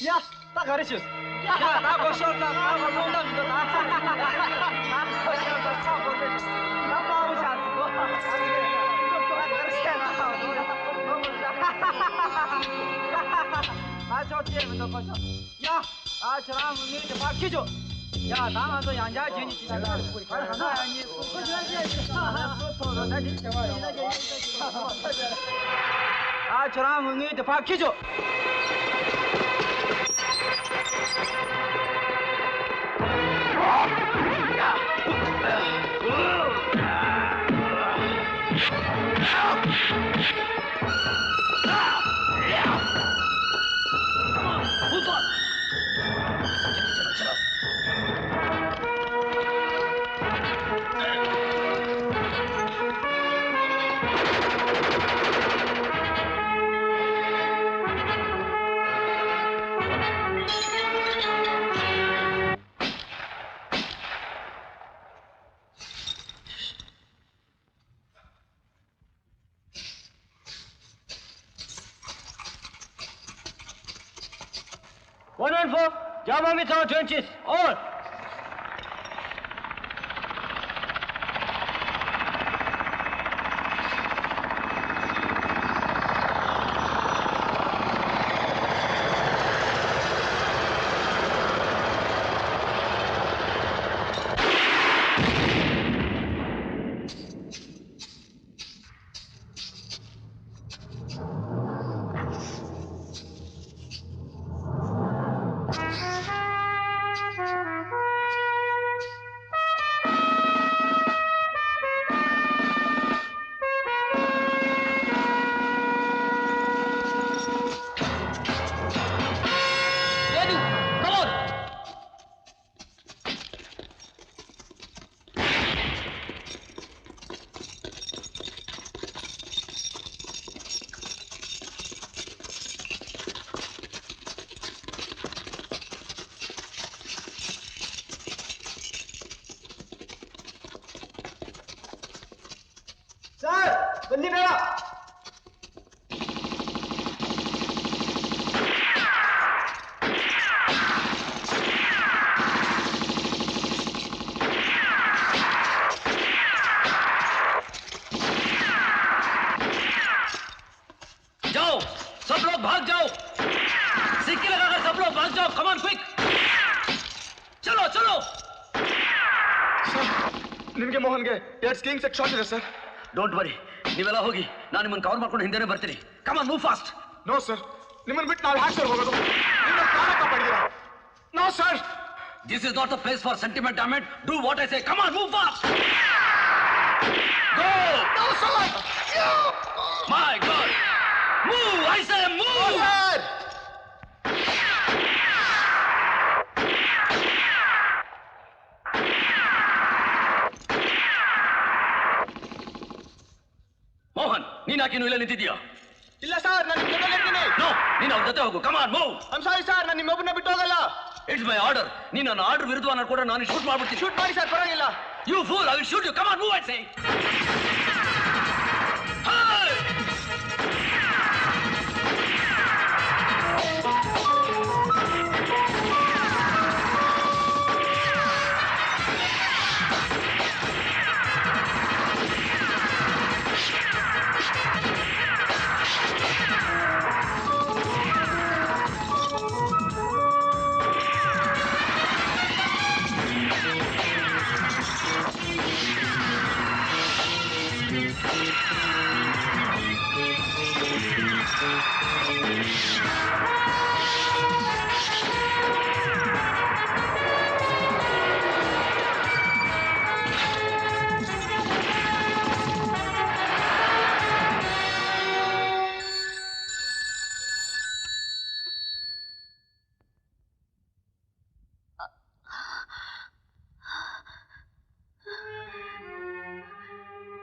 야, 딱 가르쳐. 야, 나 보셔다. 나 보셔다. 나 보셔다. 나 아, 좋지, 너 보셔. 야, 아, 저랑 우리 바퀴죠. 야, 나만도 양자 제니 지나가. 하나 아니. 아, 저랑 우리 바퀴죠. One and four, Java with our trenches, all. ಬನ್ನಿ ಬೇಡ. जाओ, सब लोग भाग जाओ. सिक्की लगाकर सब लोग भाग जाओ. Come on quick. चलो चलो. ನಿಮಗೆ ಮೋಹನ್ಗೆ ಎರಡು ಸ್ಕೀಯಿಂಗ್ ಸೆಟ್ ಶಾಟ್ ಇದೆ ಸರ್. ಡೋಂಟ್ ವರಿ, ನೀವೆಲ್ಲ ಹೋಗಿ, ನಾನು ನಿಮ್ಮನ್ನು ಕವರ್ ಮಾಡ್ಕೊಂಡು ಹಿಂದೆನೇ ಬರ್ತೀನಿ. Come on, move fast. No sir, ನಿಮ್ಮನ್ನು ಬಿಟ್ಟು ನಾವು ಹ್ಯಾಕ್ ಸರ್ ಹೋಗೋದು? ನಿಮ್ಮ ಪ್ರಾಣ ಕಾಪಾಡಿದ್ದೀರಾ. No sir, this is not the place for sentiment. Damn it, do what I say. Come on, move fast. Go. No sir. My God, move I say, move. Sir, Mohan, ನೀನ್ ಯಾಕೆ ಇಲ್ಲೇ ನಿಂತಿದ್ಯಾ? ಇಲ್ಲ ಸರ್, ನಾನು ನಿಮ್ಮ ಜೊತೆ ಇರ್ತೀನಿ. ನೋ, ನೀನು ಅವ್ರ ಜೊತೆ ಹೋಗು. Come on, move. I am sorry sir, ನಾನು ನಿಮ್ಮೊಬ್ಬರನ್ನ ಬಿಟ್ಟು ಹೋಗಲ್ಲ. It's my order. ನೀನು ನನ್ನ ಆರ್ಡರ್ ವಿರುದ್ಧ ನಡ್ಕೊಂಡ್ರೆ ನಾನು ಶೂಟ್ ಮಾಡ್ಬಿಡ್ತೀನಿ. ಶೂಟ್ ಮಾಡಿ ಸರ್, ಪರವಾಗಿಲ್ಲ. You fool, I will shoot you. Come on, move I say.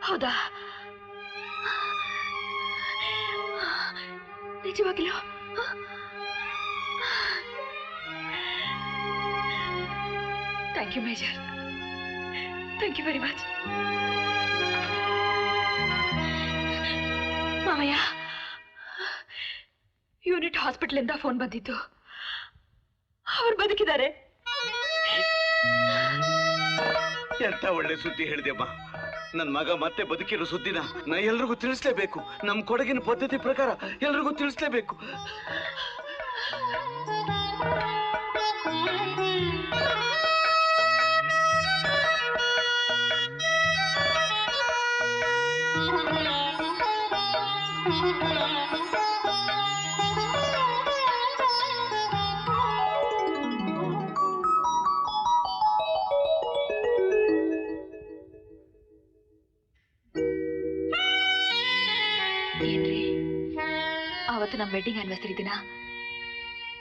ಹೌದಾ? ನಿಜವಾಗಿಲ್ಲ? Thank you major, thank you very much. ಮಾವಯ್ಯ, ಯೂನಿಟ್ ಹಾಸ್ಪಿಟಲಿಂದ ಫೋನ್ ಬಂದಿತ್ತು. ಅವ್ರು ಬದುಕಿದ್ದಾರೆ. ಎಂತ ಒಳ್ಳೆ ಸುದ್ದಿ ಹೇಳಿದೆಮ್ಮ. ನನ್ ಮಗ ಮತ್ತೆ ಬದುಕಿರೋ ಸುದ್ದಿನ ನಾ ಎಲ್ರಿಗೂ ತಿಳಿಸ್ಲೇಬೇಕು. ನಮ್ ಕೊಡಗಿನ ಪದ್ಧತಿ ಪ್ರಕಾರ ಎಲ್ರಿಗೂ ತಿಳಿಸ್ಲೇಬೇಕು. ಏನ್ರಿ, ಆವತ್ತು ನಮ್ಮ ವೆಡ್ಡಿಂಗ್ ಆನಿವರ್ಸರಿ ದಿನ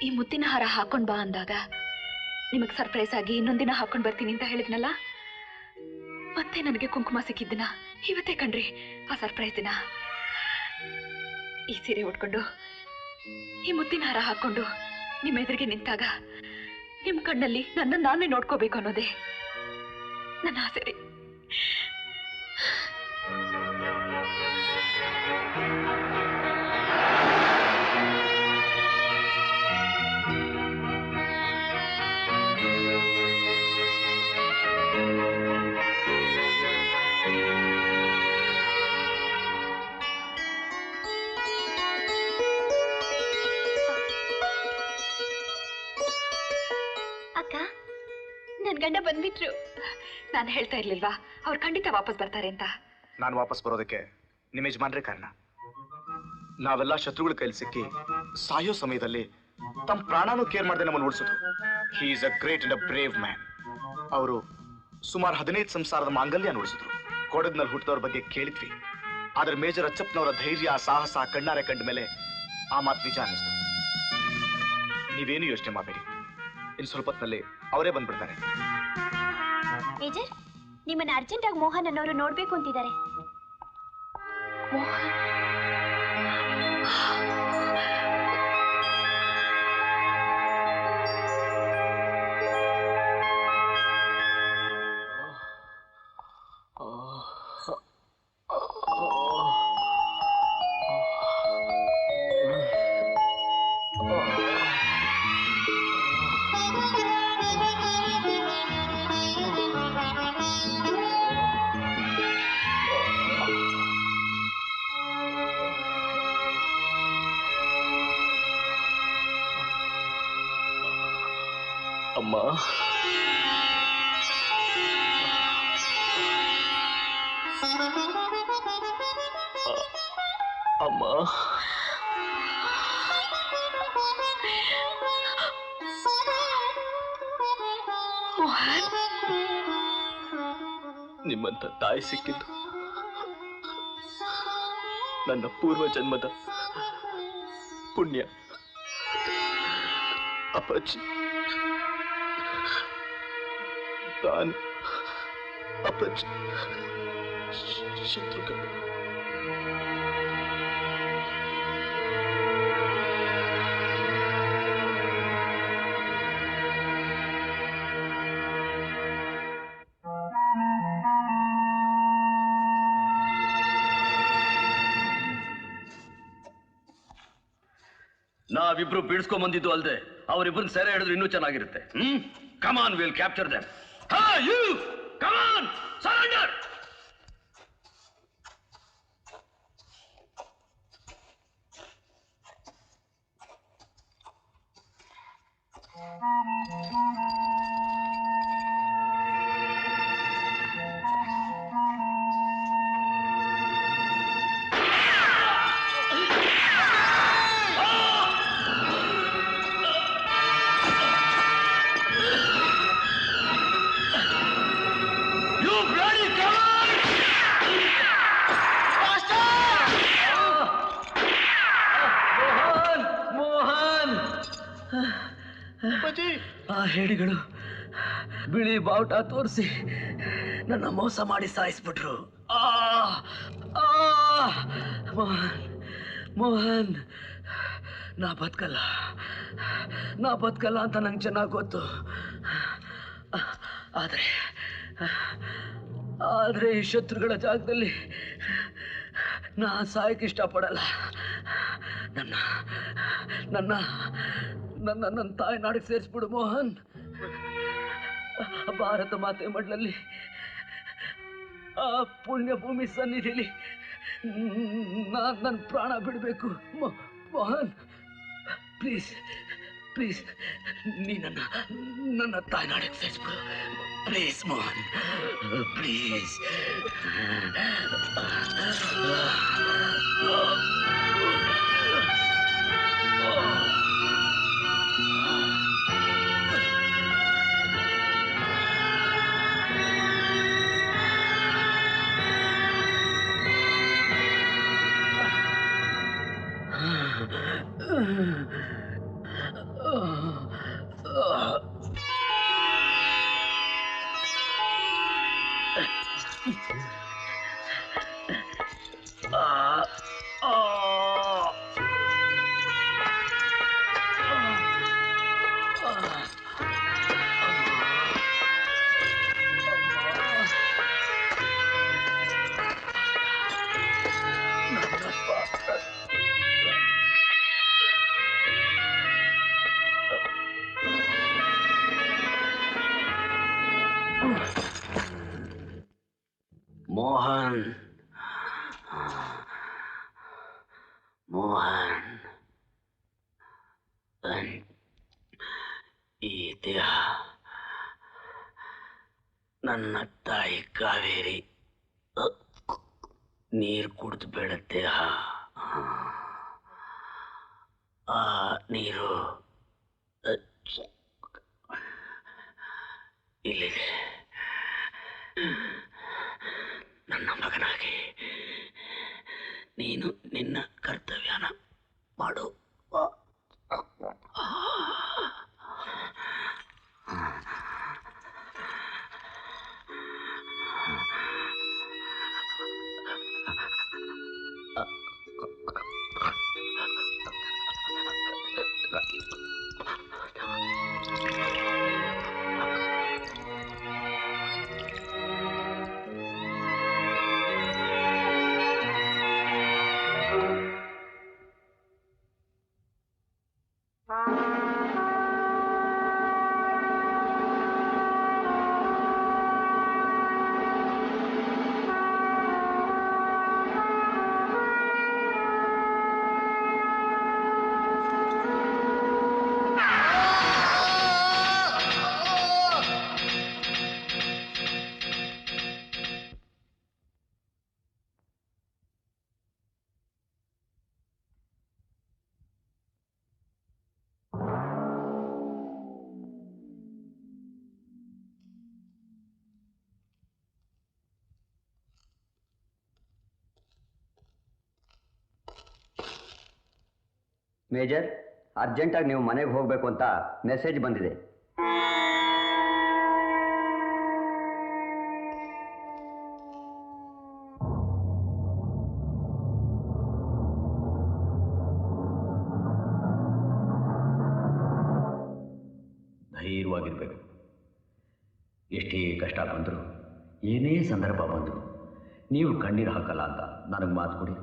ಈ ಮುತ್ತಿನ ಹಾರ ಹಾಕೊಂಡ್ ಬಾ ಅಂದಾಗ ನಿಮಗ್ ಸರ್ಪ್ರೈಸ್ ಆಗಿ ಇನ್ನೊಂದಿನ ಹಾಕೊಂಡ್ ಬರ್ತೀನಿ ಅಂತ ಹೇಳಿದ್ನಲ್ಲ, ಮತ್ತೆ ನನಗೆ ಕುಂಕುಮ ಸಿಕ್ಕಿದ್ದಿನ ಇವತ್ತೇ ಕಣ್ರಿ ಆ ಸರ್ಪ್ರೈಸ್ ದಿನ. ಈ ಸೀರೆ ಉಟ್ಕೊಂಡು ಈ ಮುತ್ತಿನ ಹಾರ ಹಾಕೊಂಡು ನಿಮ್ಮ ಎದುರಿಗೆ ನಿಂತಾಗ ನಿಮ್ ಕಣ್ಣಲ್ಲಿ ನನ್ನ ನಾನೇ ನೋಡ್ಕೋಬೇಕು ಅನ್ನೋದೇ ನನ್ನ ಆಸೆ ರೀ. ನನ್ ಗಂಡ ಬಂದ್ಬಿಟ್ರು. ನಾನು ಹೇಳ್ತಾ ಇರ್ಲಿಲ್ವಾ ಅವ್ರು ಖಂಡಿತ ವಾಪಸ್ ಬರ್ತಾರೆ ಅಂತ. ನಾನು ವಾಪಸ್ ಬರೋದಕ್ಕೆ ನಿಮ್ಮ ಯಜಮಾನ್ರೇ ಕಾರಣ. ನಾವೆಲ್ಲ ಶತ್ರುಗಳ ಕೈಲಿ ಸಿಕ್ಕಿ ಸಾಯೋ ಸಮಯದಲ್ಲಿ ತಮ್ಮ ಪ್ರಾಣನೂ ಕೇರ್ ಮಾಡದೆ ನಮ್ಮನ್ನು ಉಳಿಸಿದ್ರು. He is a great and a brave man. ಅವರು ಸುಮಾರು 15 ಸಂಸಾರದ ಮಾಂಗಲ್ಯ ಉಳಿಸಿದ್ರು. ಕೊಡಗ್ನಲ್ಲಿ ಹುಟ್ಟಿದವ್ರ ಬಗ್ಗೆ ಕೇಳಿದ್ವಿ, ಆದ್ರೆ ಮೇಜರ್ ಅಚ್ಚಪ್ಪನವರ ಧೈರ್ಯ ಸಾಹಸ ಕಣ್ಣಾರೆ ಕಂಡ ಮೇಲೆ ಆ ಮಾತು ನಿಜ ಅನ್ನಿಸ್ತು. ನೀವೇನು ಯೋಚನೆ ಮಾಡಬೇಡಿ, ಇನ್ನು ಸ್ವಲ್ಪ ಹೊತ್ತಿನಲ್ಲಿ ಅವರೇ ಬಂದ್ಬಿಡ್ತಾರೆ. ಮೇಜರ್, ನಿಮ್ಮನ್ನ ಅರ್ಜೆಂಟ್ ಆಗಿ ಮೋಹನ್ ಅನ್ನೋರು ನೋಡ್ಬೇಕು ಅಂತಿದ್ದಾರೆ. ಅಮ್ಮ, ಅಮ್ಮ, ನಿಮ್ಮಂತ ತಾಯಿ ಸಿಕ್ಕಿದ್ದು ನನ್ನ ಪೂರ್ವ ಜನ್ಮದ ಪುಣ್ಯ. ಅಪ್ಪಾಜಿ, ನಾನು ಅಪ್ಪಾಜಿ ಶತ್ರುಗಳು. ನಾವಿಬ್ರು ಬಿಡಿಸ್ಕೊಂಡ್ ಬಂದಿದ್ದು ಅಲ್ದೆ ಅವರಿಬ್ರನ್ನ ಸೆರೆ ಹಿಡಿದ್ರೆ ಇನ್ನೂ ಚೆನ್ನಾಗಿರುತ್ತೆ. Come on, will capture them. You come on, surrender. ಆ ಹೇಡಿಗಳು ಬಿಳಿ ಬಾವುಟ ತೋರಿಸಿ ನನ್ನ ಮೋಸ ಮಾಡಿ ಸಾಯಿಸ್ಬಿಟ್ರು. ಮೋಹನ್, ಮೋಹನ್, ನಾ ಬದುಕಲ್ಲ ಅಂತ ನಂಗೆ ಚೆನ್ನಾಗಿ ಗೊತ್ತು. ಆದ್ರೆ ಈ ಶತ್ರುಗಳ ಜಾಗದಲ್ಲಿ ನಾ ಸಾಯಕ್ಕೆ ಇಷ್ಟಪಡಲ್ಲ. ನನ್ನ ನನ್ನ ನನ್ನ ನನ್ನ ತಾಯ್ನಾಡಿಗೆ ಸೇರಿಸ್ಬಿಡು ಮೋಹನ್. ಭಾರತ ಮಾತೆ ಮಡ್ಲಲ್ಲಿ ಆ ಪುಣ್ಯ ಭೂಮಿ ಸನ್ನಿಧಿಲಿ ನನ್ನ ಪ್ರಾಣ ಬಿಡಬೇಕು ಮೋಹನ್. ಪ್ಲೀಸ್ ಪ್ಲೀಸ್ ನೀ ನನ್ನ ತಾಯ್ನಾಡಿಗೆ ಸೇರಿಸ್ಬಿಡು ಪ್ಲೀಸ್ ಮೋಹನ್ ಪ್ಲೀಸ್. ಮೋಹನ್ ಮೋಹನ್, ಈ ದೇಹ ನನ್ನ ತಾಯಿ ಕಾವೇರಿ ನೀರು ಕುಡಿದು ಬೇಡ ದೇಹ. ಆ ನೀರು ಇಲ್ಲಿದೆ. ನನ್ನ ಮಗನಾಗಿ ನೀನು ನಿನ್ನ ಕರ್ತವ್ಯನ ಮಾಡು. ಮೇಜರ್, ಅರ್ಜೆಂಟಾಗಿ ನೀವು ಮನೆಗೆ ಹೋಗಬೇಕು ಅಂತ ಮೆಸೇಜ್ ಬಂದಿದೆ. ಧೈರ್ಯವಾಗಿರ್ಬೇಕು. ಎಷ್ಟೇ ಕಷ್ಟ ಬಂದರು, ಏನೇ ಸಂದರ್ಭ ಬಂದರು ನೀವು ಕಣ್ಣೀರು ಹಾಕಲ್ಲ ಅಂತ ನನಗೆ ಮಾತು ಕೊಡಿ.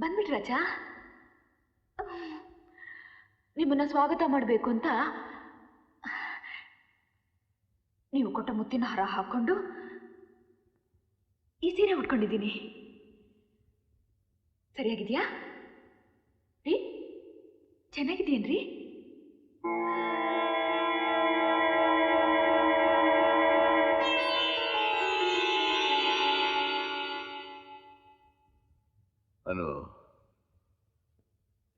ಬಂದ್ಬಿಟ್ರಾಜ? ನಿಮ್ಮನ್ನ ಸ್ವಾಗತ ಮಾಡಬೇಕು ಅಂತ ನೀವು ಕೊಟ್ಟ ಮುತ್ತಿನ ಹಾರ ಹಾಕೊಂಡು ಈ ಸೀರೆ ಉಟ್ಕೊಂಡಿದ್ದೀನಿ. ಸರಿಯಾಗಿದೆಯಾ ರೀ? ಚೆನ್ನಾಗಿದೆಯೇನ್ರಿ? ಅನು,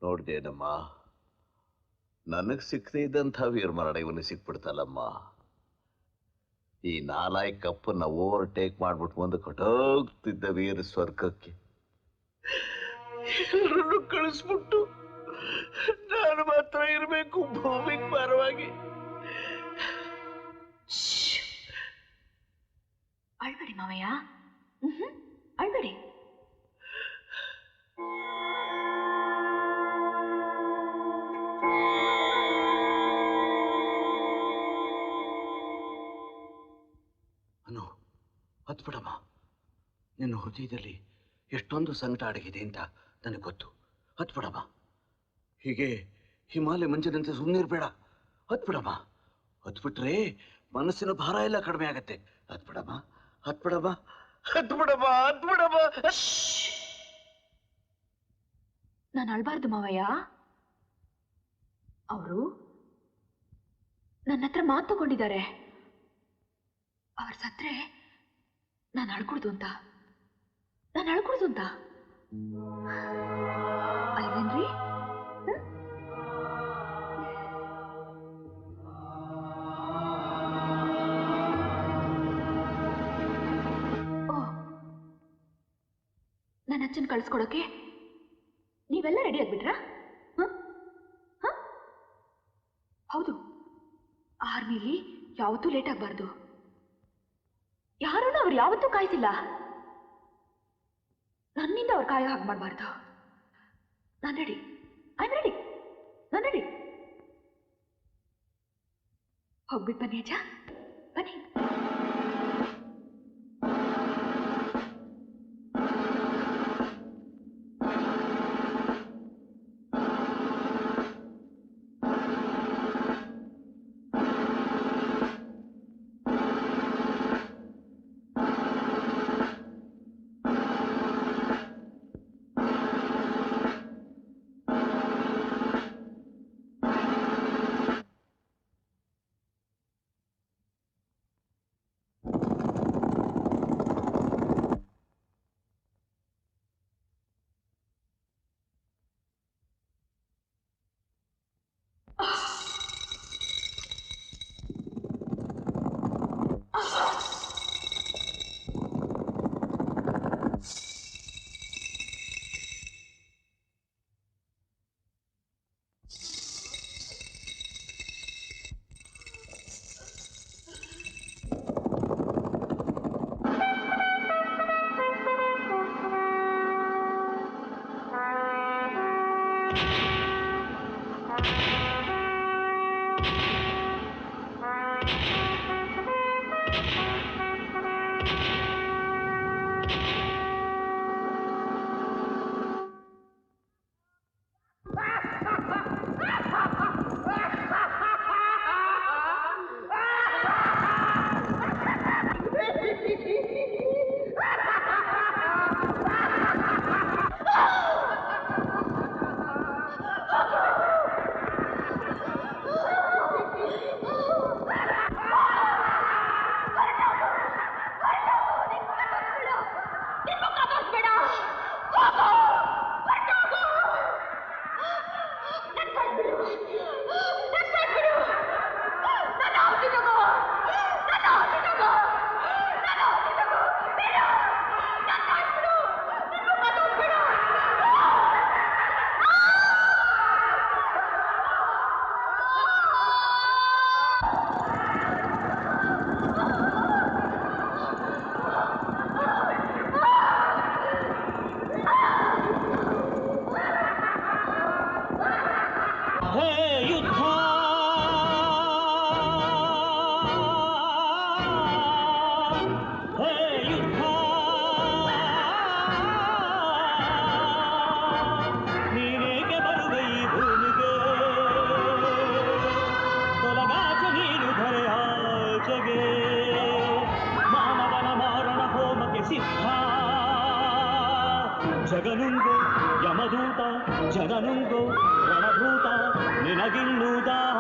ನೋಡ್ದೇನಮ್ಮ, ನನಗ್ ಸಿಕ್ಕದೇ ಇದ್ದಂಥ ವೀರಮರಣ ಇವನಿಗೆ ಸಿಕ್ಬಿಡ್ತಲ್ಲಮ್ಮ. ಈ ನಾಲಾಯ್ ಕಪ್ಪನ್ನ ಓವರ್ಟೇಕ್ ಮಾಡ್ಬಿಟ್ಟು ಮುಂದೆ ಕೊಟ್ಟೋಗ್ತಿದ್ದ ವೀರ ಸ್ವರ್ಗಕ್ಕೆ ಎಲ್ಲರನ್ನು ಕಳಿಸ್ಬಿಟ್ಟು ನಾನು ಮಾತ್ರ ಇರಬೇಕು ಭೂಮಿಗೆ ಭಾರವಾಗಿ. ಅಳ್ಬೇಡಿ ಮಾವಯ್ಯ, ಅಳ್ಬೇಡಿ. ಅನು, ಹತ್ಬಿಡಮ್ಮ. ನಿನ್ನ ಹೃದಯದಲ್ಲಿ ಎಷ್ಟೊಂದು ಸಂಕಟ ಅಡಗಿದೆ ಅಂತ ನನಗೆ ಗೊತ್ತು. ಹತ್ಬಿಡಮ್ಮ. ಹೀಗೆ ಹಿಮಾಲಯ ಮಂಜಿನಂತೆ ಸುಮ್ಮನಿರ್ಬೇಡ. ಹತ್ಬಿಡಮ್ಮ. ಹತ್ಬಿಟ್ರೆ ಮನಸ್ಸಿನ ಭಾರ ಎಲ್ಲ ಕಡಿಮೆ ಆಗತ್ತೆ. ಹತ್ಬಿಡಮ್ಮ, ಹತ್ಬಿಡಮ್ಮ, ಹತ್ಬಿಡಮ್ಮ, ಹತ್ಬಿಡಮ್ಮ. ನಾನು ಅಳ್ಬಾರ್ದು ಮಾವಯ್ಯ. ಅವರು ನನ್ನ ಹತ್ರ ಮಾತು ತಗೊಂಡಿದ್ದಾರೆ. ಅವ್ರು ಸತ್ರೆ ನಾನು ಅಳ್ಕೊಡ್ದು ಅಂತ ಅಲ್ವೇನ್ರಿ? ನನ್ನ ಅಚ್ಚನ್ ಕಳಿಸ್ಕೊಡೋಕೆ ನೀವೆಲ್ಲ ರೆಡಿ ಆಗ್ಬಿಟ್ರಾ? ಹೌದು, ಆರ್ಮಿಲಿ ಯಾವತ್ತೂ ಲೇಟ್ ಆಗಬಾರ್ದು. ಯಾರನ್ನು ಅವ್ರು ಯಾವತ್ತೂ ಕಾಯಿಸಿಲ್ಲ. ನನ್ನಿಂದ ಅವ್ರು ಕಾಯೋ ಹಾಗೆ ಮಾಡಬಾರ್ದು. ನಾನು ರೆಡಿ, ನಾನು ರೆಡಿ. ಹೋಗ್ಬಿಟ್ಟು ಬನ್ನಿ ಅಜ್ಜ, ಬನ್ನಿ. ಅವಧೂತ ಜನನುಂಗೋ ರಣಭೂತ ನಿನಗಿನ್ನು ದಾಹ